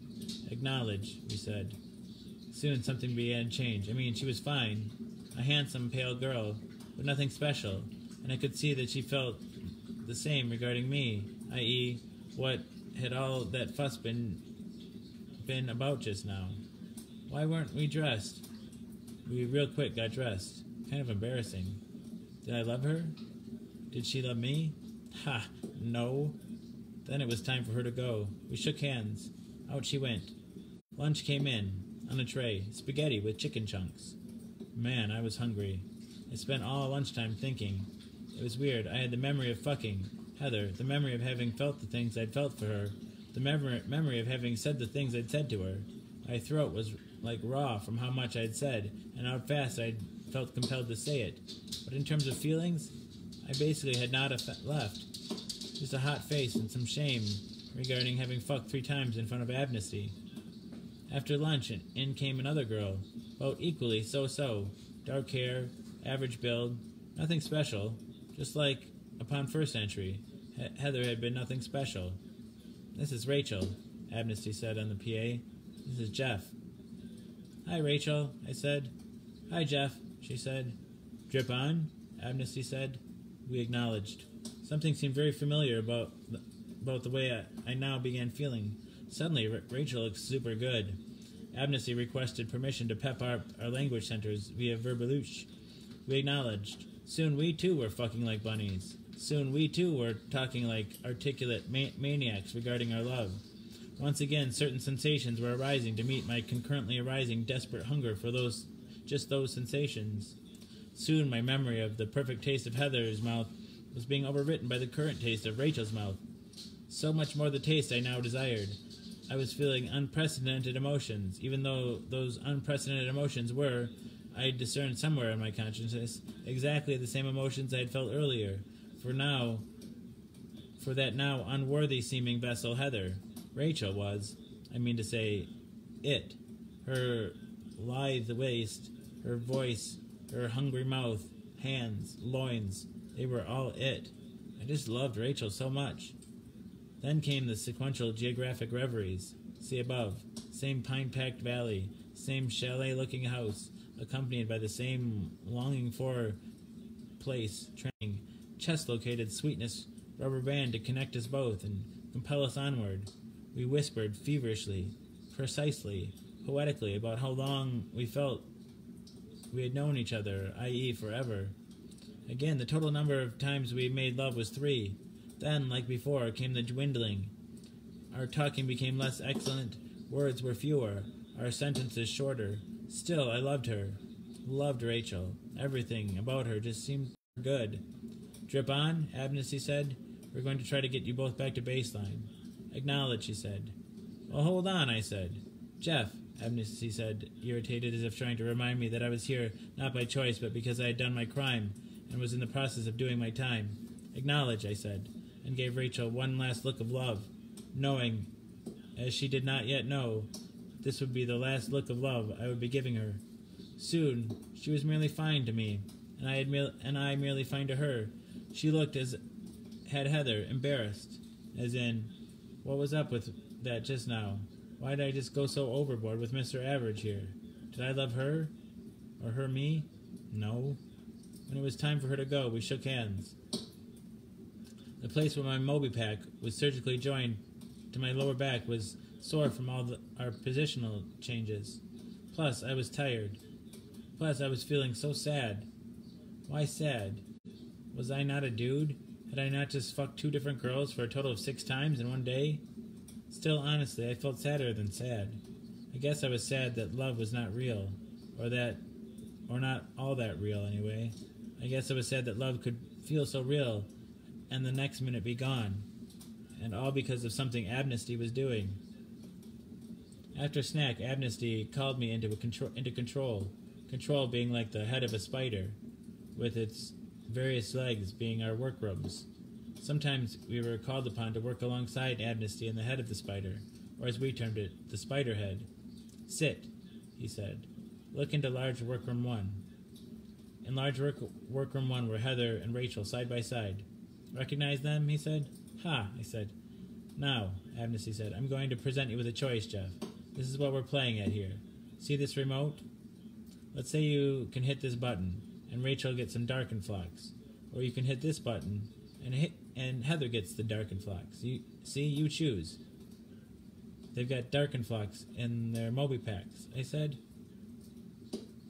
Speaker 1: Acknowledge, we said. Soon something began to change. I mean, she was fine. A handsome, pale girl, but nothing special. And I could see that she felt the same regarding me, i.e., what had all that fuss been about just now. Why weren't we dressed? We real quick got dressed. Kind of embarrassing. Did I love her? Did she love me? Ha, no. Then it was time for her to go. We shook hands. Out she went. Lunch came in, on a tray, spaghetti with chicken chunks. Man, I was hungry. I spent all lunchtime thinking. It was weird. I had the memory of fucking Heather, the memory of having felt the things I'd felt for her, the memory of having said the things I'd said to her. My throat was like raw from how much I'd said, and how fast I'd felt compelled to say it. But in terms of feelings, I basically had not left. Just a hot face and some shame regarding having fucked 3 times in front of Amnesty. After lunch, in came another girl, about equally so-so, dark hair, average build, nothing special, just like upon first entry. Heather had been nothing special. This is Rachel, Amnesty said on the PA. This is Jeff. Hi, Rachel, I said. Hi, Jeff, she said. Drip on, Amnesty said. We acknowledged. Something seemed very familiar about the way I now began feeling. Suddenly, Rachel looked super good. Amnesty requested permission to pep our language centers via verbaluche. We acknowledged. Soon we too were fucking like bunnies. Soon we too were talking like articulate maniacs regarding our love. Once again, certain sensations were arising to meet my concurrently arising desperate hunger for those sensations. Soon my memory of the perfect taste of Heather's mouth was being overwritten by the current taste of Rachel's mouth. So much more the taste I now desired. I was feeling unprecedented emotions, even though those unprecedented emotions were, I discerned somewhere in my consciousness, exactly the same emotions I had felt earlier, for that now unworthy-seeming vessel Heather. Rachel was, I mean to say, it. Her lithe waist, her voice, her hungry mouth, hands, loins, they were all it. I just loved Rachel so much. Then came the sequential geographic reveries. See above, same pine-packed valley, same chalet-looking house, accompanied by the same longing-for place, training, chest-located sweetness, rubber band to connect us both and compel us onward. We whispered feverishly, precisely, poetically about how long we felt we had known each other, i.e. forever. Again, the total number of times we made love was 3. Then, like before, came the dwindling. Our talking became less excellent, words were fewer, our sentences shorter. Still, I loved her. Loved Rachel. Everything about her just seemed good. Drip on, Amnesty said. We're going to try to get you both back to baseline. Acknowledge, she said. Well, hold on, I said. Jeff, Amnesty said, irritated as if trying to remind me that I was here not by choice but because I had done my crime and was in the process of doing my time. Acknowledge, I said, and gave Rachel one last look of love, knowing, as she did not yet know, this would be the last look of love I would be giving her. Soon, she was merely fine to me, and I merely fine to her. She looked as had Heather, embarrassed, as in, what was up with that just now? Why did I just go so overboard with Mr. Average here? Did I love her? Or her me? No. When it was time for her to go, we shook hands. The place where my Moby-Pack was surgically joined to my lower back was sore from all our positional changes. Plus, I was tired. Plus, I was feeling so sad. Why sad? Was I not a dude? Had I not just fucked 2 different girls for a total of 6 times in one day? Still, honestly, I felt sadder than sad. guess I was sad that love was not real, or not all that real anyway. I guess I was sad that love could feel so real and the next minute be gone, and all because of something Amnesty was doing. After snack, Amnesty called me into control. Control being like the head of a spider, with its various legs being our workrooms. Sometimes we were called upon to work alongside Amnesty and the head of the spider, or as we termed it, the spider head. Sit, he said. Look into large workroom 1. In large workroom 1 were Heather and Rachel side by side. Recognize them, he said. Ha, I said. Now, Amnesty said, I'm going to present you with a choice, Jeff. This is what we're playing at here. See this remote? Let's say you can hit this button, and Rachel gets some Darkenfloxx. Or you can hit this button, and Heather gets the Darkenfloxx. You choose. They've got Darkenfloxx in their Moby-Packs. I said,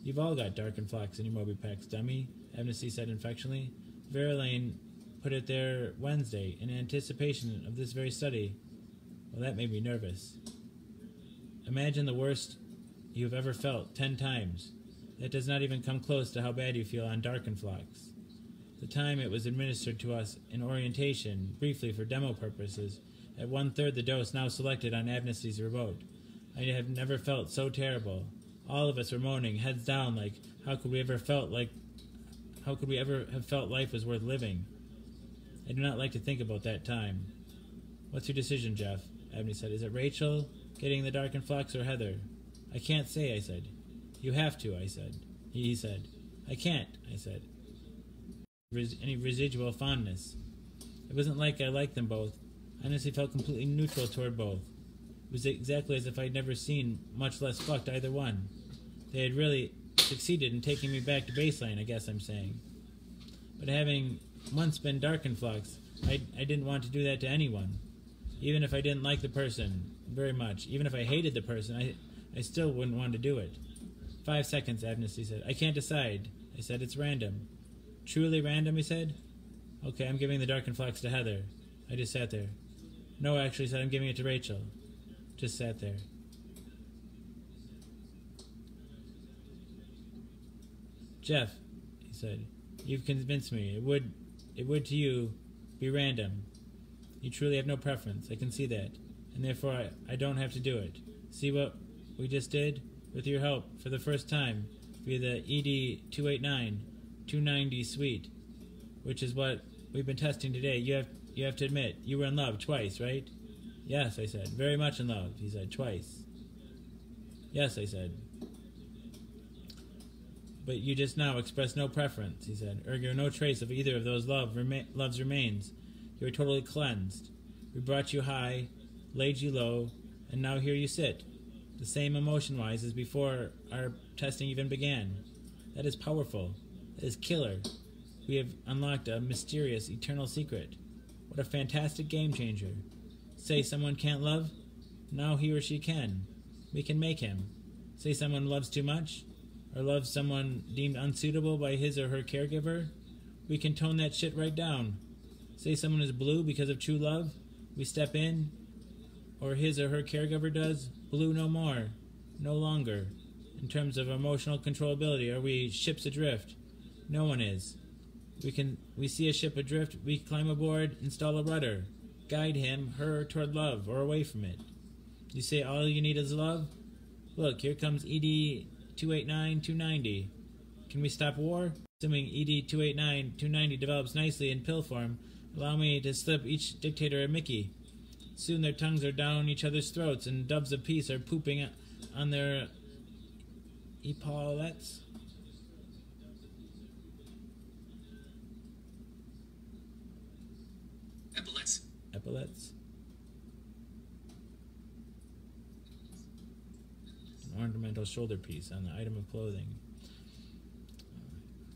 Speaker 1: You've all got Darkenfloxx in your Moby-Packs, dummy, Amnesty said affectionately. Verlaine put it there Wednesday in anticipation of this very study. Well, that made me nervous. Imagine the worst you've ever felt 10 times. That does not even come close to how bad you feel on Darkenfloxx. The time it was administered to us in orientation, briefly for demo purposes, at 1/3 the dose now selected on Amnesty's remote. I have never felt so terrible. All of us were moaning, heads down, like, how could we ever have felt life was worth living? I do not like to think about that time. What's your decision, Jeff? Abney said. Is it Rachel getting the Darkenfloxx or Heather? I can't say, I said. You have to, I said. He said. I can't, I said. Any residual fondness. It wasn't like I liked them both. I honestly felt completely neutral toward both. It was exactly as if I'd never seen, much less fucked, either one. They had really succeeded in taking me back to baseline, I guess I'm saying. But having once been Darkenfloxx, I didn't want to do that to anyone. Even if I didn't like the person very much, even if I hated the person, I still wouldn't want to do it. 5 seconds, Amnesty said. I can't decide. I said, it's random. Truly random, he said. Okay, I'm giving the Darkenfloxx to Heather. I just sat there. No, actually, said I'm giving it to Rachel. Just sat there. Jeff, he said, you've convinced me. It would to you be random. You truly have no preference. I can see that. And therefore I don't have to do it. See what we just did? With your help, for the first time, via the ED-289 290 suite, which is what we've been testing today. You have to admit, you were in love twice, right? Yes, I said. Very much in love, he said. Twice. Yes, I said. But you just now expressed no preference, he said. Ergo, no trace of either of those loves remains. You are totally cleansed. We brought you high, laid you low, and now here you sit. The same emotion-wise as before our testing even began. That is powerful. That is killer. We have unlocked a mysterious, eternal secret. What a fantastic game-changer. Say someone can't love? Now he or she can. We can make him. Say someone loves too much? Or loves someone deemed unsuitable by his or her caregiver? We can tone that shit right down. Say someone is blue because of true love? We step in, or his or her caregiver does? Blue no more. No longer. In terms of emotional controllability, are we ships adrift? No one is. We see a ship adrift, we climb aboard, install a rudder, guide him, her, toward love, or away from it. You say all you need is love? Look, here comes ED-289 290. Can we stop war? Assuming ED-289 290 develops nicely in pill form, allow me to slip each dictator a Mickey. Soon their tongues are down each other's throats, and doves of peace are pooping on their epaulettes. Epaulets. An ornamental shoulder piece on the item of clothing.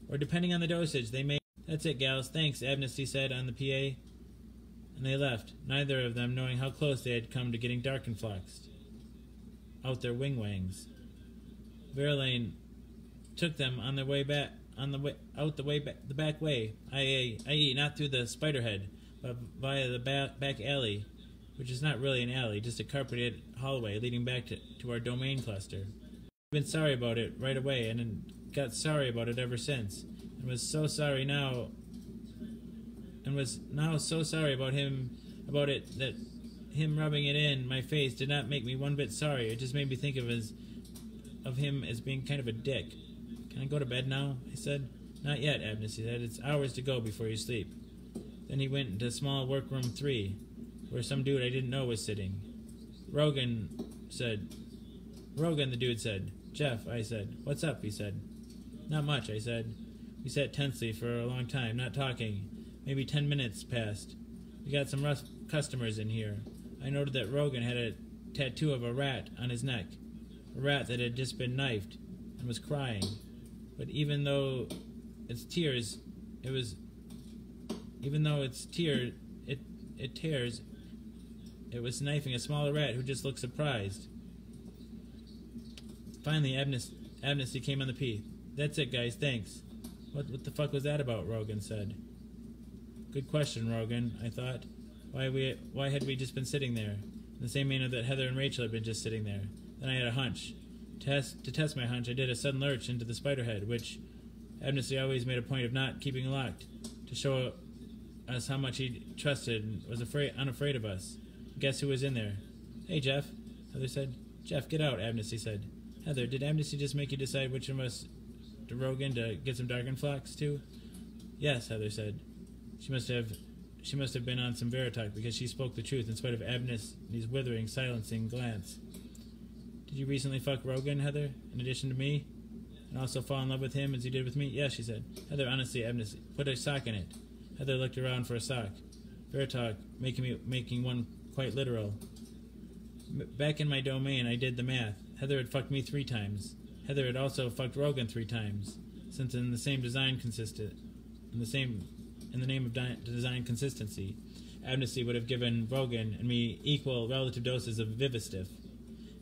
Speaker 1: Or depending on the dosage, they may... That's it, gals. Thanks, Amnesty said on the PA. And they left, neither of them knowing how close they had come to getting Darkenfloxxed out their wing-wangs. Verlaine took them on their way back, the back way, i.e., not through the Spiderhead, but via the back alley, which is not really an alley, just a carpeted hallway leading back to our domain cluster. I've been sorry about it right away, and then got sorry about it ever since, and was so sorry now so sorry about it that him rubbing it in my face did not make me one bit sorry. It just made me think of him as being kind of a dick. Can I go to bed now? I said. Not yet, Abness, he said. It's hours to go before you sleep. Then he went into small workroom 3, where some dude I didn't know was sitting. Rogan, the dude said. Jeff, I said. What's up, he said. Not much, I said. We sat tensely for a long time, not talking. Maybe 10 minutes passed. We got some rough customers in here. I noted that Rogan had a tattoo of a rat on his neck. A rat that had just been knifed and was crying. But even though it tears, it was knifing a smaller rat who just looked surprised. Finally, Amnesty came on the P. That's it, guys, thanks. What the fuck was that about, Rogan said. Good question, Rogan, I thought. Why had we just been sitting there? In the same manner that Heather and Rachel had been just sitting there. Then I had a hunch. To test my hunch, I did a sudden lurch into the Spiderhead, which Amnesty always made a point of not keeping locked, to show us how much he trusted and was unafraid of us. Guess who was in there? Hey, Jeff, Heather said. Jeff, get out, Amnesty said. Heather, did Amnesty just make you decide which of us to Rogan to get some Darkenflox to? Yes, Heather said. She must have been on some Veritalk, because she spoke the truth in spite of Amnesty's withering, silencing glance. Did you recently fuck Rogan, Heather, in addition to me? And also fall in love with him as you did with me? Yes, she said. Heather, honestly, Amnesty, put a sock in it. Heather looked around for a sock. Veritalk, making one quite literal. Back in my domain, I did the math. Heather had fucked me 3 times. Heather had also fucked Rogan 3 times, since in the same design in the name of design consistency, Amnesty would have given Rogan and me equal relative doses of Vivistiff.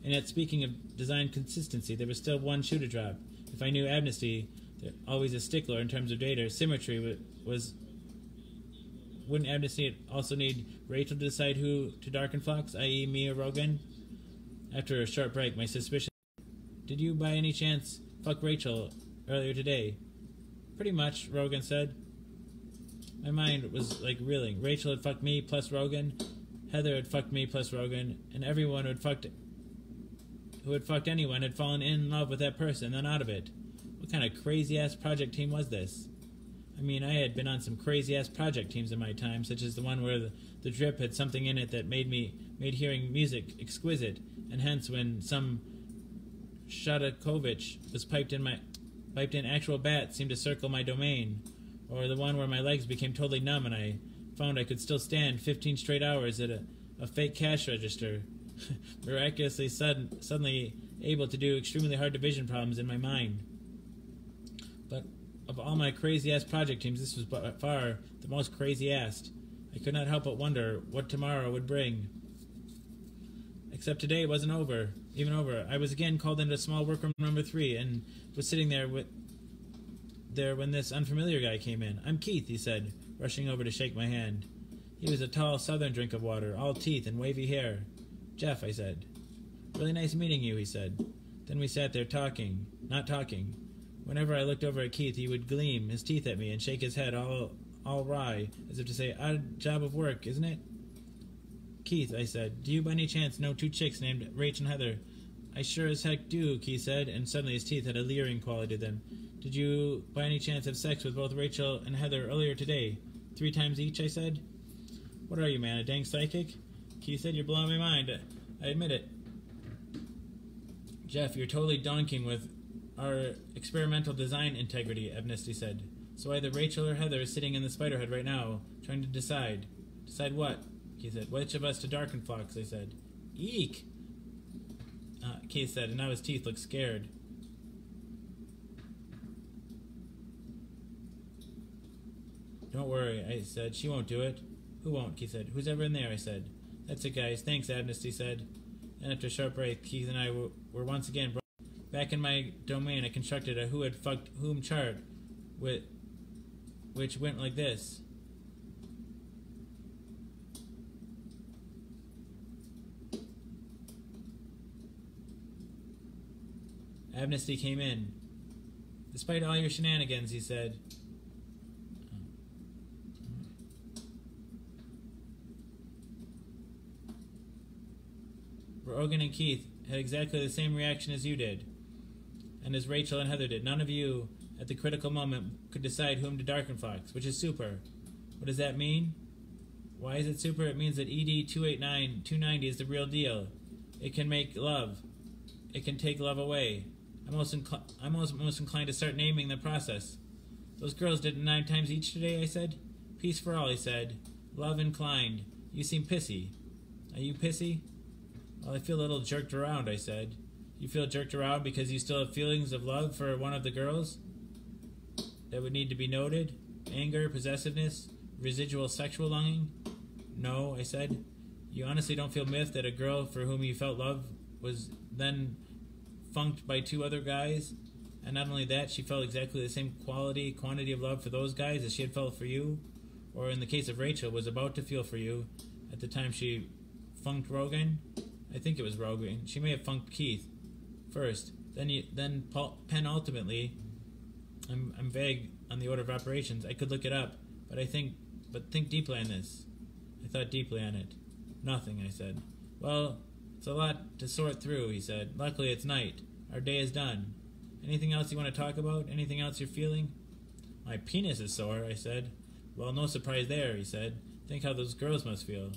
Speaker 1: And yet, speaking of design consistency, there was still one shoe to drop. If I knew Amnesty, always a stickler in terms of data, symmetry wouldn't Amnesty also need Rachel to decide who to Darkenflox, i.e. me or Rogan? After a short break, my suspicion... Did you, by any chance, fuck Rachel earlier today? Pretty much, Rogan said. My mind was like reeling. Rachel had fucked me plus Rogan. Heather had fucked me plus Rogan. And everyone who had fucked anyone had fallen in love with that person, then out of it. What kind of crazy-ass project team was this? I mean, I had been on some crazy-ass project teams in my time, such as the one where the drip had something in it that made hearing music exquisite, and hence when some Shostakovich was piped in, actual bats seemed to circle my domain, or the one where my legs became totally numb and I found I could still stand 15 straight hours at a fake cash register, miraculously suddenly able to do extremely hard division problems in my mind. But of all my crazy-ass project teams, this was by far the most crazy-assed. I could not help but wonder what tomorrow would bring. Except today it wasn't over. I was again called into small workroom number 3 and was sitting there when this unfamiliar guy came in. I'm Keith, he said, rushing over to shake my hand. He was a tall southern drink of water, all teeth and wavy hair. Jeff, I said. Really nice meeting you, he said. Then we sat there not talking. Whenever I looked over at Keith, he would gleam his teeth at me and shake his head all wry, as if to say, odd job of work, isn't it? Keith, I said, do you by any chance know 2 chicks named Rach and Heather? I sure as heck do, Keith said, and suddenly his teeth had a leering quality to them. Did you by any chance have sex with both Rachel and Heather earlier today? 3 times each, I said. What are you, man, a dang psychic? Keith said, you're blowing my mind. I admit it. Jeff, you're totally donking with our experimental design integrity, Amnesty said. So either Rachel or Heather is sitting in the Spiderhead right now, trying to decide. Decide what? Keith said. Which of us to Darkenflox, I said. Eek! Keith said, and now his teeth looked scared. Don't worry, I said. She won't do it. Who won't? Keith said. Who's ever in there? I said. That's it, guys. Thanks, Amnesty said. And after a short break, Keith and I were once again brought back in my domain. I constructed a who had fucked whom chart, which went like this. Amnesty came in. Despite all your shenanigans, he said. Rogan and Keith had exactly the same reaction as you did, and as Rachel and Heather did. None of you, at the critical moment, could decide whom to Darkenflox, which is super. What does that mean? Why is it super? It means that ED-289-290 is the real deal. It can make love. It can take love away. I'm most inclined to start naming the process. Those girls did it 9 times each today, I said. Peace for all, he said. Love inclined. You seem pissy. Are you pissy? Well, I feel a little jerked around, I said. You feel jerked around because you still have feelings of love for one of the girls? That would need to be noted? Anger, possessiveness, residual sexual longing? No, I said. You honestly don't feel miffed that a girl for whom you felt love was then funked by 2 other guys? And not only that, she felt exactly the same quantity of love for those guys as she had felt for you? Or in the case of Rachel, was about to feel for you at the time she funked Rogan? I think it was Rogan. She may have funked Keith first. Then penultimately, I'm vague on the order of operations. I could look it up, but think deeply on this. I thought deeply on it. Nothing, I said. Well, it's a lot to sort through, he said. Luckily, it's night. Our day is done. Anything else you want to talk about? Anything else you're feeling? My penis is sore, I said. Well, no surprise there, he said. Think how those girls must feel.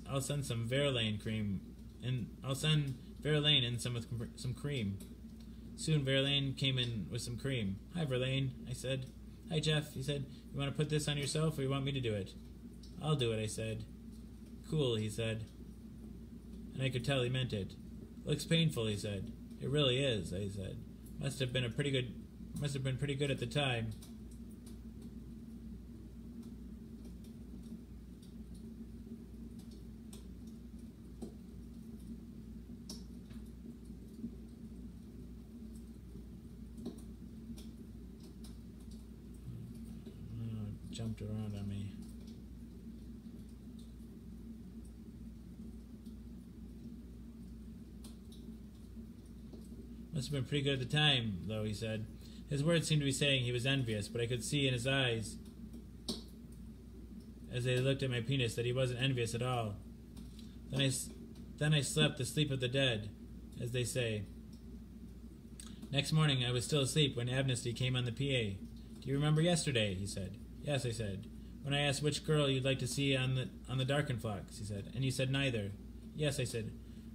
Speaker 1: I'll send some Verlaine cream, and I'll send Verlaine in some cream. Soon Verlaine came in with some cream. Hi, Verlaine, I said. Hi, Jeff, he said. You want to put this on yourself, or you want me to do it? I'll do it, I said. Cool, he said. And I could tell he meant it. Looks painful, he said. It really is, I said. Must have been pretty good at the time. Jumped around on me. Must have been pretty good at the time, though, he said. His words seemed to be saying he was envious, but I could see in his eyes, as they looked at my penis, that he wasn't envious at all. Then I slept the sleep of the dead, as they say. Next morning I was still asleep when Amnesty came on the PA. Do you remember yesterday? He said. Yes, I said. When I asked which girl you'd like to see on the Darkenflox, he said, and you said neither. Yes, I said.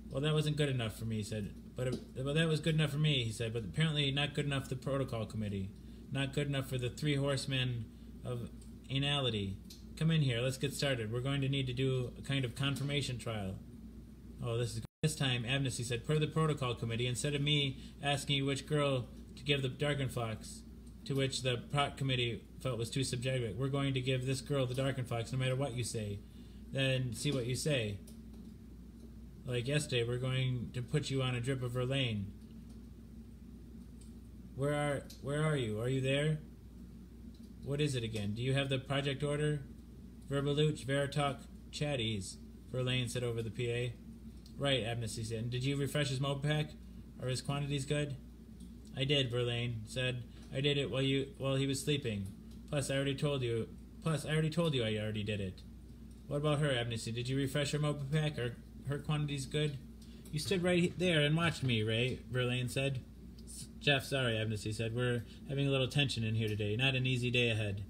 Speaker 1: Well, that wasn't good enough for me, he said. But that was good enough for me, he said, but apparently not good enough for the protocol committee. Not good enough for the 3 horsemen of anality. Come in here, let's get started. We're going to need to do a kind of confirmation trial. Oh, this is good. This time, Amnesty said, per the protocol committee, instead of me asking you which girl to give the Darkenflox, to which the Prot committee felt was too subjective, we're going to give this girl the Darkenflox no matter what you say. Then see what you say. Like yesterday, we're going to put you on a drip of Verlaine. Where are you? Are you there? What is it again? Do you have the project order? Verbaluch, Veritalk, Chatties, Verlaine said over the PA. Right, Amnesty said. And did you refresh his mobile pack? Are his quantities good? I did, Verlaine said. I did it while he was sleeping. Plus, I already told you I already did it. What about her, Amnesty? Did you refresh her mobile pack? Are her quantities good? You stood right there and watched me, Ray, Verlaine said. Jeff, sorry, Amnesty said. We're having a little tension in here today. Not an easy day ahead.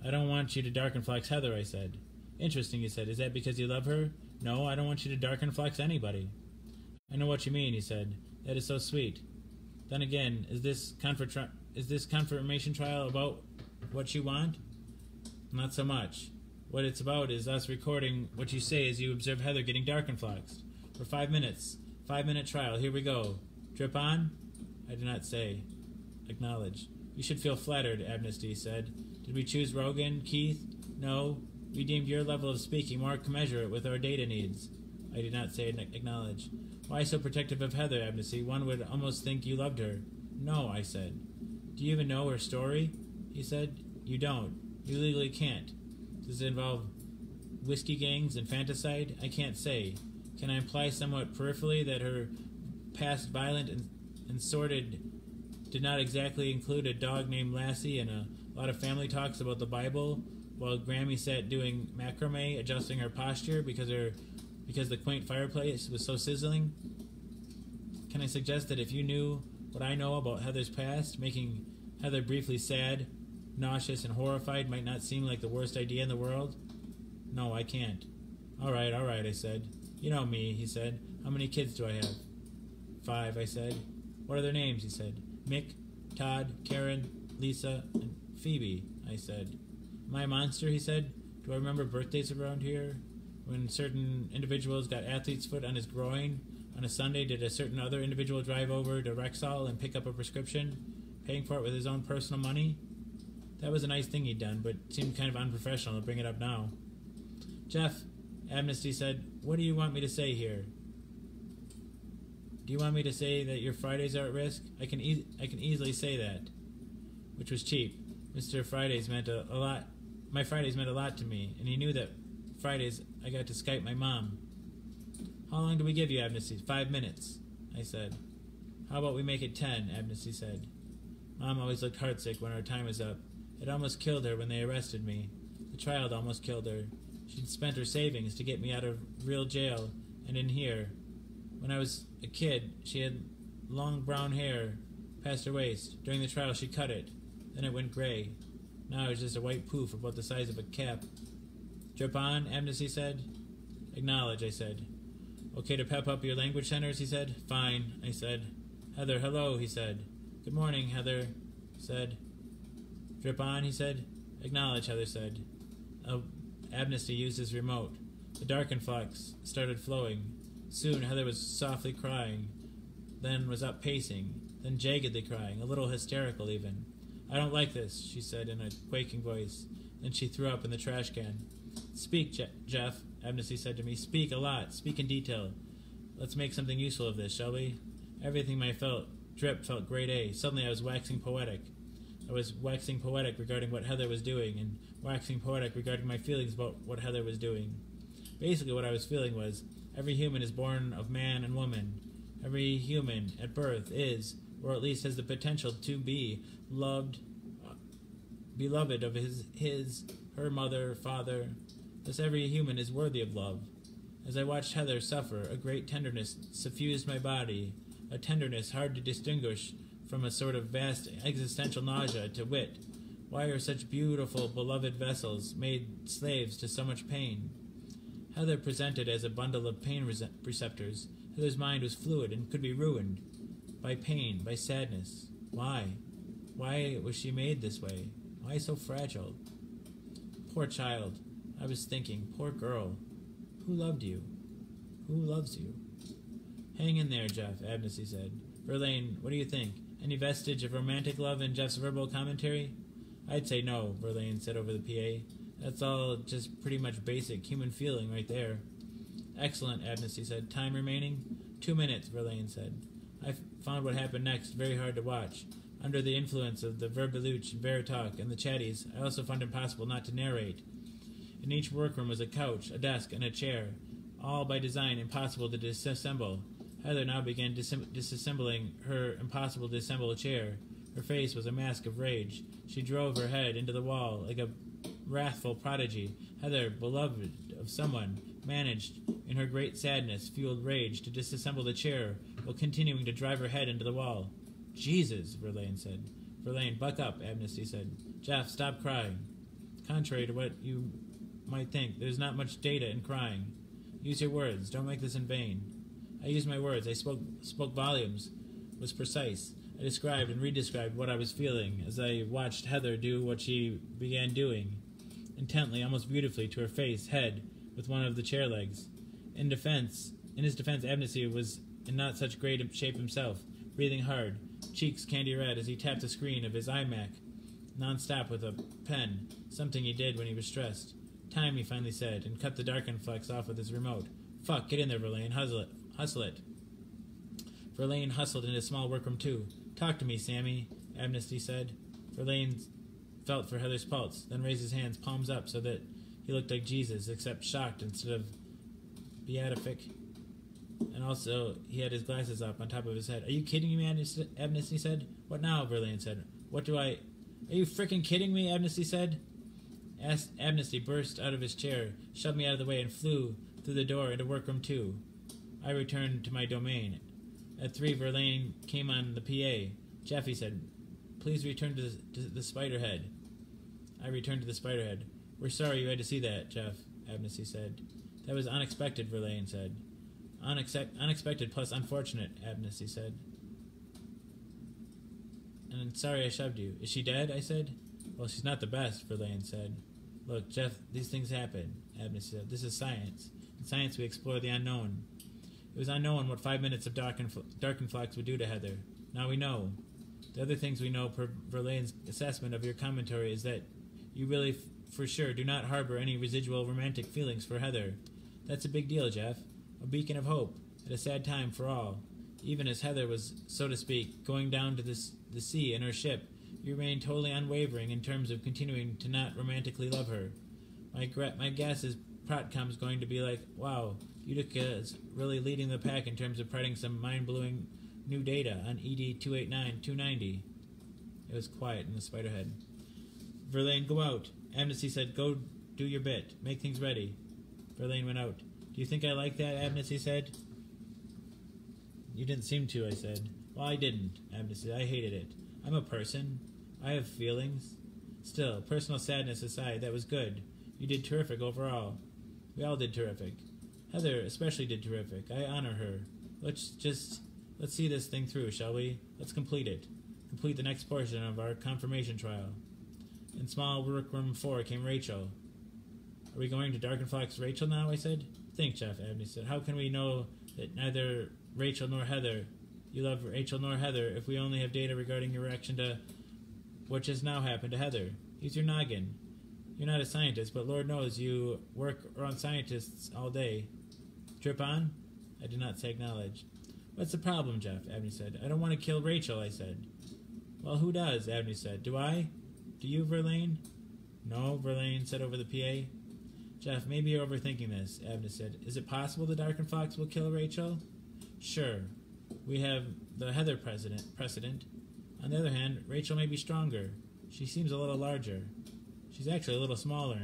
Speaker 1: I don't want you to Darkenflox Heather, I said. Interesting, he said. Is that because you love her? No, I don't want you to Darkenflox anybody. I know what you mean, he said. That is so sweet. Then again, is this confirmation trial about what you want? Not so much. What it's about is us recording what you say as you observe Heather getting Darkenfloxed. For 5 minutes. 5-minute trial. Here we go. Drip on? I did not say. Acknowledge. You should feel flattered, Amnesty said. Did we choose Rogan, Keith? No. We deemed your level of speaking more commensurate with our data needs. I did not say acknowledge. Why so protective of Heather, Amnesty? One would almost think you loved her. No, I said. Do you even know her story? He said. You don't. You legally can't. Does it involve whiskey gangs and fanticide? I can't say. Can I imply somewhat peripherally that her past violent and sorted did not exactly include a dog named Lassie and a lot of family talks about the Bible, while Grammy sat doing macrame, adjusting her posture because the quaint fireplace was so sizzling? Can I suggest that if you knew what I know about Heather's past, making Heather briefly sad, nauseous, and horrified might not seem like the worst idea in the world? No, I can't. All right, I said. You know me, he said. How many kids do I have? 5, I said. What are their names, he said. Mick, Todd, Karen, Lisa, and Phoebe, I said. Am I a monster, he said. Do I remember birthdays around here? When certain individuals got athlete's foot on his groin, on a Sunday did a certain other individual drive over to Rexall and pick up a prescription, paying for it with his own personal money? That was a nice thing he'd done, but seemed kind of unprofessional to bring it up now. Jeff, Amnesty said, what do you want me to say here? Do you want me to say that your Fridays are at risk? I can easily say that. Which was cheap. Mr. Fridays meant a lot. My Fridays meant a lot to me, and he knew that Fridays I got to Skype my mom. How long do we give you, Amnesty? 5 minutes, I said. How about we make it 10, Amnesty said. Mom always looked heartsick when her time was up. It almost killed her when they arrested me. The trial had almost killed her. She'd spent her savings to get me out of real jail and in here. When I was a kid, she had long brown hair past her waist. During the trial, she cut it. Then it went gray. Now it's just a white poof about the size of a cap. Drip on, Amnesty said. Acknowledge, I said. Okay to pep up your language centers, he said. Fine, I said. Heather, hello, he said. Good morning, Heather, said. Drip on, he said. Acknowledge, Heather said. Amnesty used his remote. The darkened flux started flowing. Soon Heather was softly crying, then was up pacing, then jaggedly crying, a little hysterical even. I don't like this, she said in a quaking voice. Then she threw up in the trash can. Speak, Jeff, Amnesty said to me. Speak a lot. Speak in detail. Let's make something useful of this, shall we? Everything Drip felt grade A. Suddenly I was waxing poetic. I was waxing poetic regarding what Heather was doing, and waxing poetic regarding my feelings about what Heather was doing. Basically what I was feeling was, every human is born of man and woman. Every human at birth is, or at least has the potential to be, beloved of her mother, father. Thus every human is worthy of love. As I watched Heather suffer, a great tenderness suffused my body, a tenderness hard to distinguish from a sort of vast existential nausea, to wit, why are such beautiful, beloved vessels made slaves to so much pain? Heather presented as a bundle of pain receptors. Heather's mind was fluid and could be ruined by pain, by sadness. Why? Why was she made this way? Why so fragile? Poor child, I was thinking, poor girl. Who loved you? Who loves you? Hang in there, Jeff, Amnesty said. Verlaine, what do you think? Any vestige of romantic love in Jeff's verbal commentary? I'd say no, Verlaine said over the PA. That's all just pretty much basic human feeling right there. Excellent, Amnesty said. Time remaining? 2 minutes, Verlaine said. I found what happened next very hard to watch. Under the influence of the Verbeluch and Veritalk and the Chatties, I also found it impossible not to narrate. In each workroom was a couch, a desk, and a chair, all by design impossible to disassemble. Heather now began disassembling her impossible to assemble chair. Her face was a mask of rage. She drove her head into the wall like a wrathful prodigy. Heather, beloved of someone, managed, in her great sadness, fueled rage, to disassemble the chair while continuing to drive her head into the wall. Jesus, Verlaine said. Verlaine, buck up, Amnesty said. Jeff, stop crying. Contrary to what you might think, there's not much data in crying. Use your words. Don't make this in vain. I used my words. I spoke volumes. Was precise. I described and redescribed what I was feeling as I watched Heather do what she began doing, intently, almost beautifully, to her face, head, with one of the chair legs. In his defense, Amnesty was in not such great shape himself, breathing hard, cheeks candy red as he tapped the screen of his iMac, non-stop with a pen, something he did when he was stressed. Time, he finally said, and cut the darkened flex off with his remote. Fuck, get in there, Verlaine. Hustle it. Verlaine hustled into a small workroom, too. Talk to me, Sammy, Amnesty said. Verlaine felt for Heather's pulse, then raised his hands palms up so that he looked like Jesus, except shocked instead of beatific. And also, he had his glasses up on top of his head. Are you kidding me, Amnesty said. What now, Verlaine said. Are you frickin' kidding me, Amnesty said. Amnesty burst out of his chair, shoved me out of the way, and flew through the door into workroom 2. I returned to my domain. At 3, Verlaine came on the PA. Jeff, he said, please return to the Spiderhead. I returned to the Spiderhead. We're sorry you had to see that, Jeff, Amnesty said. That was unexpected, Verlaine said. Unexpected plus unfortunate, Amnesty said. And sorry I shoved you. Is she dead? I said. Well, she's not the best, Verlaine said. Look, Jeff, these things happen, Amnesty said. This is science. In science, we explore the unknown. It was unknown what 5 minutes of Darkenflax would do to Heather. Now we know. The other things we know per Verlaine's assessment of your commentary is that you really, for sure, do not harbor any residual romantic feelings for Heather. That's a big deal, Jeff. A beacon of hope at a sad time for all. Even as Heather was, so to speak, going down to the sea in her ship, you remained totally unwavering in terms of continuing to not romantically love her. My guess is Protcom's going to be like, wow, Utica is really leading the pack in terms of providing some mind-blowing new data on ED-289-290. It was quiet in the Spiderhead. Verlaine, go out. Amnesty said, go do your bit. Make things ready. Verlaine went out. Do you think I like that? Amnesty said. You didn't seem to, I said. Well, I didn't, Amnesty said. I hated it. I'm a person. I have feelings. Still, personal sadness aside, that was good. You did terrific overall. We all did terrific. Heather especially did terrific. I honor her. Let's see this thing through, shall we? Let's complete it. Complete the next portion of our confirmation trial. In small workroom 4 came Rachel. Are we going to Darkenflax Rachel now? I said. Think, Jeff, Amnesty said. How can we know that neither Rachel nor Heather, you love Rachel nor Heather, if we only have data regarding your reaction to what just now happened to Heather? Use your noggin. You're not a scientist, but Lord knows you work around scientists all day. Drip on? I did not say acknowledge. What's the problem, Jeff? Abney said. I don't want to kill Rachel, I said. Well, who does? Abney said. Do I? Do you, Verlaine? No, Verlaine said over the PA. Jeff, maybe you're overthinking this, Abney said. Is it possible the Darkenflax will kill Rachel? Sure. We have the Heather precedent. On the other hand, Rachel may be stronger. She seems a little larger. She's actually a little smaller,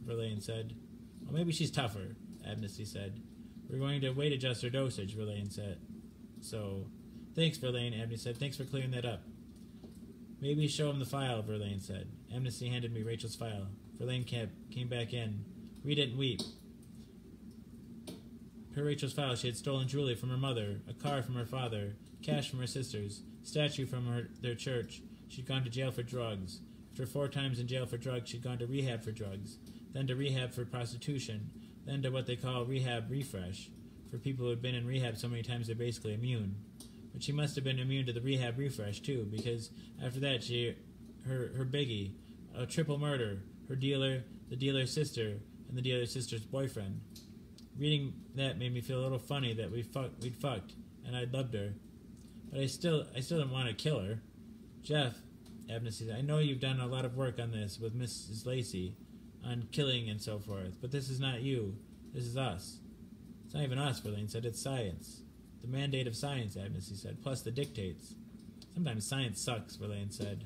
Speaker 1: Verlaine said. Well, maybe she's tougher, Amnesty said. We're going to weight adjust her dosage, Verlaine said. So, thanks, Verlaine, Amnesty said. Thanks for clearing that up. Maybe show him the file, Verlaine said. Amnesty handed me Rachel's file. Verlaine came back in. Read it and weep. Per Rachel's file, she had stolen jewelry from her mother, a car from her father, cash from her sisters, statue from their church. She'd gone to jail for drugs. After 4 times in jail for drugs, she'd gone to rehab for drugs, then to rehab for prostitution, then to what they call rehab refresh, for people who had been in rehab so many times they're basically immune. But she must have been immune to the rehab refresh, too, because after that, her biggie, a triple murder, her dealer, the dealer's sister, and the dealer's sister's boyfriend. Reading that made me feel a little funny that we'd fucked, and I'd loved her. But I still didn't want to kill her. Jeff, Amnesty said, I know you've done a lot of work on this with Mrs. Lacey, on killing and so forth, but this is not you. This is us. It's not even us, Verlaine said. It's science. The mandate of science, Amnesty said, plus the dictates. Sometimes science sucks, Verlaine said.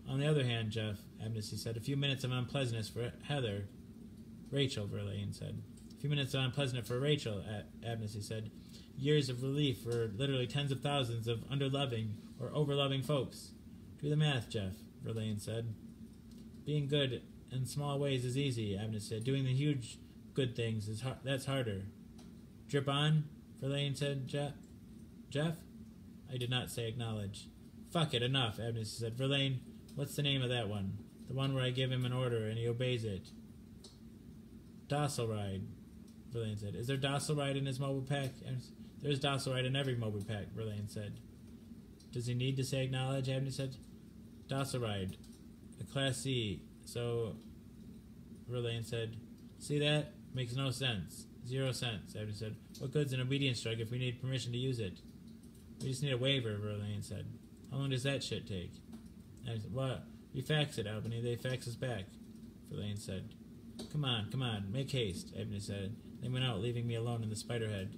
Speaker 1: On the other hand, Jeff, Amnesty said, a few minutes of unpleasantness for Heather. Rachel, Verlaine said. A few minutes of unpleasantness for Rachel, Amnesty said. Years of relief for literally tens of thousands of underloving or overloving folks. Do the math, Jeff, Verlaine said. Being good in small ways is easy, Amnesty said. Doing the huge good things, that's harder. Drip on, Verlaine said. Jeff? I did not say acknowledge. Fuck it, enough, Amnesty said. Verlaine, what's the name of that one? The one where I give him an order and he obeys it. Docile Ride, Verlaine said. Is there Docile Ride in his mobile pack? There's Docile Ride in every mobile pack, Verlaine said. Does he need to say acknowledge? Abney said. Docile Ride, a Class C. So, Verlaine said. See that? Makes no sense. 0 cents, Abney said. What good's an obedience drug if we need permission to use it? We just need a waiver, Verlaine said. How long does that shit take? Abney said, what? We fax it, Albany. They fax us back, Verlaine said. Come on, make haste, Abney said. They went out, leaving me alone in the Spiderhead.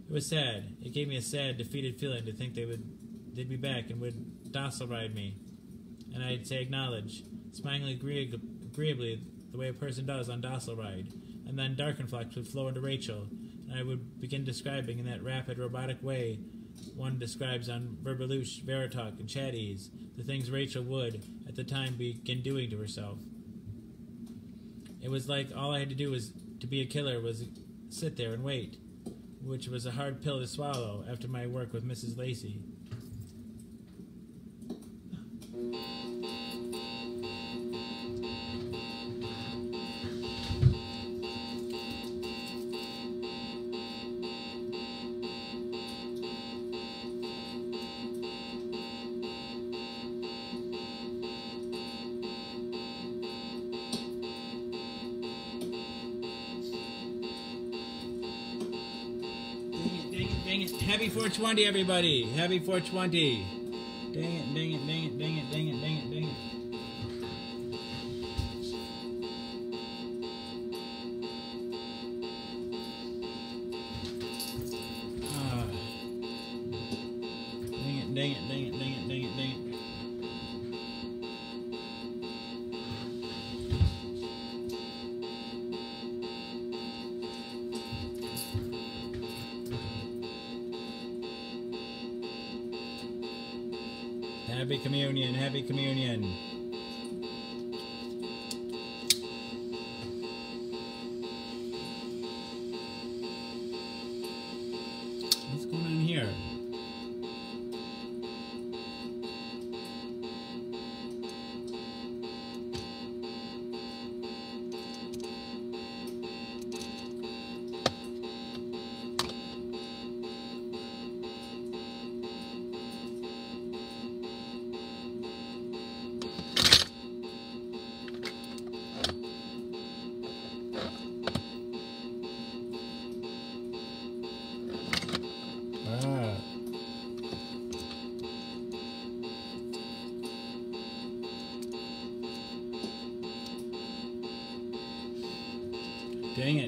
Speaker 1: It was sad. It gave me a sad, defeated feeling to think they'd be back and would docile ride me. And I'd say acknowledge, smiling agreeably the way a person does on docile ride. And then Darkenflex would flow into Rachel, and I would begin describing in that rapid, robotic way one describes on Verbeluche, Veritalk, and Chatties the things Rachel would, at the time, begin doing to herself. It was like all I had to do was to be a killer was sit there and wait, which was a hard pill to swallow after my work with Mrs. Lacey. Dang it. Happy 420, everybody. Happy 420. Dang it. Dang it. Happy communion. What's going on here?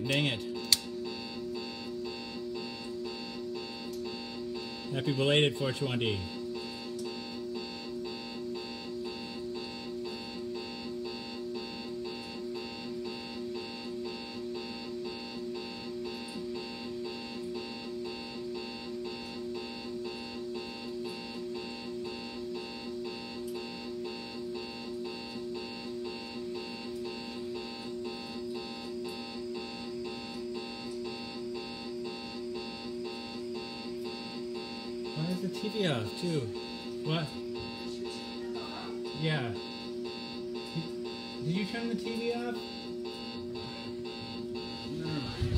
Speaker 1: Dang it. Happy belated 420. Why is the TV off, too? What? Yeah. Did you turn the TV off? Never mind.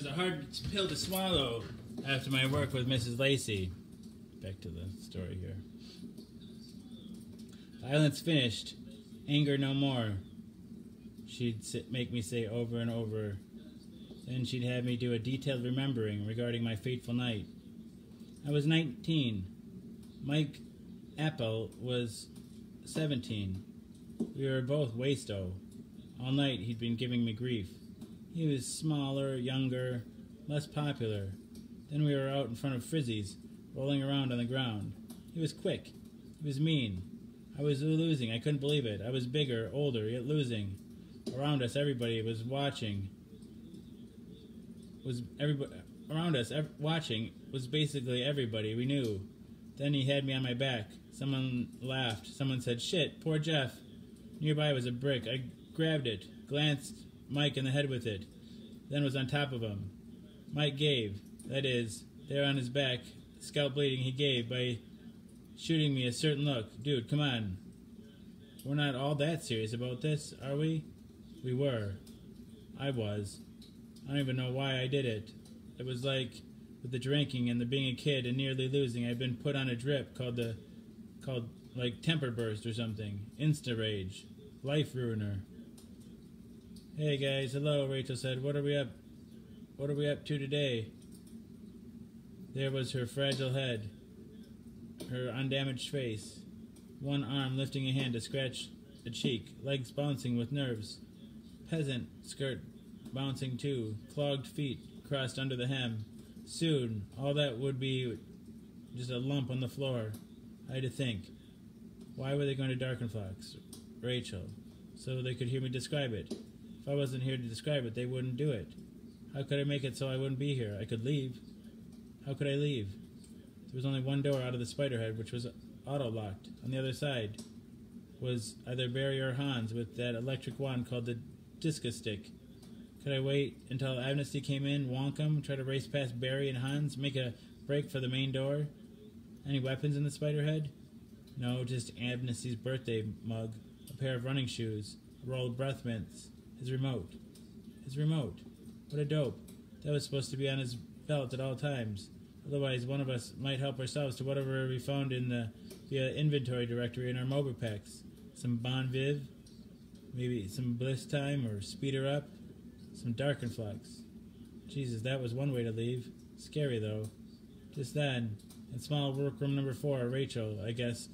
Speaker 1: a hard pill to swallow after my work with Mrs. Lacey. Back to the story here. Violence finished, anger no more. She'd make me say over and over. Then she'd have me do a detailed remembering regarding my fateful night. I was 19. Mike Apple was 17. We were both wasto. All night he'd been giving me grief. He was smaller, younger, less popular. Then we were out in front of Frizzy's, rolling around on the ground. He was quick. He was mean. I was losing. I couldn't believe it. I was bigger, older, yet losing. Around us, everybody was watching. Watching was basically everybody we knew. Then he had me on my back. Someone laughed. Someone said, "Shit, poor Jeff." Nearby was a brick. I grabbed it, glanced Mike in the head with it, then was on top of him. Mike gave. That is, there on his back, scalp bleeding, he gave by shooting me a certain look. Dude, come on. We're not all that serious about this, are we? We were. I was. I don't even know why I did it. It was like, with the drinking and the being a kid and nearly losing, I'd been put on a drip called like temper burst or something. Insta rage. Life ruiner. Hey guys, hello, Rachel said. What are we up to today? There was her fragile head, her undamaged face, one arm lifting a hand to scratch a cheek, legs bouncing with nerves, peasant skirt bouncing too, clogged feet crossed under the hem. Soon, all that would be just a lump on the floor. I had to think. Why were they going to Darkenflux? Rachel. So they could hear me describe it. If I wasn't here to describe it, they wouldn't do it. How could I make it so I wouldn't be here? I could leave. How could I leave? There was only one door out of the Spiderhead, which was auto-locked. On the other side was either Barry or Hans with that electric wand called the Discus Stick. Could I wait until Amnesty came in, wonk 'em, try to race past Barry and Hans, make a break for the main door? Any weapons in the Spiderhead? No, just Amnesty's birthday mug, a pair of running shoes, a roll of breath mints, his remote. His remote. What a dope. That was supposed to be on his belt at all times. Otherwise, one of us might help ourselves to whatever we found in the inventory directory in our mobile packs. Some Bon Viv, maybe some Bliss Time or Speeder Up, some Darkenflux. Jesus, that was one way to leave. Scary, though. Just then, in small workroom number 4, Rachel, I guess,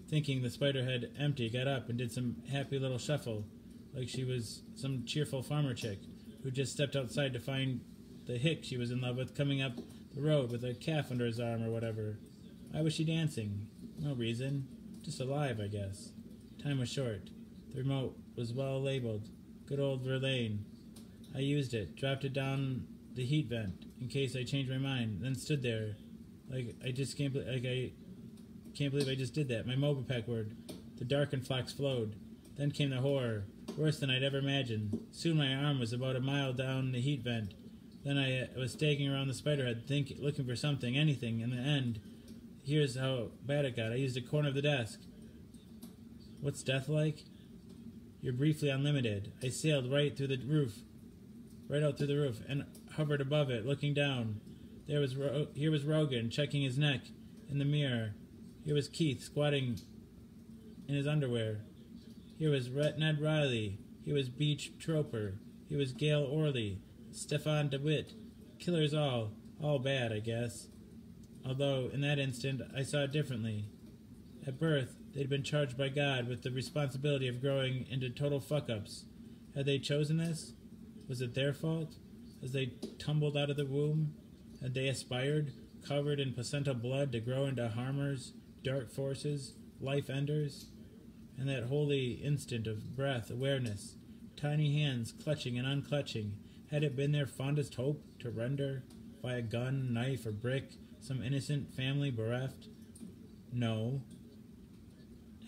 Speaker 1: thinking the Spiderhead empty, got up and did some happy little shuffle, like she was some cheerful farmer chick who just stepped outside to find the hick she was in love with coming up the road with a calf under his arm or whatever. Why was she dancing? No reason. Just alive, I guess. Time was short. The remote was well labeled. Good old Verlaine. I used it, dropped it down the heat vent in case I changed my mind, then stood there I can't believe I just did that. My mobile pack word. The Darkenflux flowed. Then came the horror, worse than I'd ever imagined. Soon my arm was about a mile down the heat vent. Then I was staggering around the Spiderhead, looking for something, anything. In the end, here's how bad it got. I used a corner of the desk. What's death like? You're briefly unlimited. I sailed right out through the roof, and hovered above it, looking down. Here was Rogan, checking his neck in the mirror. Here was Keith, squatting in his underwear. Here was Ned Riley. Here was Beach Troper. Here was Gail Orley. Stefan DeWitt. Killers all bad, I guess. Although, in that instant, I saw it differently. At birth, they'd been charged by God with the responsibility of growing into total fuck-ups. Had they chosen this? Was it their fault? As they tumbled out of the womb? Had they aspired, covered in placental blood, to grow into harmers, dark forces, life-enders? And that holy instant of breath, awareness, tiny hands clutching and unclutching, had it been their fondest hope to render, by a gun, knife, or brick, some innocent family bereft? No.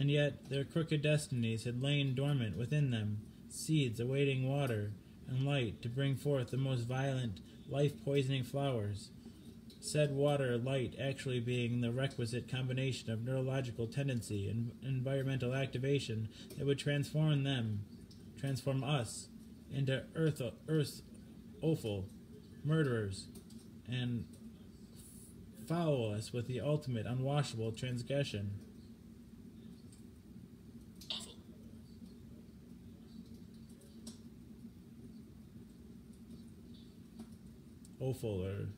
Speaker 1: And yet their crooked destinies had lain dormant within them, seeds awaiting water and light to bring forth the most violent, life-poisoning flowers. Said water light actually being the requisite combination of neurological tendency and environmental activation that would transform us, into Earth's offal, murderers, and foul us with the ultimate unwashable transgression.
Speaker 3: Awful.
Speaker 1: Offal, or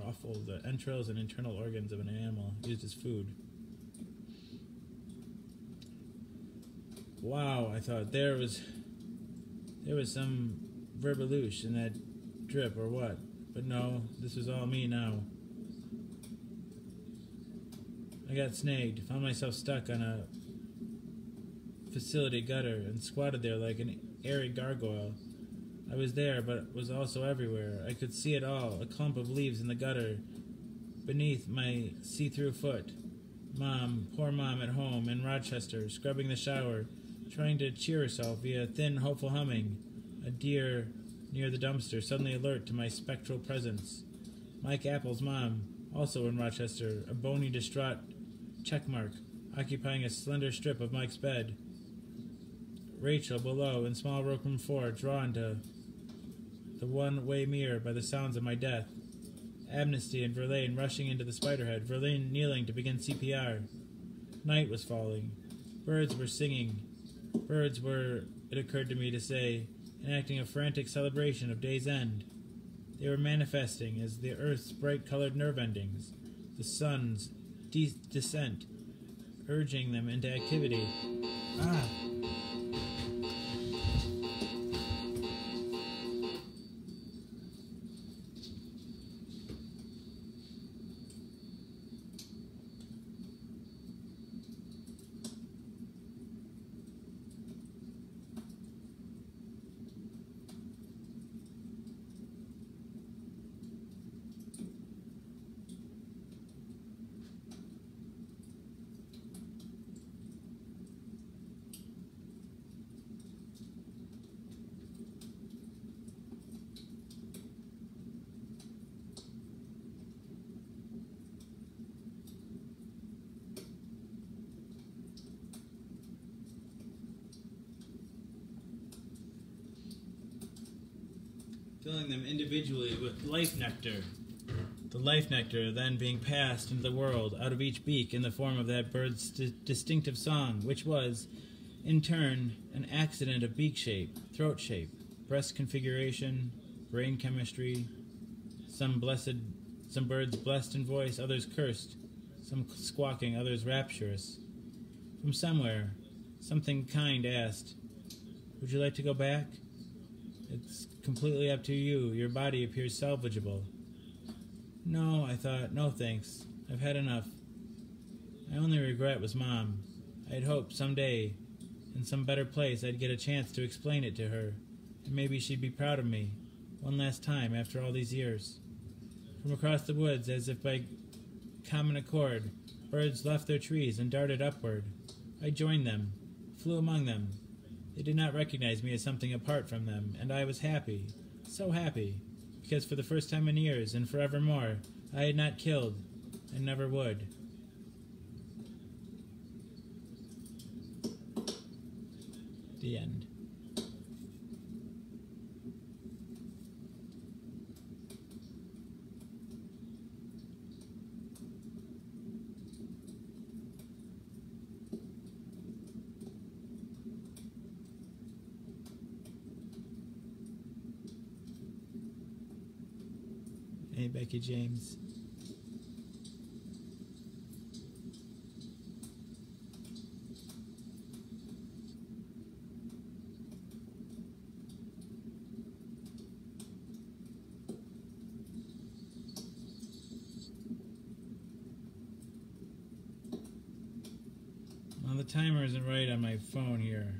Speaker 1: offal, the entrails and internal organs of an animal used as food. Wow, I thought there was some verbaluche in that drip or what. But no, this was all me now. I got snagged, found myself stuck on a facility gutter, and squatted there like an airy gargoyle. I was there, but was also everywhere. I could see it all, a clump of leaves in the gutter beneath my see-through foot. Mom, poor Mom at home in Rochester, scrubbing the shower, trying to cheer herself via thin, hopeful humming. A deer near the dumpster, suddenly alert to my spectral presence. Mike Apple's mom, also in Rochester, a bony, distraught checkmark, occupying a slender strip of Mike's bed. Rachel below in small workroom 4, drawn to the one-way mirror by the sounds of my death. Amnesty and Verlaine rushing into the Spiderhead, Verlaine kneeling to begin CPR. Night was falling. Birds were singing. Birds were, it occurred to me to say, enacting a frantic celebration of day's end. They were manifesting as the earth's bright-colored nerve endings, the sun's descent, urging them into activity. Ah! Filling them individually with life nectar. The life nectar then being passed into the world out of each beak in the form of that bird's distinctive song, which was, in turn, an accident of beak shape, throat shape, breast configuration, brain chemistry. Some birds blessed in voice, others cursed, some squawking, others rapturous. From somewhere, something kind asked, "Would you like to go back? It's completely up to you. Your body appears salvageable." No, I thought, no thanks. I've had enough. My only regret was Mom. I had hoped someday, in some better place, I'd get a chance to explain it to her, and maybe she'd be proud of me, one last time after all these years. From across the woods, as if by common accord, birds left their trees and darted upward. I joined them, flew among them. They did not recognize me as something apart from them, and I was happy, so happy, because for the first time in years and forevermore, I had not killed, and never would. The end. Hey, Becky James. Well, the timer isn't right on my phone here.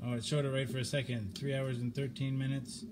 Speaker 1: Oh, it showed it right for a second. 3 hours and 13 minutes.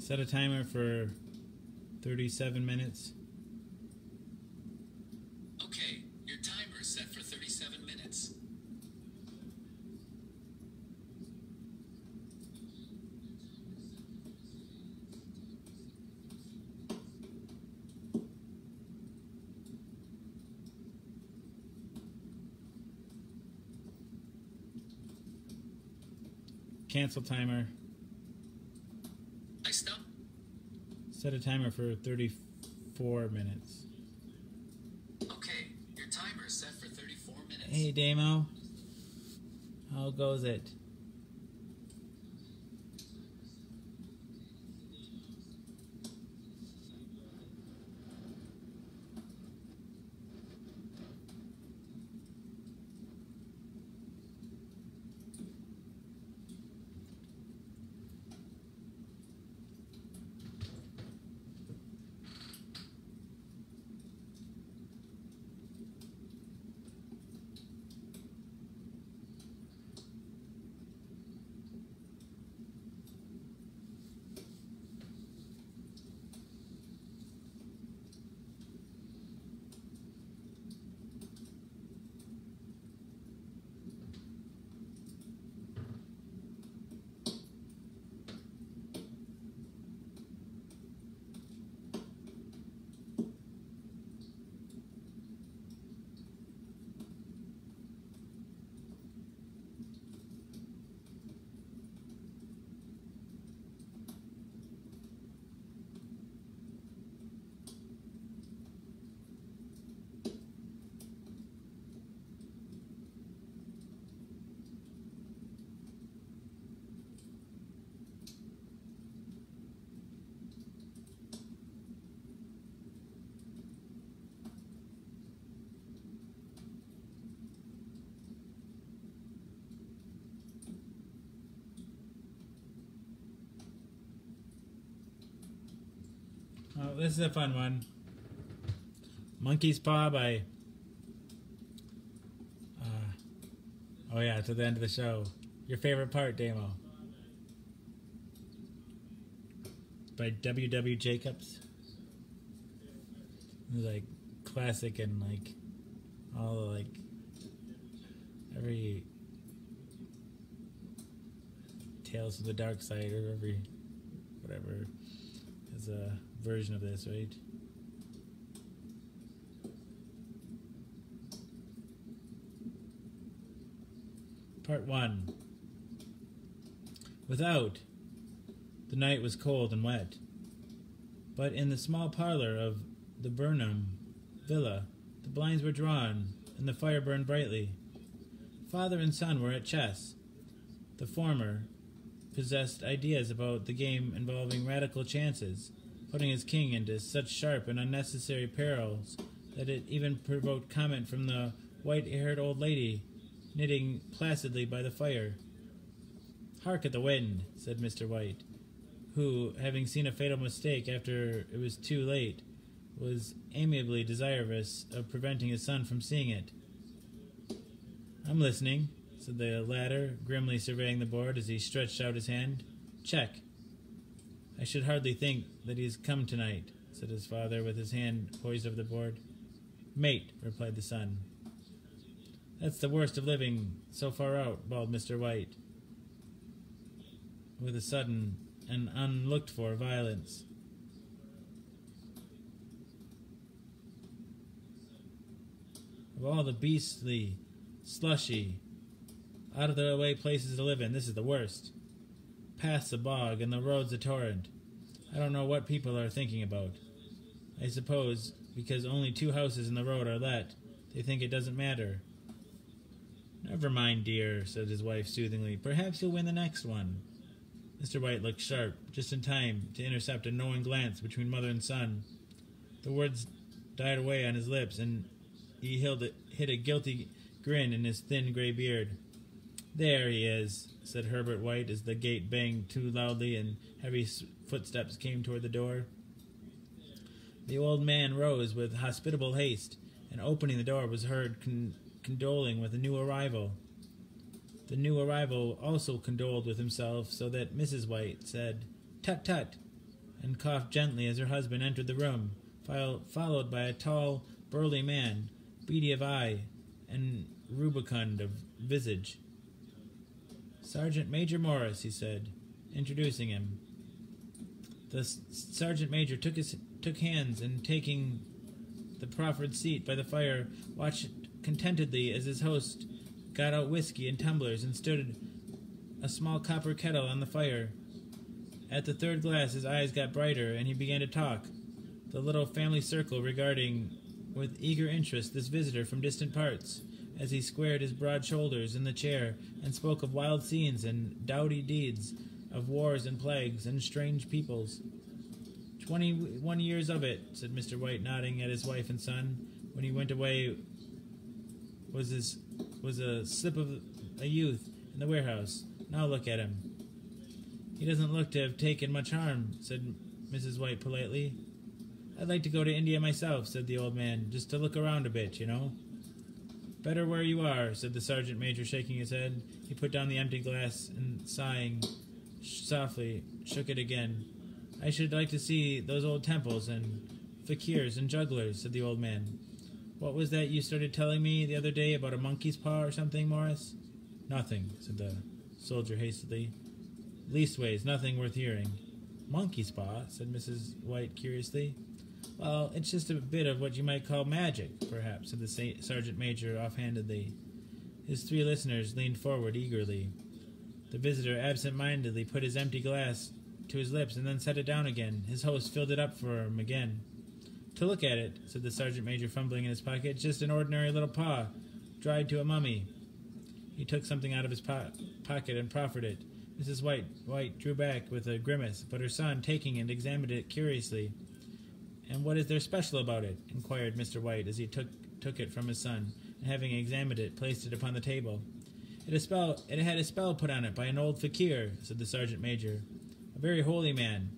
Speaker 1: Set a timer for 37 minutes.
Speaker 3: Okay, your timer is set for 37 minutes.
Speaker 1: Cancel timer.
Speaker 3: I stop.
Speaker 1: Set a timer for 34 minutes.
Speaker 3: Okay, your timer is set for 34 minutes.
Speaker 1: Hey, Damo. How goes it? Oh, this is a fun one. Monkey's Paw by... oh yeah, to the end of the show. Your favorite part, Damo. By W.W. Jacobs. It's like classic and like all like every Tales from the Dark Side or every whatever is a version of this, right? Part 1. Without, the night was cold and wet, but in the small parlor of the Burnham villa, the blinds were drawn and the fire burned brightly. Father and son were at chess. The former possessed ideas about the game involving radical chances, putting his king into such sharp and unnecessary perils that it even provoked comment from the white-haired old lady knitting placidly by the fire. "Hark at the wind," said Mr. White, who, having seen a fatal mistake after it was too late, was amiably desirous of preventing his son from seeing it. "I'm listening," said the latter, grimly surveying the board as he stretched out his hand. "Check." "I should hardly think that he's come tonight," said his father, with his hand poised over the board. "Mate," replied the son. "That's the worst of living so far out," bawled Mr. White, with a sudden and unlooked-for violence. "Of all the beastly, slushy, out-of-the-way places to live in, this is the worst. Path's a bog, and the road's a torrent. I don't know what people are thinking about. I suppose, because only 2 houses in the road are let, they think it doesn't matter." "Never mind, dear," said his wife soothingly. "Perhaps you'll win the next one." Mr. White looked sharp, just in time to intercept a knowing glance between mother and son. The words died away on his lips, and he hid a guilty grin in his thin gray beard. "There he is," said Herbert White, as the gate banged too loudly and heavy footsteps came toward the door. The old man rose with hospitable haste, and opening the door was heard condoling with the new arrival. The new arrival also condoled with himself, so that Mrs. White said, "Tut, tut, and coughed gently as her husband entered the room, followed by a tall, burly man, beady of eye and rubicund of visage. "Sergeant Major Morris," he said, introducing him. The sergeant major took hands and, taking the proffered seat by the fire, watched contentedly as his host got out whiskey and tumblers and stood a small copper kettle on the fire. At the third glass his eyes got brighter, and he began to talk, the little family circle regarding with eager interest this visitor from distant parts, as he squared his broad shoulders in the chair and spoke of wild scenes and doughty deeds, of wars and plagues and strange peoples. 21 years of it, said Mr. White, nodding at his wife and son. When he went away was a slip of a youth in the warehouse. Now look at him. He doesn't look to have taken much harm, said Mrs. White politely. I'd like to go to India myself, said the old man, just to look around a bit, you know. Better where you are, said the sergeant major, shaking his head. He put down the empty glass and, sighing softly, shook it again. I should like to see those old temples and fakirs and jugglers, said the old man. What was that you started telling me the other day about a monkey's paw or something, Morris? Nothing, said the soldier hastily. Leastways, nothing worth hearing. Monkey's paw, said Mrs. White curiously. Well, it's just a bit of what you might call magic, perhaps, said the sergeant major offhandedly. His three listeners leaned forward eagerly. The visitor absent-mindedly put his empty glass to his lips and then set it down again. His host filled it up for him again. To look at it, said the sergeant major, fumbling in his pocket, it's just an ordinary little paw, dried to a mummy. He took something out of his pocket and proffered it. Mrs. White drew back with a grimace, but her son, taking it, examined it curiously. And what is there special about it? Inquired Mr. White as he took it from his son, and having examined it, placed it upon the table. It had a spell put on it by an old fakir, said the sergeant major. A very holy man.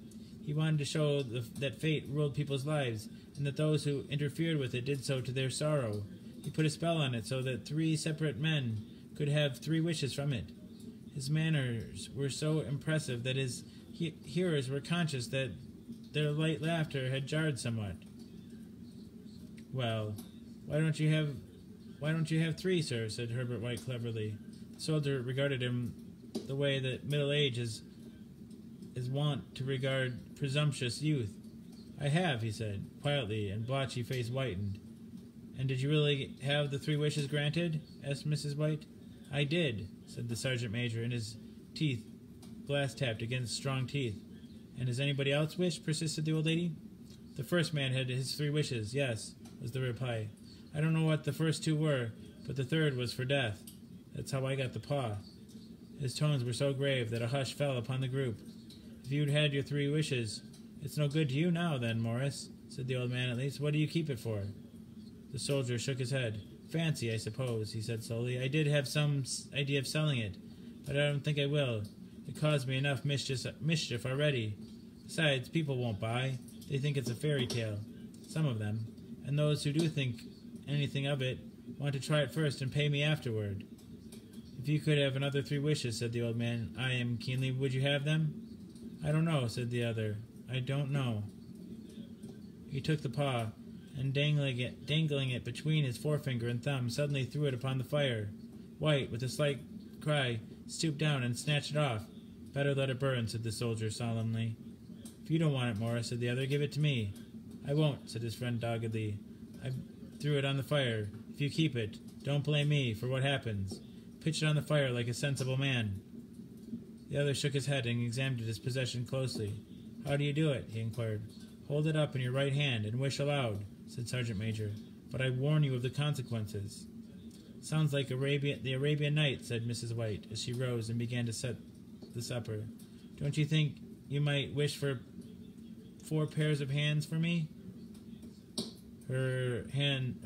Speaker 1: He wanted to show that fate ruled people's lives, and that those who interfered with it did so to their sorrow. He put a spell on it so that 3 separate men could have 3 wishes from it. His manners were so impressive that his hearers were conscious that their light laughter had jarred somewhat. Well, why don't you have 3, sir? Said Herbert White cleverly. The soldier regarded him the way that middle age is wont to regard presumptuous youth. I have, he said, quietly, and blotchy face whitened. And did you really have the 3 wishes granted? Asked Mrs. White. I did, said the sergeant major, and his teeth glass-tapped against strong teeth. And has anybody else wished? Persisted the old lady. The first man had his 3 wishes, yes, was the reply. I don't know what the first 2 were, but the third was for death. That's how I got the paw. His tones were so grave that a hush fell upon the group. If you'd had your 3 wishes, it's no good to you now, then, Morris, said the old man at least. What do you keep it for? The soldier shook his head. Fancy, I suppose, he said slowly. I did have some idea of selling it, but I don't think I will. It caused me enough mischief already. Besides, people won't buy. They think it's a fairy tale. Some of them. And those who do think anything of it want to try it first and pay me afterward. If you could have another 3 wishes, said the old man, eyeing him keenly, would you have them? I don't know, said the other. I don't know. He took the paw, and dangling it between his forefinger and thumb, suddenly threw it upon the fire. White, with a slight cry, stooped down and snatched it off. Better let it burn, said the soldier solemnly. If you don't want it, Morris, said the other, give it to me. I won't, said his friend doggedly. I threw it on the fire. If you keep it, don't blame me for what happens. Pitch it on the fire like a sensible man. The other shook his head and examined his possession closely. How do you do it? He inquired. Hold it up in your right hand and wish aloud, said Sergeant Major. But I warn you of the consequences. Sounds like the Arabian Nights, said Mrs. White, as she rose and began to set the supper. Don't you think you might wish for 4 pairs of hands for me? Her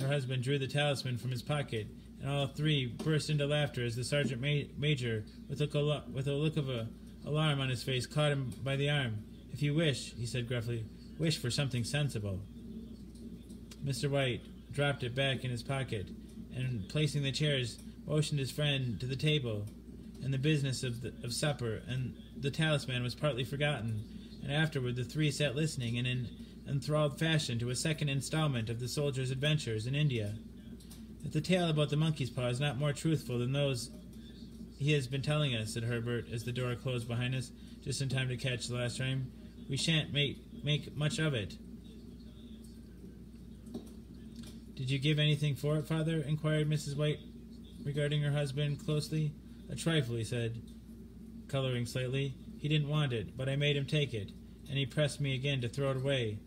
Speaker 1: husband drew the talisman from his pocket, and all 3 burst into laughter as the sergeant major, with a look of alarm on his face, caught him by the arm. If you wish, he said gruffly, wish for something sensible. Mr. White dropped it back in his pocket, and placing the chairs, motioned his friend to the table, and the business of supper and the talisman was partly forgotten, and afterward the three sat listening in an enthralled fashion to a second installment of the soldier's adventures in India. If the tale about the monkey's paw is not more truthful than those he has been telling us, said Herbert, as the door closed behind us, just in time to catch the last rhyme, we shan't make much of it. Did you give anything for it, father? Inquired Mrs. White, regarding her husband closely. A trifle, he said, coloring slightly. He didn't want it, but I made him take it, and he pressed me again to throw it away.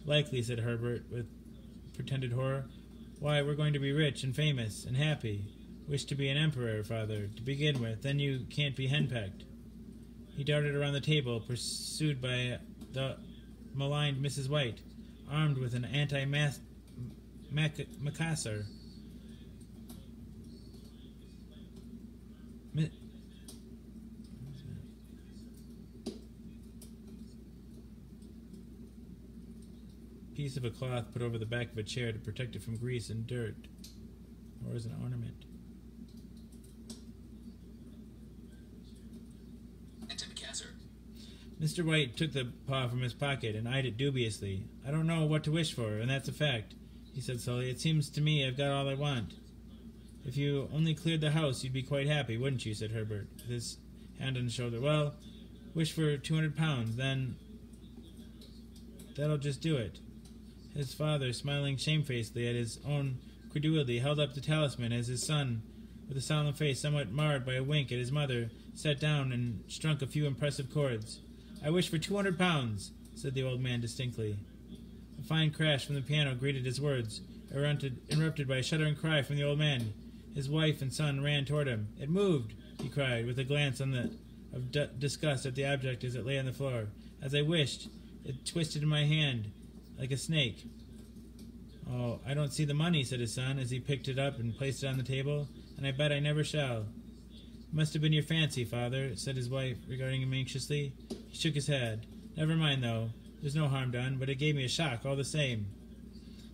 Speaker 1: Likely, said Herbert, with pretended horror. Why, we're going to be rich and famous and happy. Wish to be an emperor, father, to begin with, then you can't be henpecked. He darted around the table, pursued by the maligned Mrs. White, armed with an anti-macassar. Piece of a cloth put over the back of a chair to protect it from grease and dirt, or as an ornament. Mr. White took the paw from his pocket and eyed it dubiously. I don't know what to wish for, and that's a fact, he said slowly. It seems to me I've got all I want. If you only cleared the house, you'd be quite happy, wouldn't you? Said Herbert, with his hand on his shoulder. Well, wish for 200 pounds, then that'll just do it. His father, smiling shamefacedly at his own credulity, held up the talisman as his son, with a solemn face somewhat marred by a wink at his mother, sat down and struck a few impressive chords. I wish for 200 pounds, said the old man distinctly. A fine crash from the piano greeted his words, interrupted by a shuddering cry from the old man. His wife and son ran toward him. It moved, he cried, with a glance of disgust at the object as it lay on the floor. As I wished, it twisted in my hand like a snake. Oh, I don't see the money, said his son, as he picked it up and placed it on the table, and I bet I never shall. It must have been your fancy, father, said his wife, regarding him anxiously. He shook his head. Never mind, though. There's no harm done, but it gave me a shock all the same.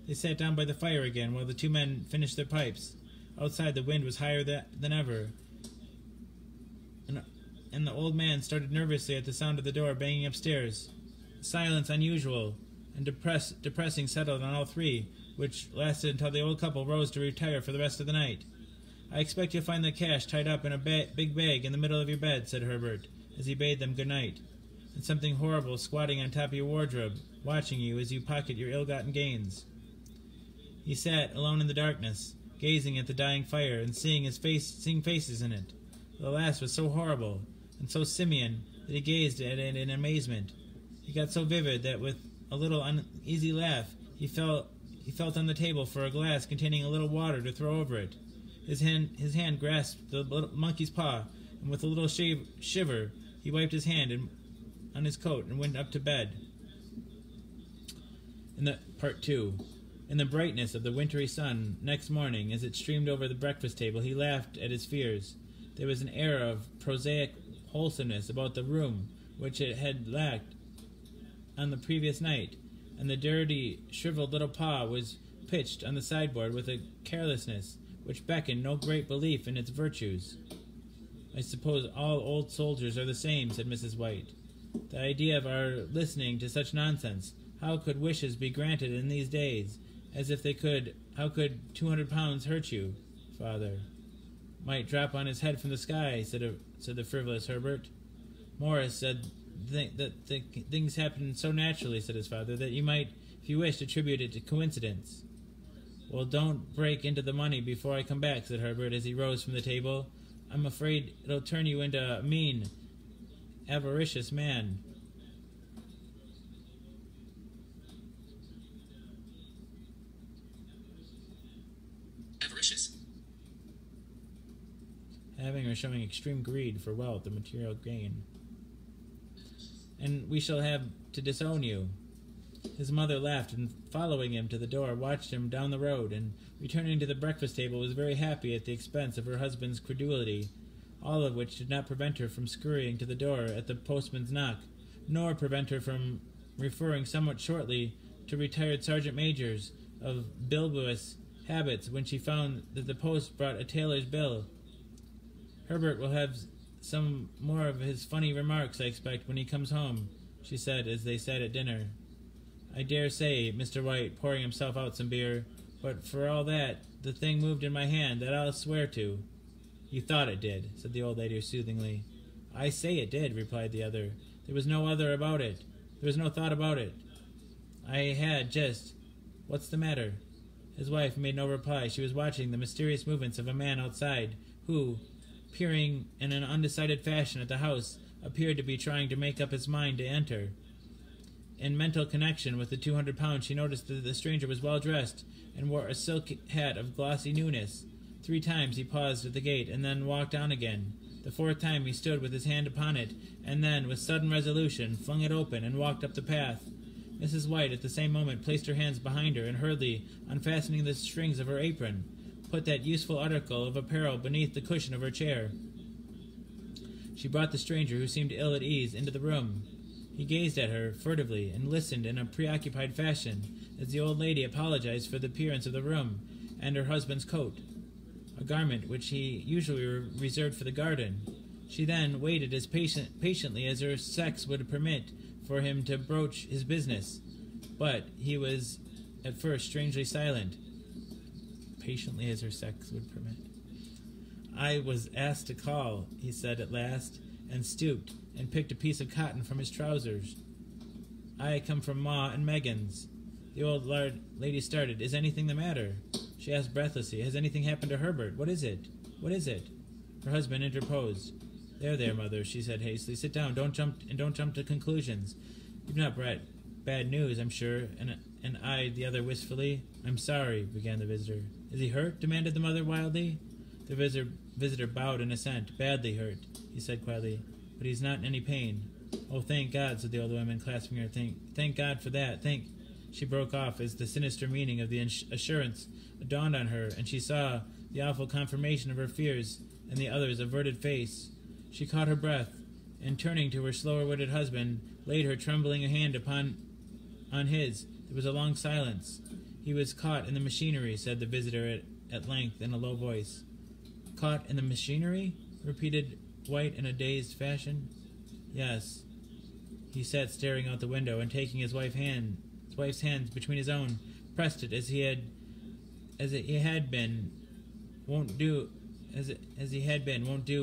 Speaker 1: They sat down by the fire again while the two men finished their pipes. Outside the wind was higher than ever, and the old man started nervously at the sound of the door banging upstairs. Silence unusual and depressing settled on all three, which lasted until the old couple rose to retire for the rest of the night. I expect you'll find the cash tied up in a big bag in the middle of your bed, said Herbert, as he bade them good night, and something horrible squatting on top of your wardrobe, watching you as you pocket your ill-gotten gains. He sat alone in the darkness, gazing at the dying fire and seeing faces in it. The last was so horrible and so simian that he gazed at it in amazement. He got so vivid that with a little uneasy laugh he felt on the table for a glass containing a little water to throw over it. His hand grasped the little monkey's paw, and with a little shiver he wiped his hand on his coat and went up to bed. Part 2. In the brightness of the wintry sun next morning, as it streamed over the breakfast table, he laughed at his fears. There was an air of prosaic wholesomeness about the room which it had lacked on the previous night, and the dirty, shriveled little paw was pitched on the sideboard with a carelessness which beckoned no great belief in its virtues. I suppose all old soldiers are the same, said Mrs. White. The idea of our listening to such nonsense. How could wishes be granted in these days? As if they could. How could 200 pounds hurt you, father? Might drop on his head from the sky, said the frivolous Herbert. Morris said that things happen so naturally, said his father, that you might, if you wished, attribute it to coincidence. Well, don't break into the money before I come back, said Herbert, as he rose from the table. I'm afraid it'll turn you into a mean, avaricious man.
Speaker 3: Avaricious?
Speaker 1: Having or showing extreme greed for wealth or material gain. And we shall have to disown you. His mother laughed, and following him to the door, watched him down the road, and returning to the breakfast table was very happy at the expense of her husband's credulity, all of which did not prevent her from scurrying to the door at the postman's knock, nor prevent her from referring somewhat shortly to retired sergeant majors of bilboous habits when she found that the post brought a tailor's bill. Herbert will have some more of his funny remarks, I expect, when he comes home. she said as they sat at dinner. I dare say, Mr. White, pouring himself out some beer, but for all that, the thing moved in my hand, that I'll swear to. You thought it did, said the old lady soothingly. I say it did, replied the other. There was no other about it. There was no thought about it. I had just... What's the matter? His wife made no reply. She was watching the mysterious movements of a man outside, who, peering in an undecided fashion at the house, appeared to be trying to make up his mind to enter. In mental connection with the 200 pounds, she noticed that the stranger was well dressed and wore a silk hat of glossy newness. 3 times he paused at the gate and then walked on again. The 4th time he stood with his hand upon it, and then, with sudden resolution, flung it open and walked up the path. Mrs. White at the same moment placed her hands behind her and hurriedly, unfastening the strings of her apron, put that useful article of apparel beneath the cushion of her chair. She brought the stranger, who seemed ill at ease, into the room. He gazed at her furtively and listened in a preoccupied fashion as the old lady apologized for the appearance of the room and her husband's coat, a garment which he usually reserved for the garden. She then waited as patiently as her sex would permit for him to broach his business, but he was at first strangely silent. Patiently as her sex would permit. I was asked to call, he said at last, and stooped and picked a piece of cotton from his trousers. I come from Ma and Megan's. The old lady started. Is anything the matter? She asked breathlessly. Has anything happened to Herbert? What is it? What is it? Her husband interposed. There, mother, she said hastily. Sit down. Don't jump to conclusions. You've not brought bad news, I'm sure. And eyed the other wistfully. I'm sorry, began the visitor. Is he hurt? Demanded the mother wildly. The visitor bowed in assent. Badly hurt, he said quietly, but he's not in any pain. Oh, thank God, said the old woman, clasping her. Thank God for that. She broke off as the sinister meaning of the assurance dawned on her, and she saw the awful confirmation of her fears in the other's averted face. She caught her breath, and turning to her slower-witted husband, laid her trembling hand on his. There was a long silence. He was caught in the machinery, said the visitor at length in a low voice. Caught in the machinery? Repeated White in a dazed fashion. Yes. He sat staring out the window, and taking his wife's hands between his own, pressed it as he had been won't do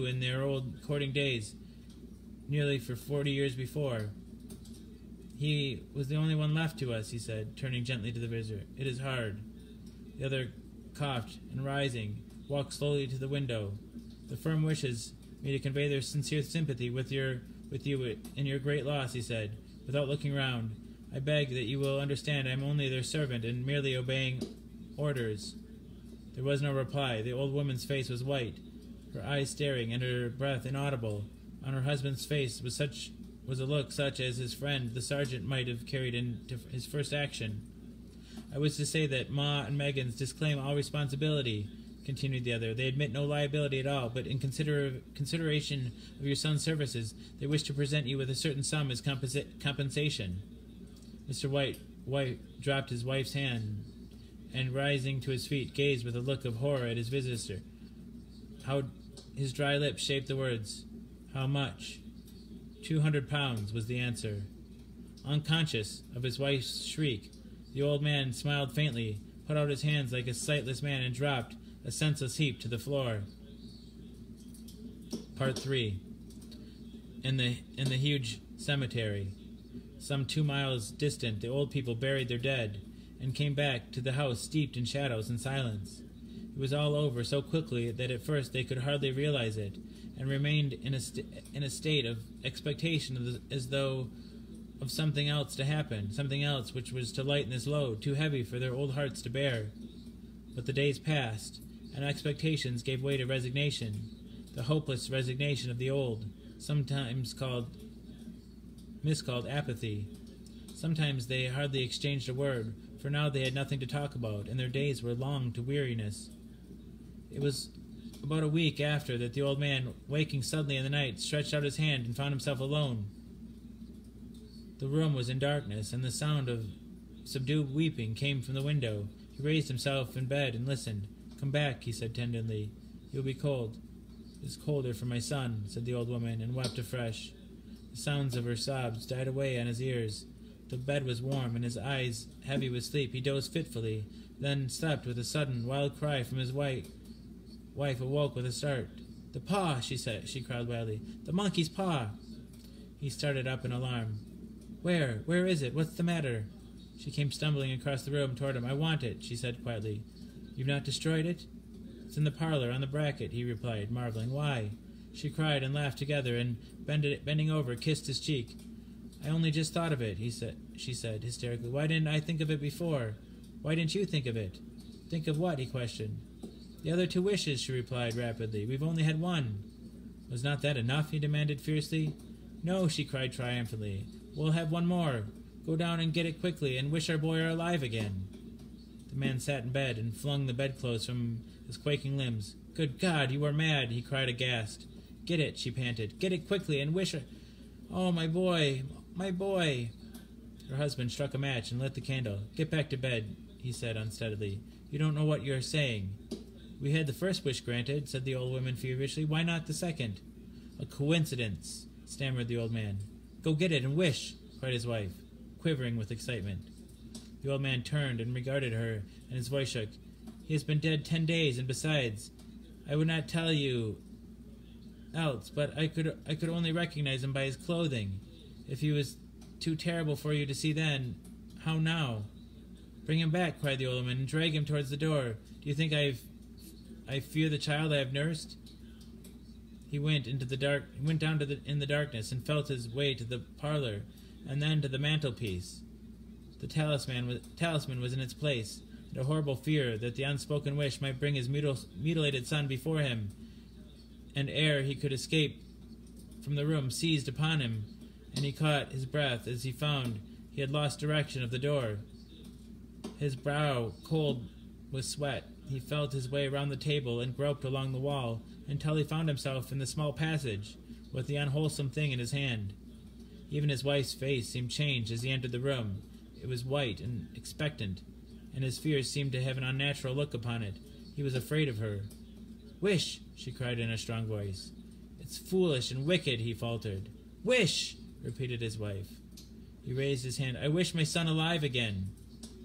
Speaker 1: in their old courting days, nearly for 40 years before. He was the only one left to us, he said, turning gently to the visitor. It is hard. The other coughed, and rising, walked slowly to the window. The firm wishes me to convey their sincere sympathy with you in your great loss, he said, without looking round. I beg that you will understand I am only their servant and merely obeying orders. There was no reply. The old woman's face was white, her eyes staring, and her breath inaudible. On her husband's face was a look such as his friend, the sergeant, might have carried into his first action. I was to say that Ma and Megan's disclaim all responsibility, continued the other. They admit no liability at all, but in consideration of your son's services, they wish to present you with a certain sum as compensation. Mr. White dropped his wife's hand, and rising to his feet, gazed with a look of horror at his visitor. How his dry lips shaped the words, How much? 200 pounds was the answer. Unconscious of his wife's shriek, the old man smiled faintly, put out his hands like a sightless man, and dropped, a senseless heap, to the floor. Part 3. In the huge cemetery. Some 2 miles distant, the old people buried their dead, and came back to the house steeped in shadows and silence. It was all over so quickly that at first they could hardly realize it, and remained in a state of expectation as though of something else to happen, something else which was to lighten this load, too heavy for their old hearts to bear. But the days passed, and expectations gave way to resignation, the hopeless resignation of the old, sometimes miscalled apathy. Sometimes they hardly exchanged a word, for now they had nothing to talk about, and their days were long to weariness. It was about a week after that the old man, waking suddenly in the night, stretched out his hand and found himself alone. The room was in darkness, and the sound of subdued weeping came from the window. He raised himself in bed and listened. Come back, he said tenderly. You will be cold. It is colder for my son, said the old woman, and wept afresh. The sounds of her sobs died away on his ears. The bed was warm, and his eyes heavy with sleep. He dozed fitfully, then slept with a sudden, wild cry from his wife awoke with a start. "The paw," she cried wildly. "The monkey's paw!" He started up in alarm. Where? Where is it? What's the matter?" She came stumbling across the room toward him. "I want it," she said quietly. "You've not destroyed it?" "It's in the parlor, on the bracket," he replied, marveling. "Why?" She cried and laughed together, and bending over, kissed his cheek. "I only just thought of it," she said hysterically. "Why didn't I think of it before? Why didn't you think of it?" "Think of what?" he questioned. "The other 2 wishes," she replied rapidly. "We've only had 1. "Was not that enough?" he demanded fiercely. "No," she cried triumphantly. "We'll have 1 more. Go down and get it quickly, and wish our boy alive again." The man sat in bed and flung the bedclothes from his quaking limbs. "Good God, you are mad!" he cried aghast. "Get it," she panted. "Get it quickly and wish her... Oh, my boy, my boy!" Her husband struck a match and lit the candle. "Get back to bed," he said unsteadily. "You don't know what you are saying." "We had the first wish granted," said the old woman feverishly. "Why not the second?" "A coincidence," stammered the old man. "Go get it and wish," cried his wife, quivering with excitement. The old man turned and regarded her, and his voice shook. "He has been dead 10 days, and besides, I would not tell you else, but I could only recognize him by his clothing. If he was too terrible for you to see then, how now?" "Bring him back," cried the old woman, "and drag him towards the door. Do you think I fear the child I have nursed?" He went in the darkness and felt his way to the parlor, and then to the mantelpiece. The talisman was in its place, and a horrible fear that the unspoken wish might bring his mutilated son before him, and ere he could escape from the room, seized upon him, and he caught his breath as he found he had lost direction of the door. His brow cold with sweat, he felt his way round the table and groped along the wall until he found himself in the small passage with the unwholesome thing in his hand. Even his wife's face seemed changed as he entered the room. It was white and expectant, and his fears seemed to have an unnatural look upon it. He was afraid of her. "Wish!" she cried in a strong voice. "It's foolish and wicked," he faltered. "Wish!" repeated his wife. He raised his hand. "I wish my son alive again."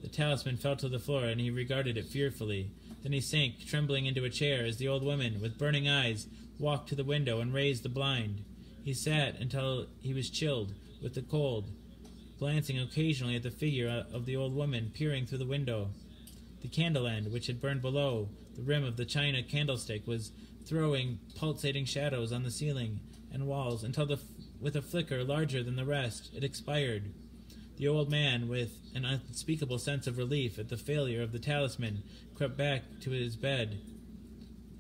Speaker 1: The talisman fell to the floor, and he regarded it fearfully. Then he sank, trembling, into a chair as the old woman, with burning eyes, walked to the window and raised the blind. He sat until he was chilled with the cold, glancing occasionally at the figure of the old woman peering through the window. The candle end, which had burned below the rim of the china candlestick, was throwing pulsating shadows on the ceiling and walls until, with a flicker larger than the rest, it expired. The old man, with an unspeakable sense of relief at the failure of the talisman, crept back to his bed,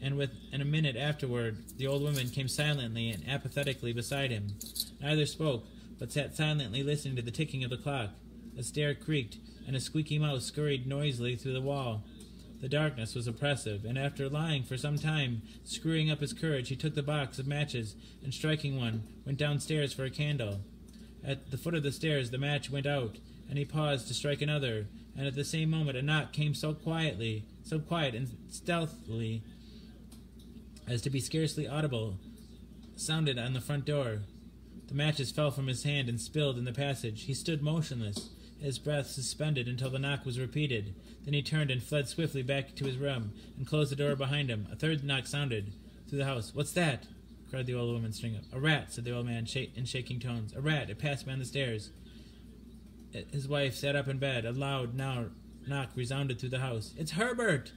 Speaker 1: and a minute afterward the old woman came silently and apathetically beside him. Neither spoke, but sat silently listening to the ticking of the clock. A stair creaked, and a squeaky mouse scurried noisily through the wall. The darkness was oppressive, and after lying for some time, screwing up his courage, he took the box of matches, and striking one, went downstairs for a candle. At the foot of the stairs the match went out, and he paused to strike another, and at the same moment a knock came so quiet and stealthily as to be scarcely audible, sounded on the front door. The matches fell from his hand and spilled in the passage. He stood motionless, his breath suspended until the knock was repeated. Then he turned and fled swiftly back to his room and closed the door behind him. A third knock sounded through the house. "What's that?" cried the old woman, string up. "A rat," said the old man in shaking tones. "A rat. It passed me on the stairs." His wife sat up in bed. A loud knock resounded through the house. "It's Herbert!"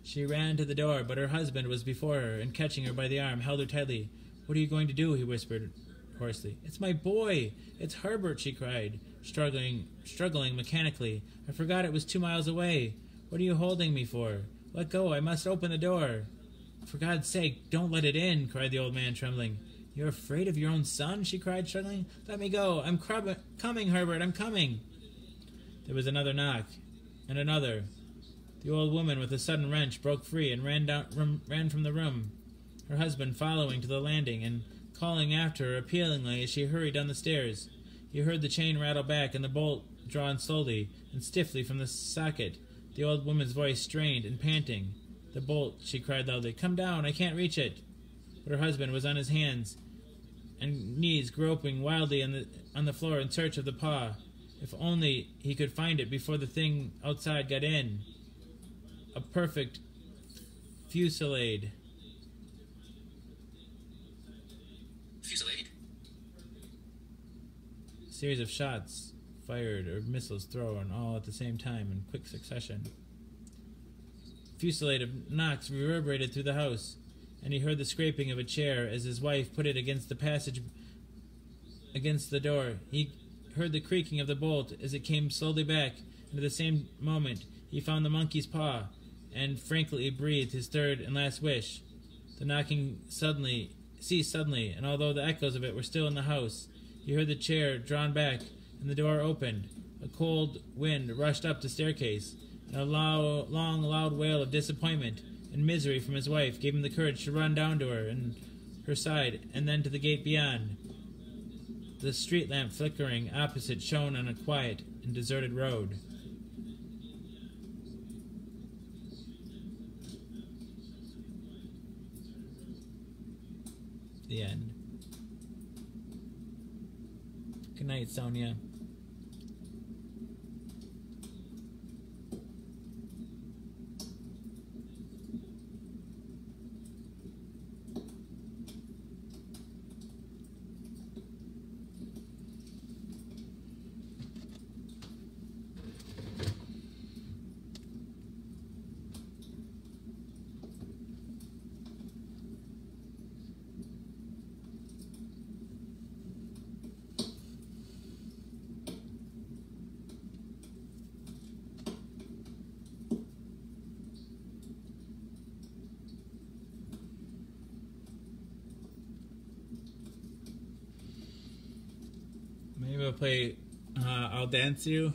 Speaker 1: She ran to the door, but her husband was before her, and catching her by the arm, held her tightly. "What are you going to do?" he whispered hoarsely. "It's my boy! It's Herbert!" she cried, struggling mechanically. "I forgot it was 2 miles away. What are you holding me for? Let go! I must open the door." "For God's sake, don't let it in!" cried the old man, trembling. "You're afraid of your own son?" she cried, struggling. "Let me go! I'm coming, Herbert! I'm coming!" There was another knock, and another. The old woman, with a sudden wrench, broke free and ran from the room, her husband following to the landing and calling after her appealingly as she hurried down the stairs. He heard the chain rattle back and the bolt drawn slowly and stiffly from the socket, the old woman's voice strained and panting. "The bolt," she cried loudly. "Come down! I can't reach it!" But her husband was on his hands and knees groping wildly on the floor in search of the paw. If only he could find it before the thing outside got in. A perfect fusillade.
Speaker 3: Fusillade?
Speaker 1: A series of shots fired or missiles thrown all at the same time in quick succession. Fusillade of knocks reverberated through the house, and he heard the scraping of a chair as his wife put it against the passage against the door. He heard the creaking of the bolt as it came slowly back, and at the same moment he found the monkey's paw, and frankly breathed his third and last wish. The knocking ceased suddenly, and although the echoes of it were still in the house, he heard the chair drawn back, and the door opened. A cold wind rushed up the staircase, and a long, loud wail of disappointment and misery from his wife gave him the courage to run down to her and her side, and then to the gate beyond. The street lamp flickering opposite shone on a quiet and deserted road. The end. Good night, Sonia. Maybe we'll play I'll Dance You.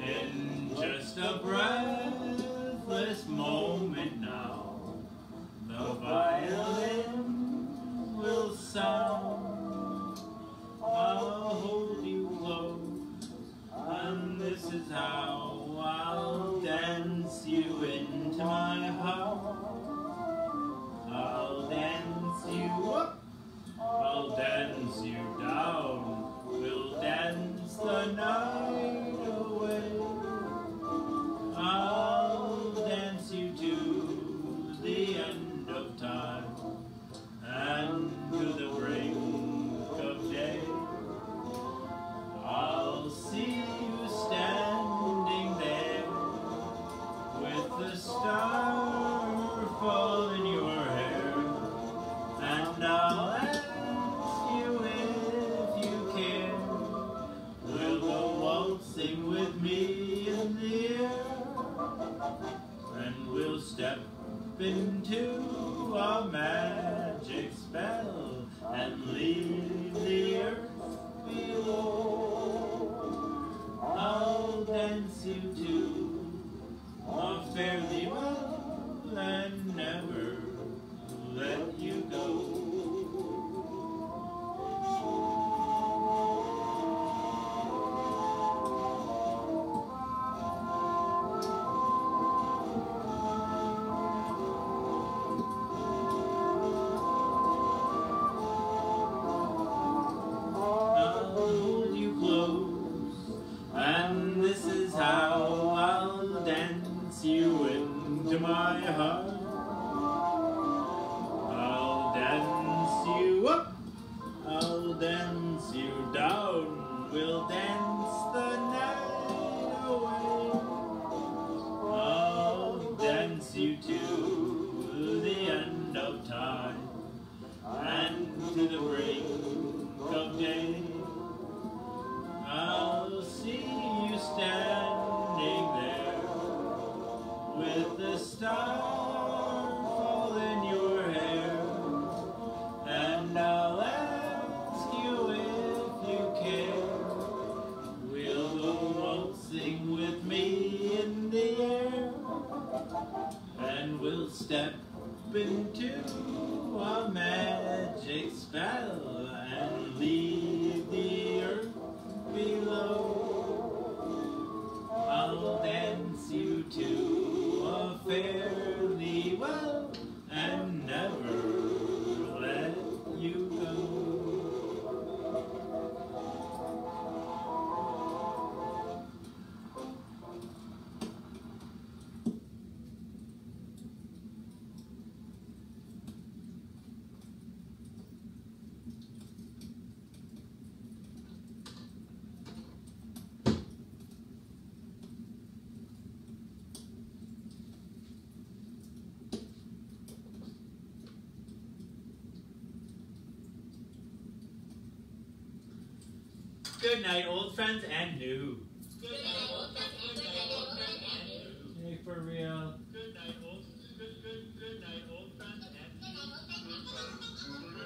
Speaker 1: In just a breathless moment now, the violin will sound. I'll hold you close, and this is how I'll dance you into my heart. I'll dance you up, I'll dance you down, we'll dance the night away. I'll dance you to the end of time and to the brink of day. I'll see you standing there with the star fall in your hair, and I'll ask you if you care. Will go waltzing with me in the air, and we'll step into a magic spell and leave the earth below. I'll dance you to a fare thee well and never let you go. Hold you close, and this is how I'll dance tide, and to the brink of day. I'll see you standing there with the star fall in your hair, and I'll ask you if you care. We'll go waltzing with me in the air, and we'll step into a magic spell and leave the earth below. I'll dance you to a fare thee well and never let you go. Good night, old friends and new. Good night, old friends and new. Hey, for real. Good night, old. Good night, old friends and new.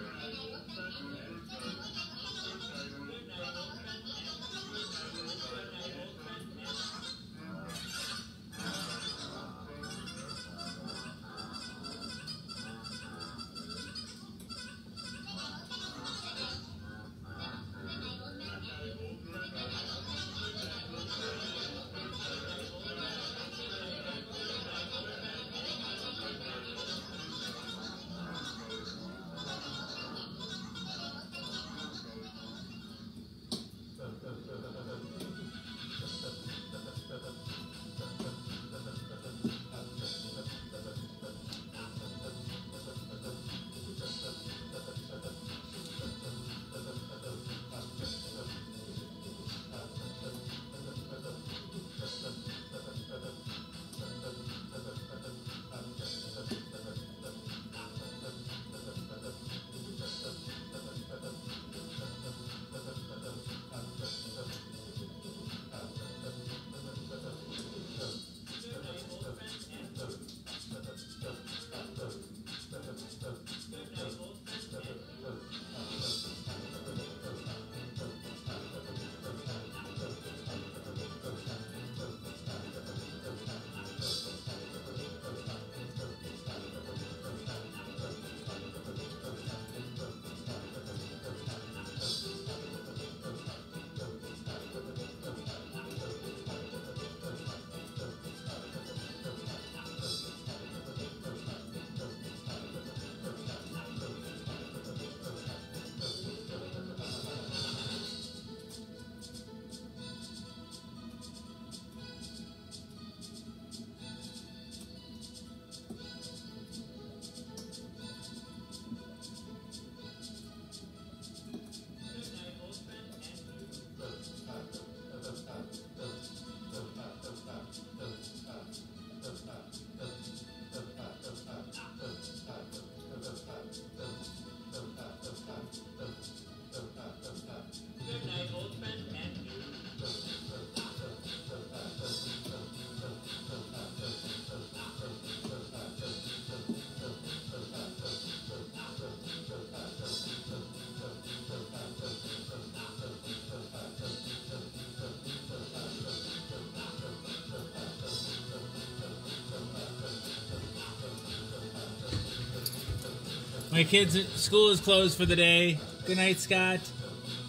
Speaker 1: My kids' school is closed for the day. Good night, Scott.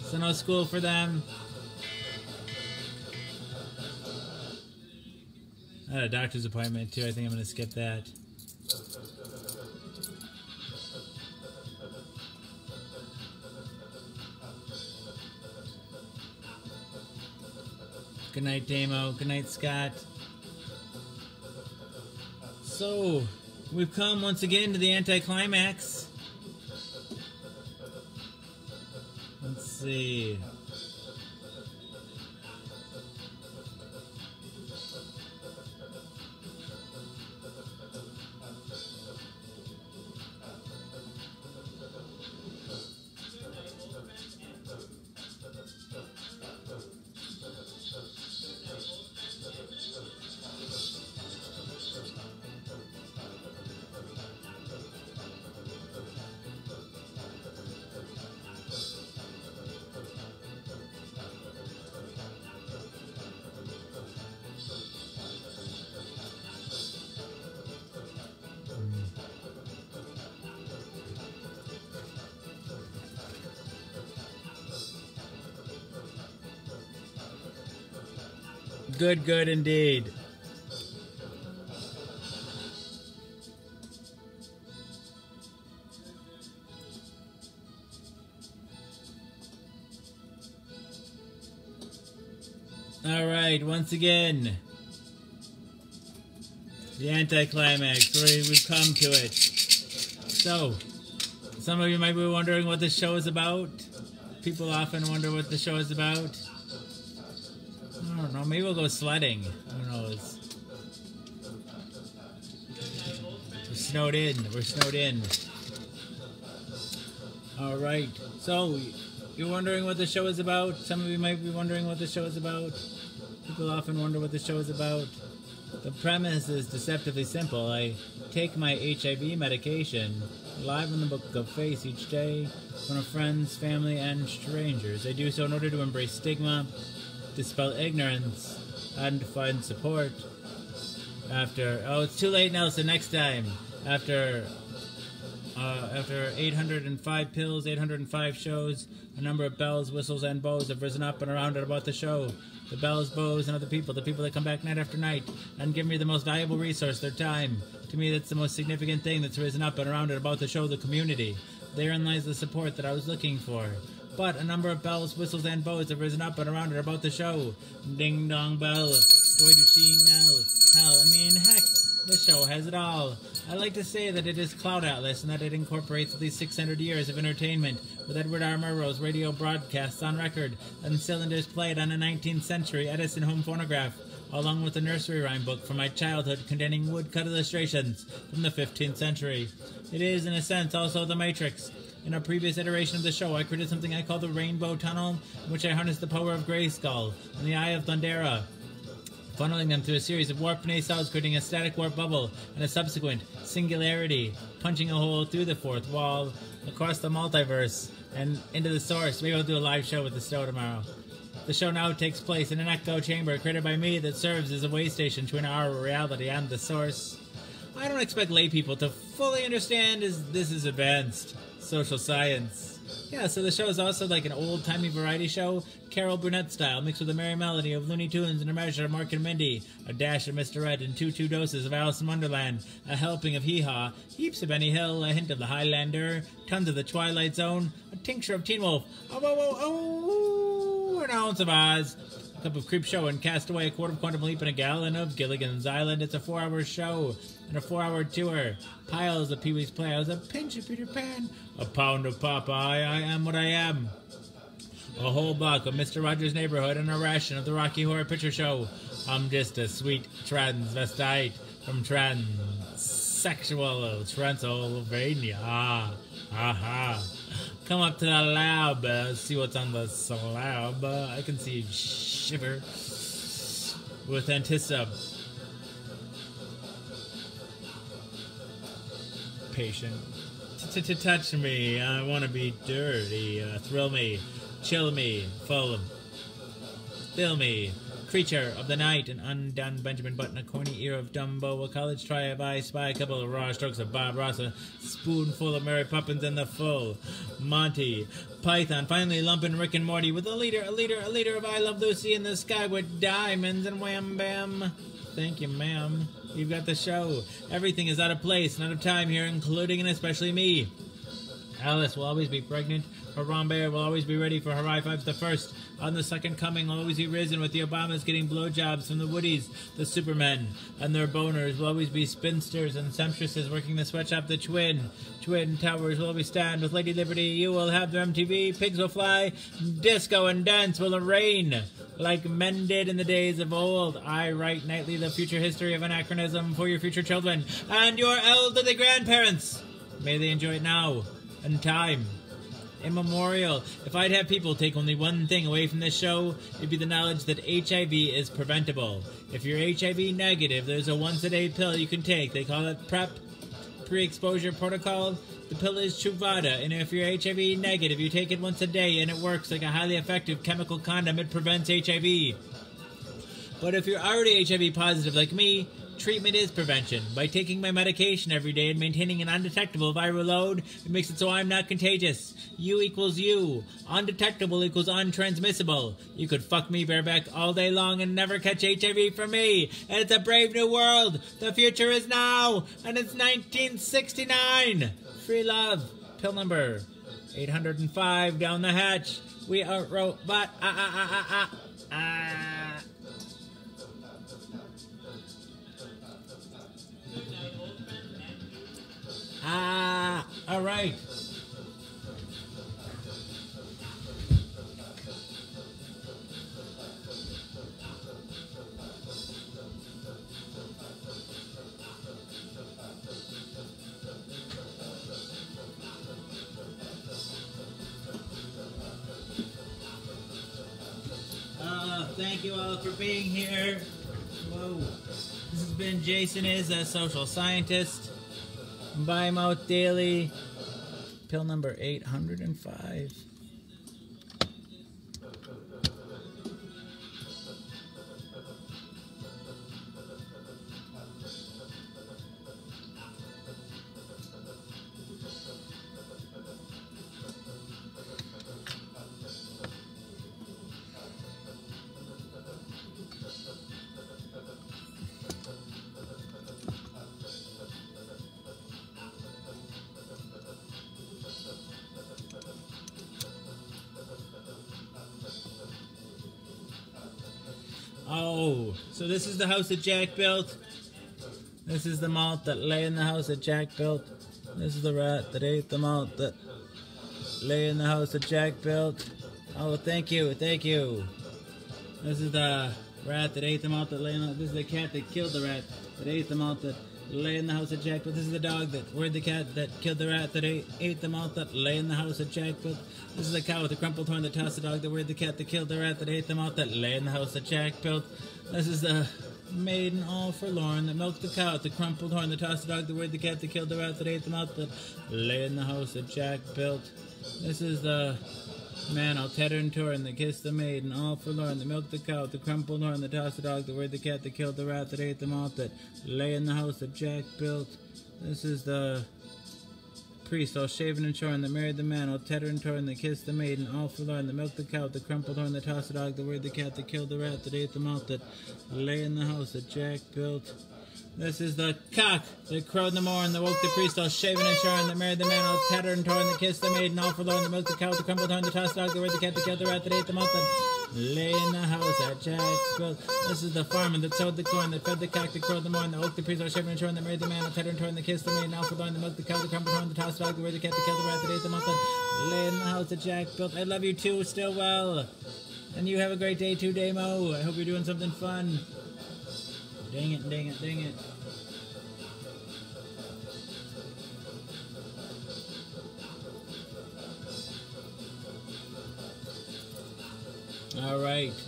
Speaker 1: So no school for them. I had a doctor's appointment too. I think I'm going to skip that. Good night, Damo. Good night, Scott. So, we've come once again to the anticlimax. Let's see. Good, good indeed. Alright, once again, the anticlimax, we've come to it. So, some of you might be wondering what this show is about. People often wonder what the show is about. I don't know, maybe we'll go sledding. Who knows? We're snowed in. Alright, so you're wondering what the show is about? Some of you might be wondering what the show is about. People often wonder what the show is about. The premise is deceptively simple. I take my HIV medication live in the Book of Face each day in front of friends, family, and strangers. I do so in order to embrace stigma, dispel ignorance, and find support. It's too late, Nelson, next time. After 805 pills, 805 shows, a number of bells, whistles, and bows have risen up and around and about the show. The bells, bows, and other people, the people that come back night after night and give me the most valuable resource, their time. To me, that's the most significant thing that's risen up and around and about the show, the community. Therein lies the support that I was looking for. But a number of bells, whistles, and bows have risen up and around and about the show. Ding dong bell, boy do she knell. Hell, heck, the show has it all. I like to say that it is Cloud Atlas and that it incorporates at least 600 years of entertainment with Edward R. Murrow's radio broadcasts on record and cylinders played on a 19th century Edison home phonograph, along with a nursery rhyme book from my childhood containing woodcut illustrations from the 15th century. It is, in a sense, also The Matrix. In a previous iteration of the show, I created something I call the Rainbow Tunnel, in which I harnessed the power of Grayskull and the Eye of Thundera, funneling them through a series of warp nacelles, creating a static warp bubble and a subsequent singularity, punching a hole through the fourth wall, across the multiverse, and into the source. Maybe I'll do a live show with the show tomorrow. The show now takes place in an echo chamber created by me that serves as a way station between our reality and the source. I don't expect lay people to fully understand as this is advanced social science. Yeah, so the show is also like an old-timey variety show, Carol Burnett style, mixed with a merry melody of Looney Tunes and a measure of Mork and Mindy, a dash of Mr. Ed, and two doses of Alice in Wonderland, a helping of Hee Haw, heaps of Benny Hill, a hint of the Highlander, tons of the Twilight Zone, a tincture of Teen Wolf, an ounce of Oz, a cup of Creepshow and Castaway, a quart of Quantum Leap, and a gallon of Gilligan's Island. It's a 4-hour show and a 4-hour tour. Piles of Pee-wee's Playhouse, a pinch of Peter Pan, a pound of Popeye, I am what I am. A whole block of Mr. Rogers' Neighborhood and a ration of the Rocky Horror Picture Show. I'm just a sweet transvestite from transsexual Transylvania. Aha. Come up to the lab, see what's on the slab. I can see shiver with anticipation. Touch me, I want to be dirty. Thrill me, chill me, fill me. Creature of the night, an undone Benjamin Button, a corny ear of Dumbo, a college try of I Spy, a couple of raw strokes of Bob Ross, a spoonful of Mary Poppins, and the full Monty Python. Finally, lumping Rick and Morty with a liter of I Love Lucy in the sky with diamonds and wham bam. Thank you, ma'am. You've got the show. Everything is out of place and out of time here, including and especially me. Alice will always be pregnant. Harambe will always be ready for her high fives. The first on the second coming will always be risen, with the Obamas getting blowjobs from the Woodies, the Supermen, and their boners will always be spinsters and seamstresses working the sweatshop. The Twin Towers will always stand with Lady Liberty. You will have their MTV. Pigs will fly. Disco and dance will reign like men did in the days of old. I write nightly the future history of anachronism for your future children and your elderly grandparents. May they enjoy it now and time immemorial. If I'd have people take only one thing away from this show, it'd be the knowledge that HIV is preventable. If you're HIV negative, there's a once-a-day pill you can take. They call it PrEP, pre-exposure protocol. The pill is Truvada, and if you're HIV negative, you take it once a day, and it works like a highly effective chemical condom. It prevents HIV. But if you're already HIV positive like me, treatment is prevention. By taking my medication every day and maintaining an undetectable viral load, it makes it so I'm not contagious. U equals U. Undetectable equals untransmissible. You could fuck me bareback all day long and never catch HIV from me. And it's a brave new world. The future is now. And it's 1969. Free love. Pill number 805 down the hatch. We are robot. All right. Thank you all for being here. Whoa. This has been Jason is a social scientist. Buy Mouth Daily. Pill number 805. Oh, so this is the house that Jack built. This is the malt that lay in the house that Jack built. This is the rat that ate the malt that lay in the house that Jack built. Oh, thank you, thank you. This is the rat that ate the malt that lay in the... This is the cat that killed the rat that ate the malt that lay in the house that Jack built. This is the dog that worried the cat that killed the rat that ate the malt that lay in the house that Jack built. This is the cow with the crumpled horn that tossed the dog that worried the cat that killed the rat that ate the malt that lay in the house that Jack built. This is the maiden all forlorn that milked the cow with the crumpled horn that tossed the dog that worried the cat that killed the rat that ate the malt that lay in the house that Jack built. This is the man all tattered and torn that kissed the maiden all forlorn that milked the cow with the crumpled horn that tossed the dog that worried the cat that killed the rat that ate the malt that lay in the house that Jack built. This is the priest all shaven and shorn that married the man all tattered and torn that kissed the maiden all forlorn that milked the cow with the crumpled horn that tossed the dog that worried the cat that killed the rat that ate the malt that lay in the house that Jack built. This is the cock that crowed in the morn that woke the priest all shaven and shorn that married the man all tattered and torn that kissed the maiden all forlorn that milked the cow with the crumpled horn that tossed the dog that worried the cat that killed the rat that ate the malt that lay in the house that Jack built. This is the farmer that sowed the corn that fed the cock that crowed in the morn that woke the priest all shaven and shorn that married the man all tattered and torn that kissed the maiden all forlorn that milked the cow with the crumpled horn that tossed the dog that worried the cat that killed the rat that ate the malt that lay in the house that Jack built. I love you too, still well. And you have a great day too, Damo. I hope you're doing something fun. Dang it, dang it, dang it.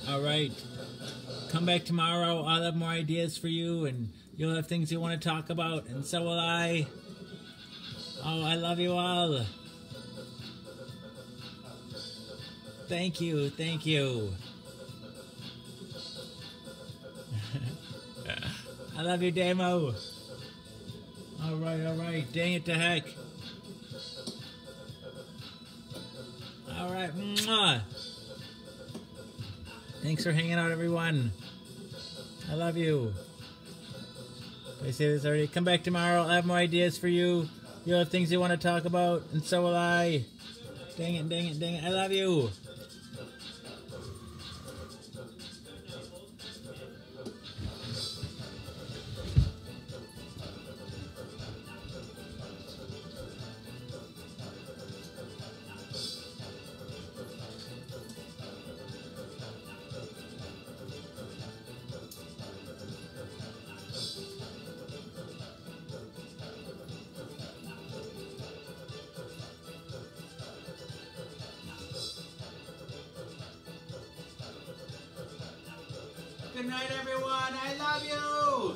Speaker 1: All right. Come back tomorrow. I'll have more ideas for you, and you'll have things you want to talk about, and so will I. Oh, I love you all. Thank you, thank you. I love you, Damo. All right. Dang it to heck. All right, mwah. Thanks for hanging out, everyone. I love you. Did I say this already? Come back tomorrow. I'll have more ideas for you. You'll have things you want to talk about, and so will I. Dang it. I love you. Good night, everyone. I love you.